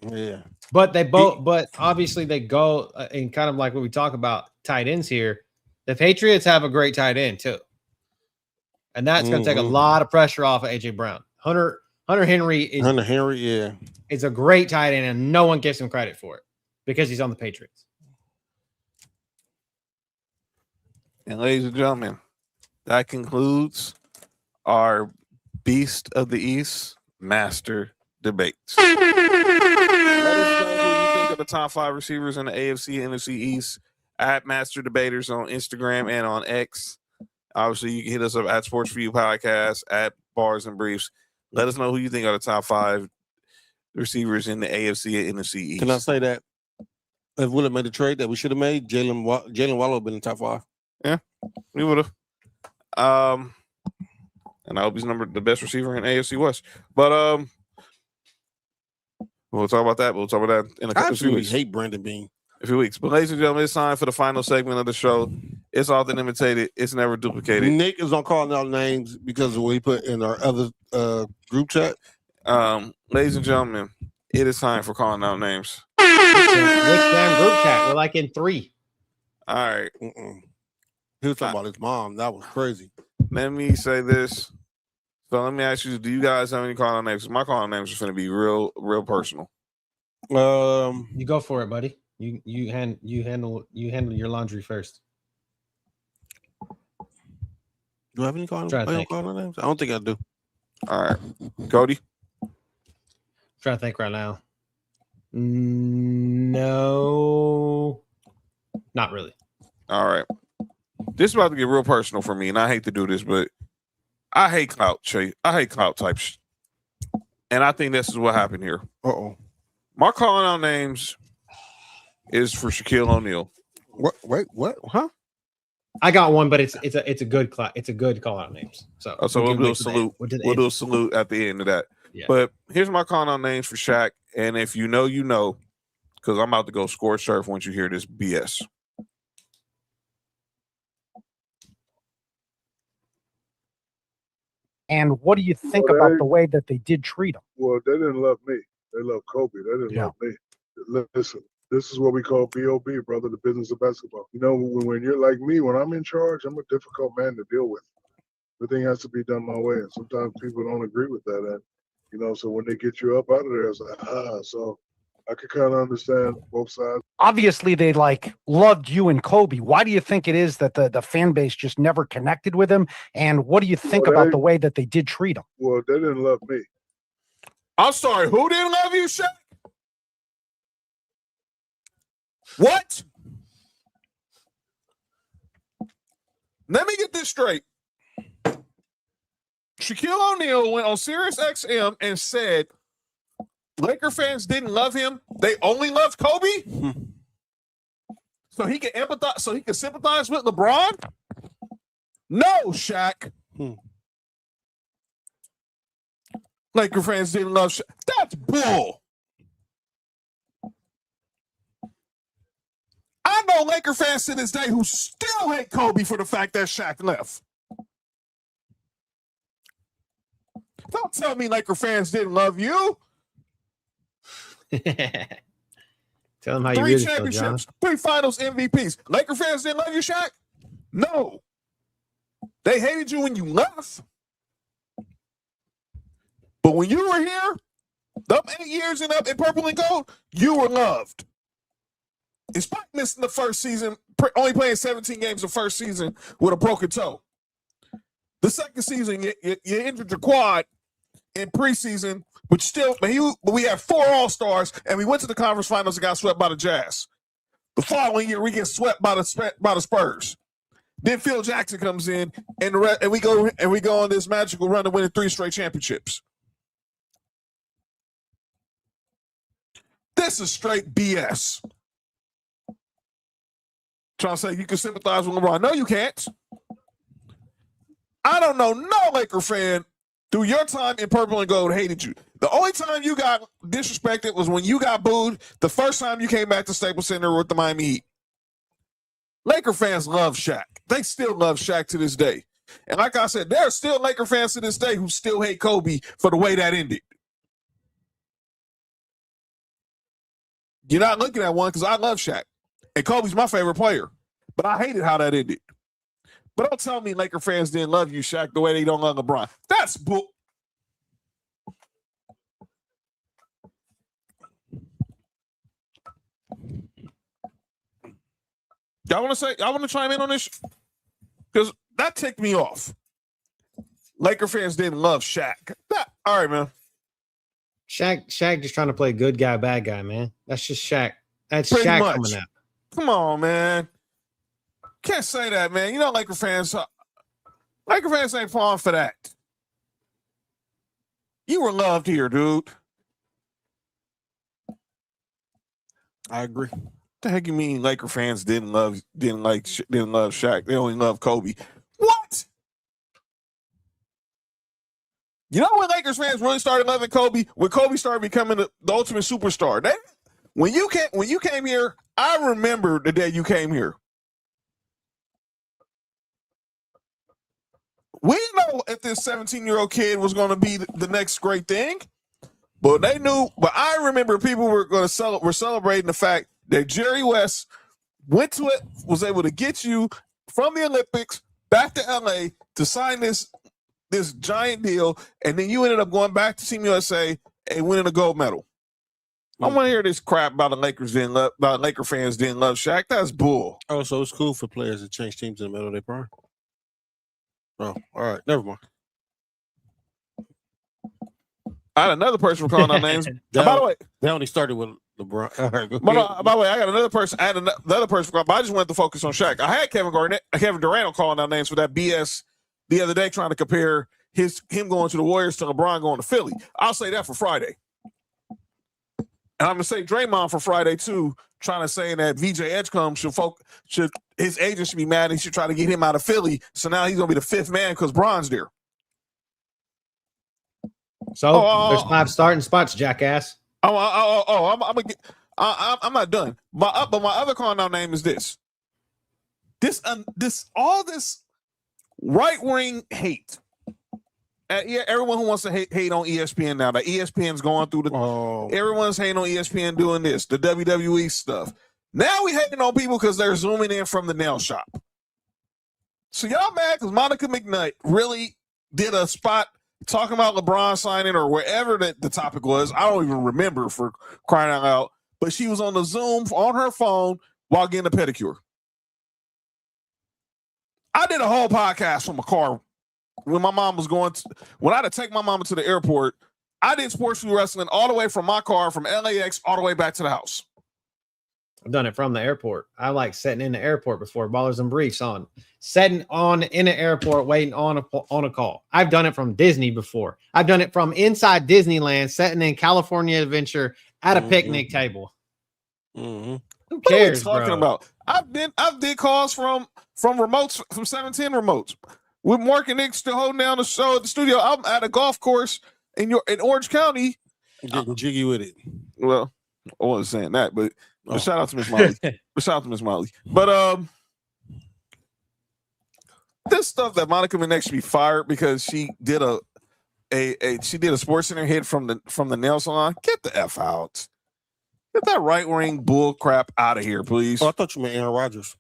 Yeah. But they both, but obviously they go and kind of like what we talk about tight ends here. The Patriots have a great tight end too, and that's going to take a lot of pressure off of AJ Brown. Hunter Henry is a great tight end, and no one gives him credit for it because he's on the Patriots. And ladies and gentlemen, that concludes our Beast of the East Master Debates. Let us know who you think of the top 5 receivers in the AFC and NFC East at Master Debaters on Instagram and on X. Obviously, you can hit us up at Sports For You Podcast, at Bars and Briefs. Let us know who you think are the top 5 receivers in the AFC and NFC East. Can I say that if Willard made the trade that we should have made, Jalen Waddle would have been in the top 5? Yeah, we would have. And I hope he's the best receiver in AFC West. But we'll talk about that. We'll talk about that in a few weeks. Hate Brandon Bean. A few weeks. But ladies and gentlemen, it's time for the final segment of the show. It's often imitated. It's never duplicated. Nick is on calling out names because of what he put in our other group chat. Ladies and gentlemen, it is time for calling out names. Which damn group chat? We're like in 3. All right. He was talking about his mom. That was crazy. Let me say this. So let me ask you, do you guys have any calling out names? My calling names are going to be real personal. You go for it, buddy. You handle your laundry first. Do I have any calling names? I don't think I do. All right. Cody? Trying to think right now. No, not really. All right. This is about to get real personal for me, and I hate to do this, but I hate clout, Chase. I hate clout type shit. And I think this is what happened here. My calling out names is for Shaquille O'Neal. What? Wait, what? Huh? I got one, but it's a good call out names. So we'll do a salute. We'll do a salute at the end of that. Yeah. But here's my calling out names for Shaq, and if you know, you know, because I'm about to go score surf once you hear this BS. And what do you think about the way that they did treat him? Well, they didn't love me. They loved Kobe. They didn't love me. Listen, this is what we call B.O.B., brother, the business of basketball. You know, when you're like me, when I'm in charge, I'm a difficult man to deal with. Everything has to be done my way, and sometimes people don't agree with that. And, you know, so when they get you up out of there, it's like, so I could kind of understand both sides. Obviously, they loved you and Kobe. Why do you think it is that the fan base just never connected with him? And what do you think about the way that they did treat him? Well, they didn't love me. I'm sorry, who didn't love you, Shaq? What? Let me get this straight. Shaquille O'Neal went on Sirius XM and said Laker fans didn't love him. They only loved Kobe. So he can empathize, so he can sympathize with LeBron? No, Shaq. Laker fans didn't love Shaq. That's bull. I know Laker fans to this day who still hate Kobe for the fact that Shaq left. Don't tell me Laker fans didn't love you. Tell them how you 3 really championships, feel, 3 finals MVPs. Laker fans didn't love you, Shaq? No. They hated you when you left. But when you were here, them 8 years in purple and gold, you were loved. Despite missing the first season, only playing 17 games the first season with a broken toe. The second season, you injured your quad in preseason, but we had 4 All-Stars, and we went to the conference finals and got swept by the Jazz. The following year, we get swept by the Spurs. Then Phil Jackson comes in, and we go on this magical run to winning 3 straight championships. This is straight BS. Trying to say you can sympathize with LeBron. No, you can't. I don't know no Laker fan through your time in purple and gold hated you. The only time you got disrespected was when you got booed the first time you came back to Staples Center with the Miami Heat. Laker fans love Shaq. They still love Shaq to this day. And like I said, there are still Laker fans to this day who still hate Kobe for the way that ended. You're not looking at one because I love Shaq. And Kobe's my favorite player. But I hated how that ended. But don't tell me Laker fans didn't love you, Shaq, the way they don't love LeBron. That's bull. Y'all want to chime in on this? Because that ticked me off. Laker fans didn't love Shaq. All right, man. Shaq just trying to play good guy, bad guy, man. That's just Shaq. That's Pretty Shaq much. coming out. Come on, man. Can't say that, man. You know, Laker fans ain't falling for that. You were loved here, dude. I agree. What the heck you mean Laker fans didn't love Shaq? They only love Kobe. What? You know when Lakers fans really started loving Kobe? When Kobe started becoming the ultimate superstar. When you came here, I remember the day you came here. We didn't know if this 17-year-old kid was going to be the next great thing, but they knew. But I remember people were celebrating the fact that Jerry West was able to get you from the Olympics back to LA to sign this giant deal, and then you ended up going back to Team USA and winning a gold medal. I want to hear this crap about Laker fans didn't love Shaq. That's bull. Oh, so it's cool for players to change teams in the middle of their prime. Oh, all right. Never mind. I had another person calling out names. By the way, they only started with LeBron. All right, by the way, I got another person. I had another person, but I just wanted to focus on Shaq. I had Kevin Durant calling out names for that BS the other day, trying to compare him going to the Warriors to LeBron going to Philly. I'll say that for Friday. And I'm gonna say Draymond for Friday too, trying to say that VJ Edgecombe should his agent should be mad. He should try to get him out of Philly. So now he's gonna be the fifth man because Bron's there. So there's 5 starting spots, jackass. I'm not done. But my other calling out name is this. This right wing hate. Everyone who wants to hate on ESPN now, that ESPN's going through everyone's hating on ESPN doing this, the WWE stuff. Now we hating on people because they're zooming in from the nail shop. So y'all mad because Monica McNutt really did a spot talking about LeBron signing or wherever the topic was. I don't even remember, for crying out loud. But she was on the Zoom on her phone while getting a pedicure. I did a whole podcast from a car when my mom was when I had to take my mama to the airport. I did sports food wrestling all the way from my car from LAX all the way back to the house. I've done it from the airport. I like sitting in the airport before, Ballers and Briefs on. Sitting in the airport waiting on a call. I've done it from Disney before. I've done it from inside Disneyland, sitting in California Adventure at a picnic table. Mm-hmm. Who cares, what are we talking about? I've did calls from remotes, from 710 remotes. With Mark and Nick still holding down the show at the studio. I'm at a golf course in Orange County. Getting jiggy with it. Well, I wasn't saying that, but shout out to Miss Molly. But this stuff that Monica McNutt should be fired because she did a Sports Center hit from the nail salon. Get the F out. Get that right wing bull crap out of here, please. Oh, I thought you meant Aaron Rodgers.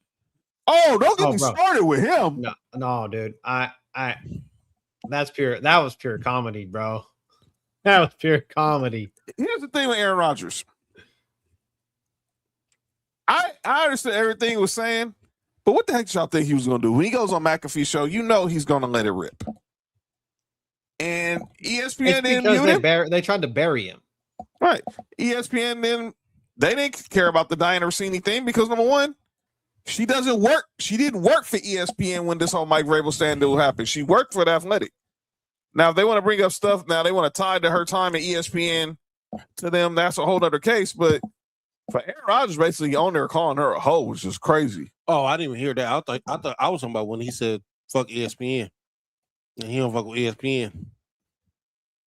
Oh, don't get me started with him. No, dude. That was pure comedy, bro. That was pure comedy. Here's the thing with Aaron Rodgers. I understood everything he was saying, but what the heck did y'all think he was going to do? When he goes on McAfee's show, you know he's going to let it rip. And ESPN didn't mute him. They tried to bury him. Right. ESPN they didn't care about the Diana Rossini thing because, number one, she doesn't work. She didn't work for ESPN when this whole Mike Vrabel stand deal happened. She worked for The Athletic. Now, if they want to bring up stuff, now they want to tie to her time at ESPN to them, that's a whole other case. But for Aaron Rodgers basically on there calling her a hoe, which is crazy. Oh, I didn't even hear that. I thought I was talking about when he said fuck ESPN. And he don't fuck with ESPN.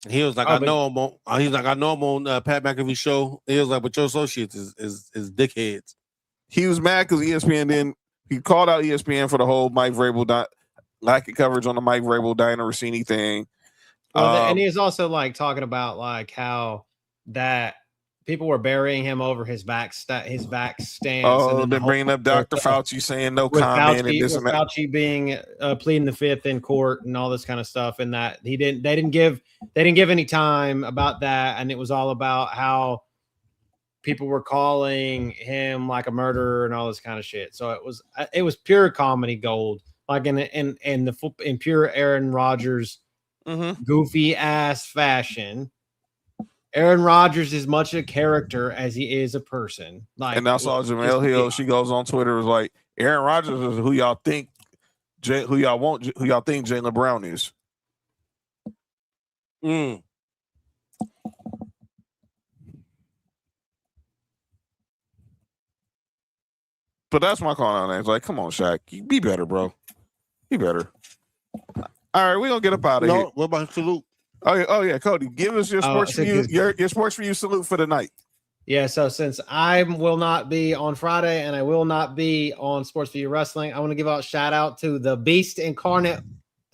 And he was like, I know I'm on Pat McAfee's show. He was like, but your associates is dickheads. He was mad because ESPN he called out ESPN for the whole Mike Vrabel lack of coverage on the Mike Vrabel, Diana Rossini thing. Well, and he's also like talking about like how that people were burying him over his back stance. Oh, they're bringing up Dr. Fauci saying no comment and this and that. Fauci being pleading the fifth in court and all this kind of stuff, and that they didn't give any time about that, and it was all about how people were calling him like a murderer and all this kind of shit. So it was pure comedy gold, like in pure Aaron Rodgers goofy ass fashion. Aaron Rodgers is much a character as he is a person. Like, and I saw Jamel Hill. She goes on Twitter, was like, Aaron Rodgers is who y'all think, who y'all think Jaylen Brown is. But that's my call on that. It's like, come on, Shaq, you be better, bro. Be better. All right, we're gonna get up out of here. What about salute? Oh yeah, Cody, give us your sports for you, your sports for you salute for the night. Yeah, so since I will not be on Friday and I will not be on Sports for You Wrestling, I want to give out a shout out to the Beast Incarnate,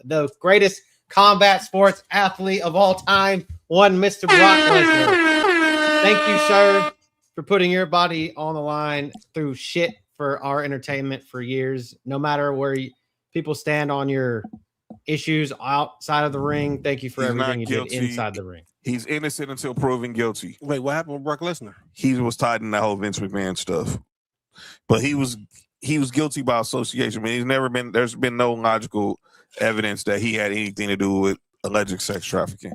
the greatest combat sports athlete of all time, one Mr. Brock Lesnar. Thank you, sir, for putting your body on the line through shit for our entertainment for years. No matter where people stand on your issues outside of the ring, thank you for everything you did inside the ring. He's innocent until proven guilty. Wait, what happened with Brock Lesnar? He was tied in that whole Vince McMahon stuff, but he was guilty by association. I mean, there's been no logical evidence that he had anything to do with alleged sex trafficking.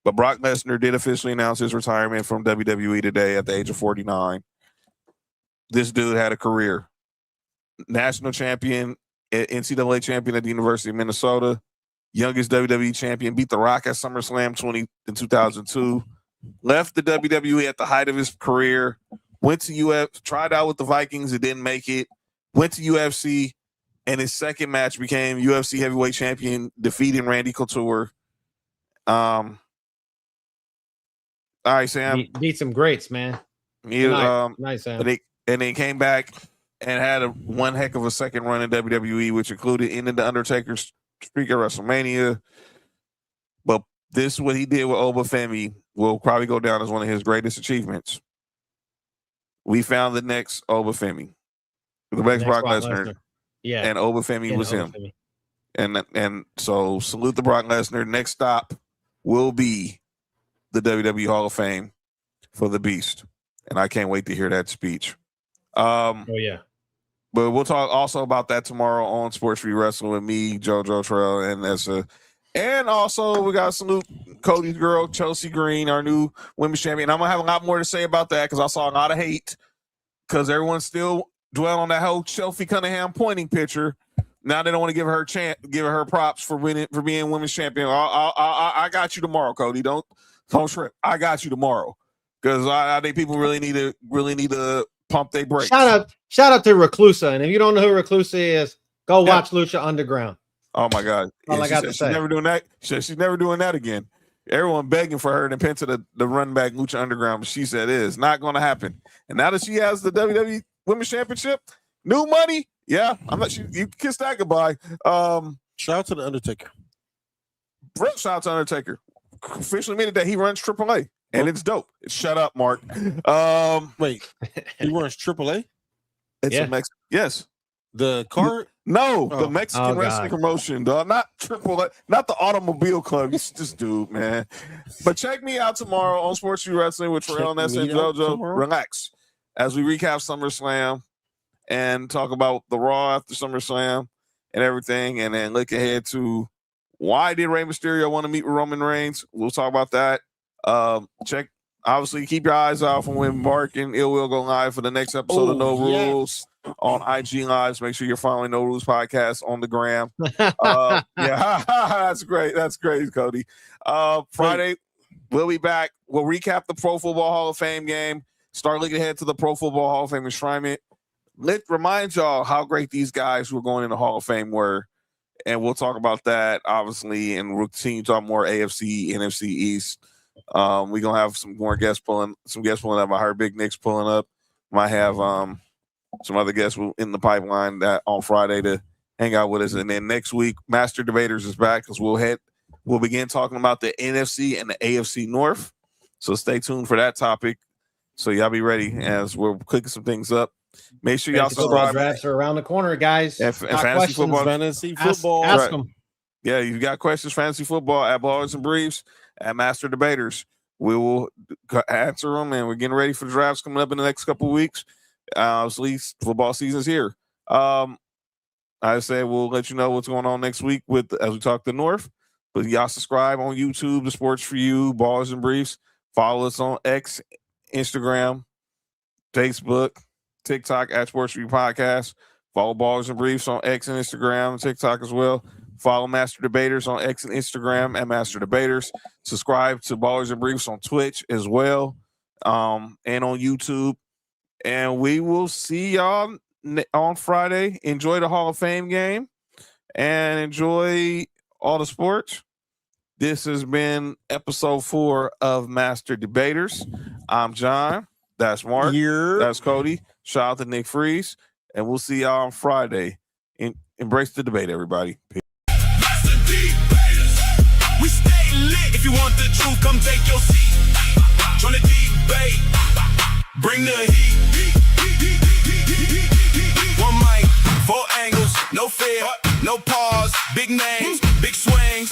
But Brock Lesnar did officially announce his retirement from WWE today at the age of 49. This dude had a career. National champion, NCAA champion at the University of Minnesota, youngest WWE champion, beat The Rock at SummerSlam in 2002, left the WWE at the height of his career, went to tried out with the Vikings, it didn't make it, went to UFC, and his second match became UFC heavyweight champion, defeating Randy Couture. All right, Sam. Beat some greats, man. Nice, Sam. And they came back and had one heck of a second run in WWE, which included ending the Undertaker's streak at WrestleMania. But what he did with Obafemi will probably go down as one of his greatest achievements. We found the next Obafemi, the next Brock Lesnar. Yeah, and Obafemi was him. And so salute the Brock Lesnar. Next stop will be the WWE Hall of Fame for the Beast, and I can't wait to hear that speech. Oh yeah. But we'll talk also about that tomorrow on Sports Free Wrestling with me, JoJo Trail, and Nessa. And also, we got to salute Cody's girl, Chelsea Green, our new women's champion. I'm going to have a lot more to say about that because I saw a lot of hate because everyone's still dwelling on that whole Chelsea Cunningham pointing picture. Now they don't want to give her props for being women's champion. I got you tomorrow, Cody. Don't trip. I got you tomorrow because I think people really need to pump their brakes. Shout out to Reclusa. And if you don't know who Reclusa is, go watch Lucha Underground. Oh my God. All I got to say. She's never doing that. She's never doing that again. Everyone begging for her to pin to the run back Lucha Underground, but she said it is not going to happen. And now that she has the WWE Women's Championship, new money. Yeah, you kiss that goodbye. Shout out to the Undertaker. Shout out to Undertaker. Officially admitted that he runs AAA. And it's dope. Shut up, Mark. Wait, he runs AAA? It's a Mexican. Yes. The car? No, the Mexican wrestling promotion, dog. Not AAA, not the automobile club. This dude, man. But check me out tomorrow on Sports Free Wrestling with Terrell Ness and JoJo. Relax. As we recap SummerSlam and talk about the Raw after SummerSlam and everything, and then look ahead to why did Rey Mysterio want to meet with Roman Reigns? We'll talk about that. Obviously keep your eyes out for when Mark and Ill Will go live for the next episode of No Rules on IG Lives. Make sure you're following No Rules Podcast on the gram. Yeah, that's great. That's great, Cody. Friday, we'll be back. We'll recap the Pro Football Hall of Fame game. Start looking ahead to the Pro Football Hall of Fame enshrinement. Let's remind y'all how great these guys who are going in the Hall of Fame were. And we'll talk about that, obviously, and we'll continue to talk more AFC, NFC East. We're gonna have some guests pulling up. I heard Big Nick's pulling up. Might have some other guests in the pipeline that on Friday to hang out with us. And then next week, Mastah D-Baters is back because we'll begin talking about the NFC and the AFC North. So stay tuned for that topic. So y'all be ready as we're clicking some things up. Make sure y'all subscribe. Drafts are around the corner, guys. And fantasy football. Ask them. Yeah, you got questions, fantasy football at Ballers and Briefs, at Mastah D-Baters. We will answer them, and we're getting ready for the drafts coming up in the next couple of weeks. Obviously, football season's here. I said we'll let you know what's going on next week as we talk the North. But y'all subscribe on YouTube, The Sports For You, Ballers and Briefs. Follow us on X, Instagram, Facebook, TikTok at Sports For You Podcast. Follow Ballers and Briefs on X and Instagram and TikTok as well. Follow Mastah D-Baters on X and Instagram at Mastah D-Baters. Subscribe to Ballers and Briefs on Twitch as well, and on YouTube. And we will see y'all on Friday. Enjoy the Hall of Fame game and enjoy all the sports. This has been episode 4 of Mastah D-Baters. I'm John. That's Mark. That's Cody. Shout out to Nick Freeze. And we'll see y'all on Friday. Embrace the debate, everybody. Peace. Mastah D-Baters. We stay lit. If you want the truth, come take your seat. Join the debate. Bring the heat. One mic, 4 angles, no fear, no pause, big names, big swings.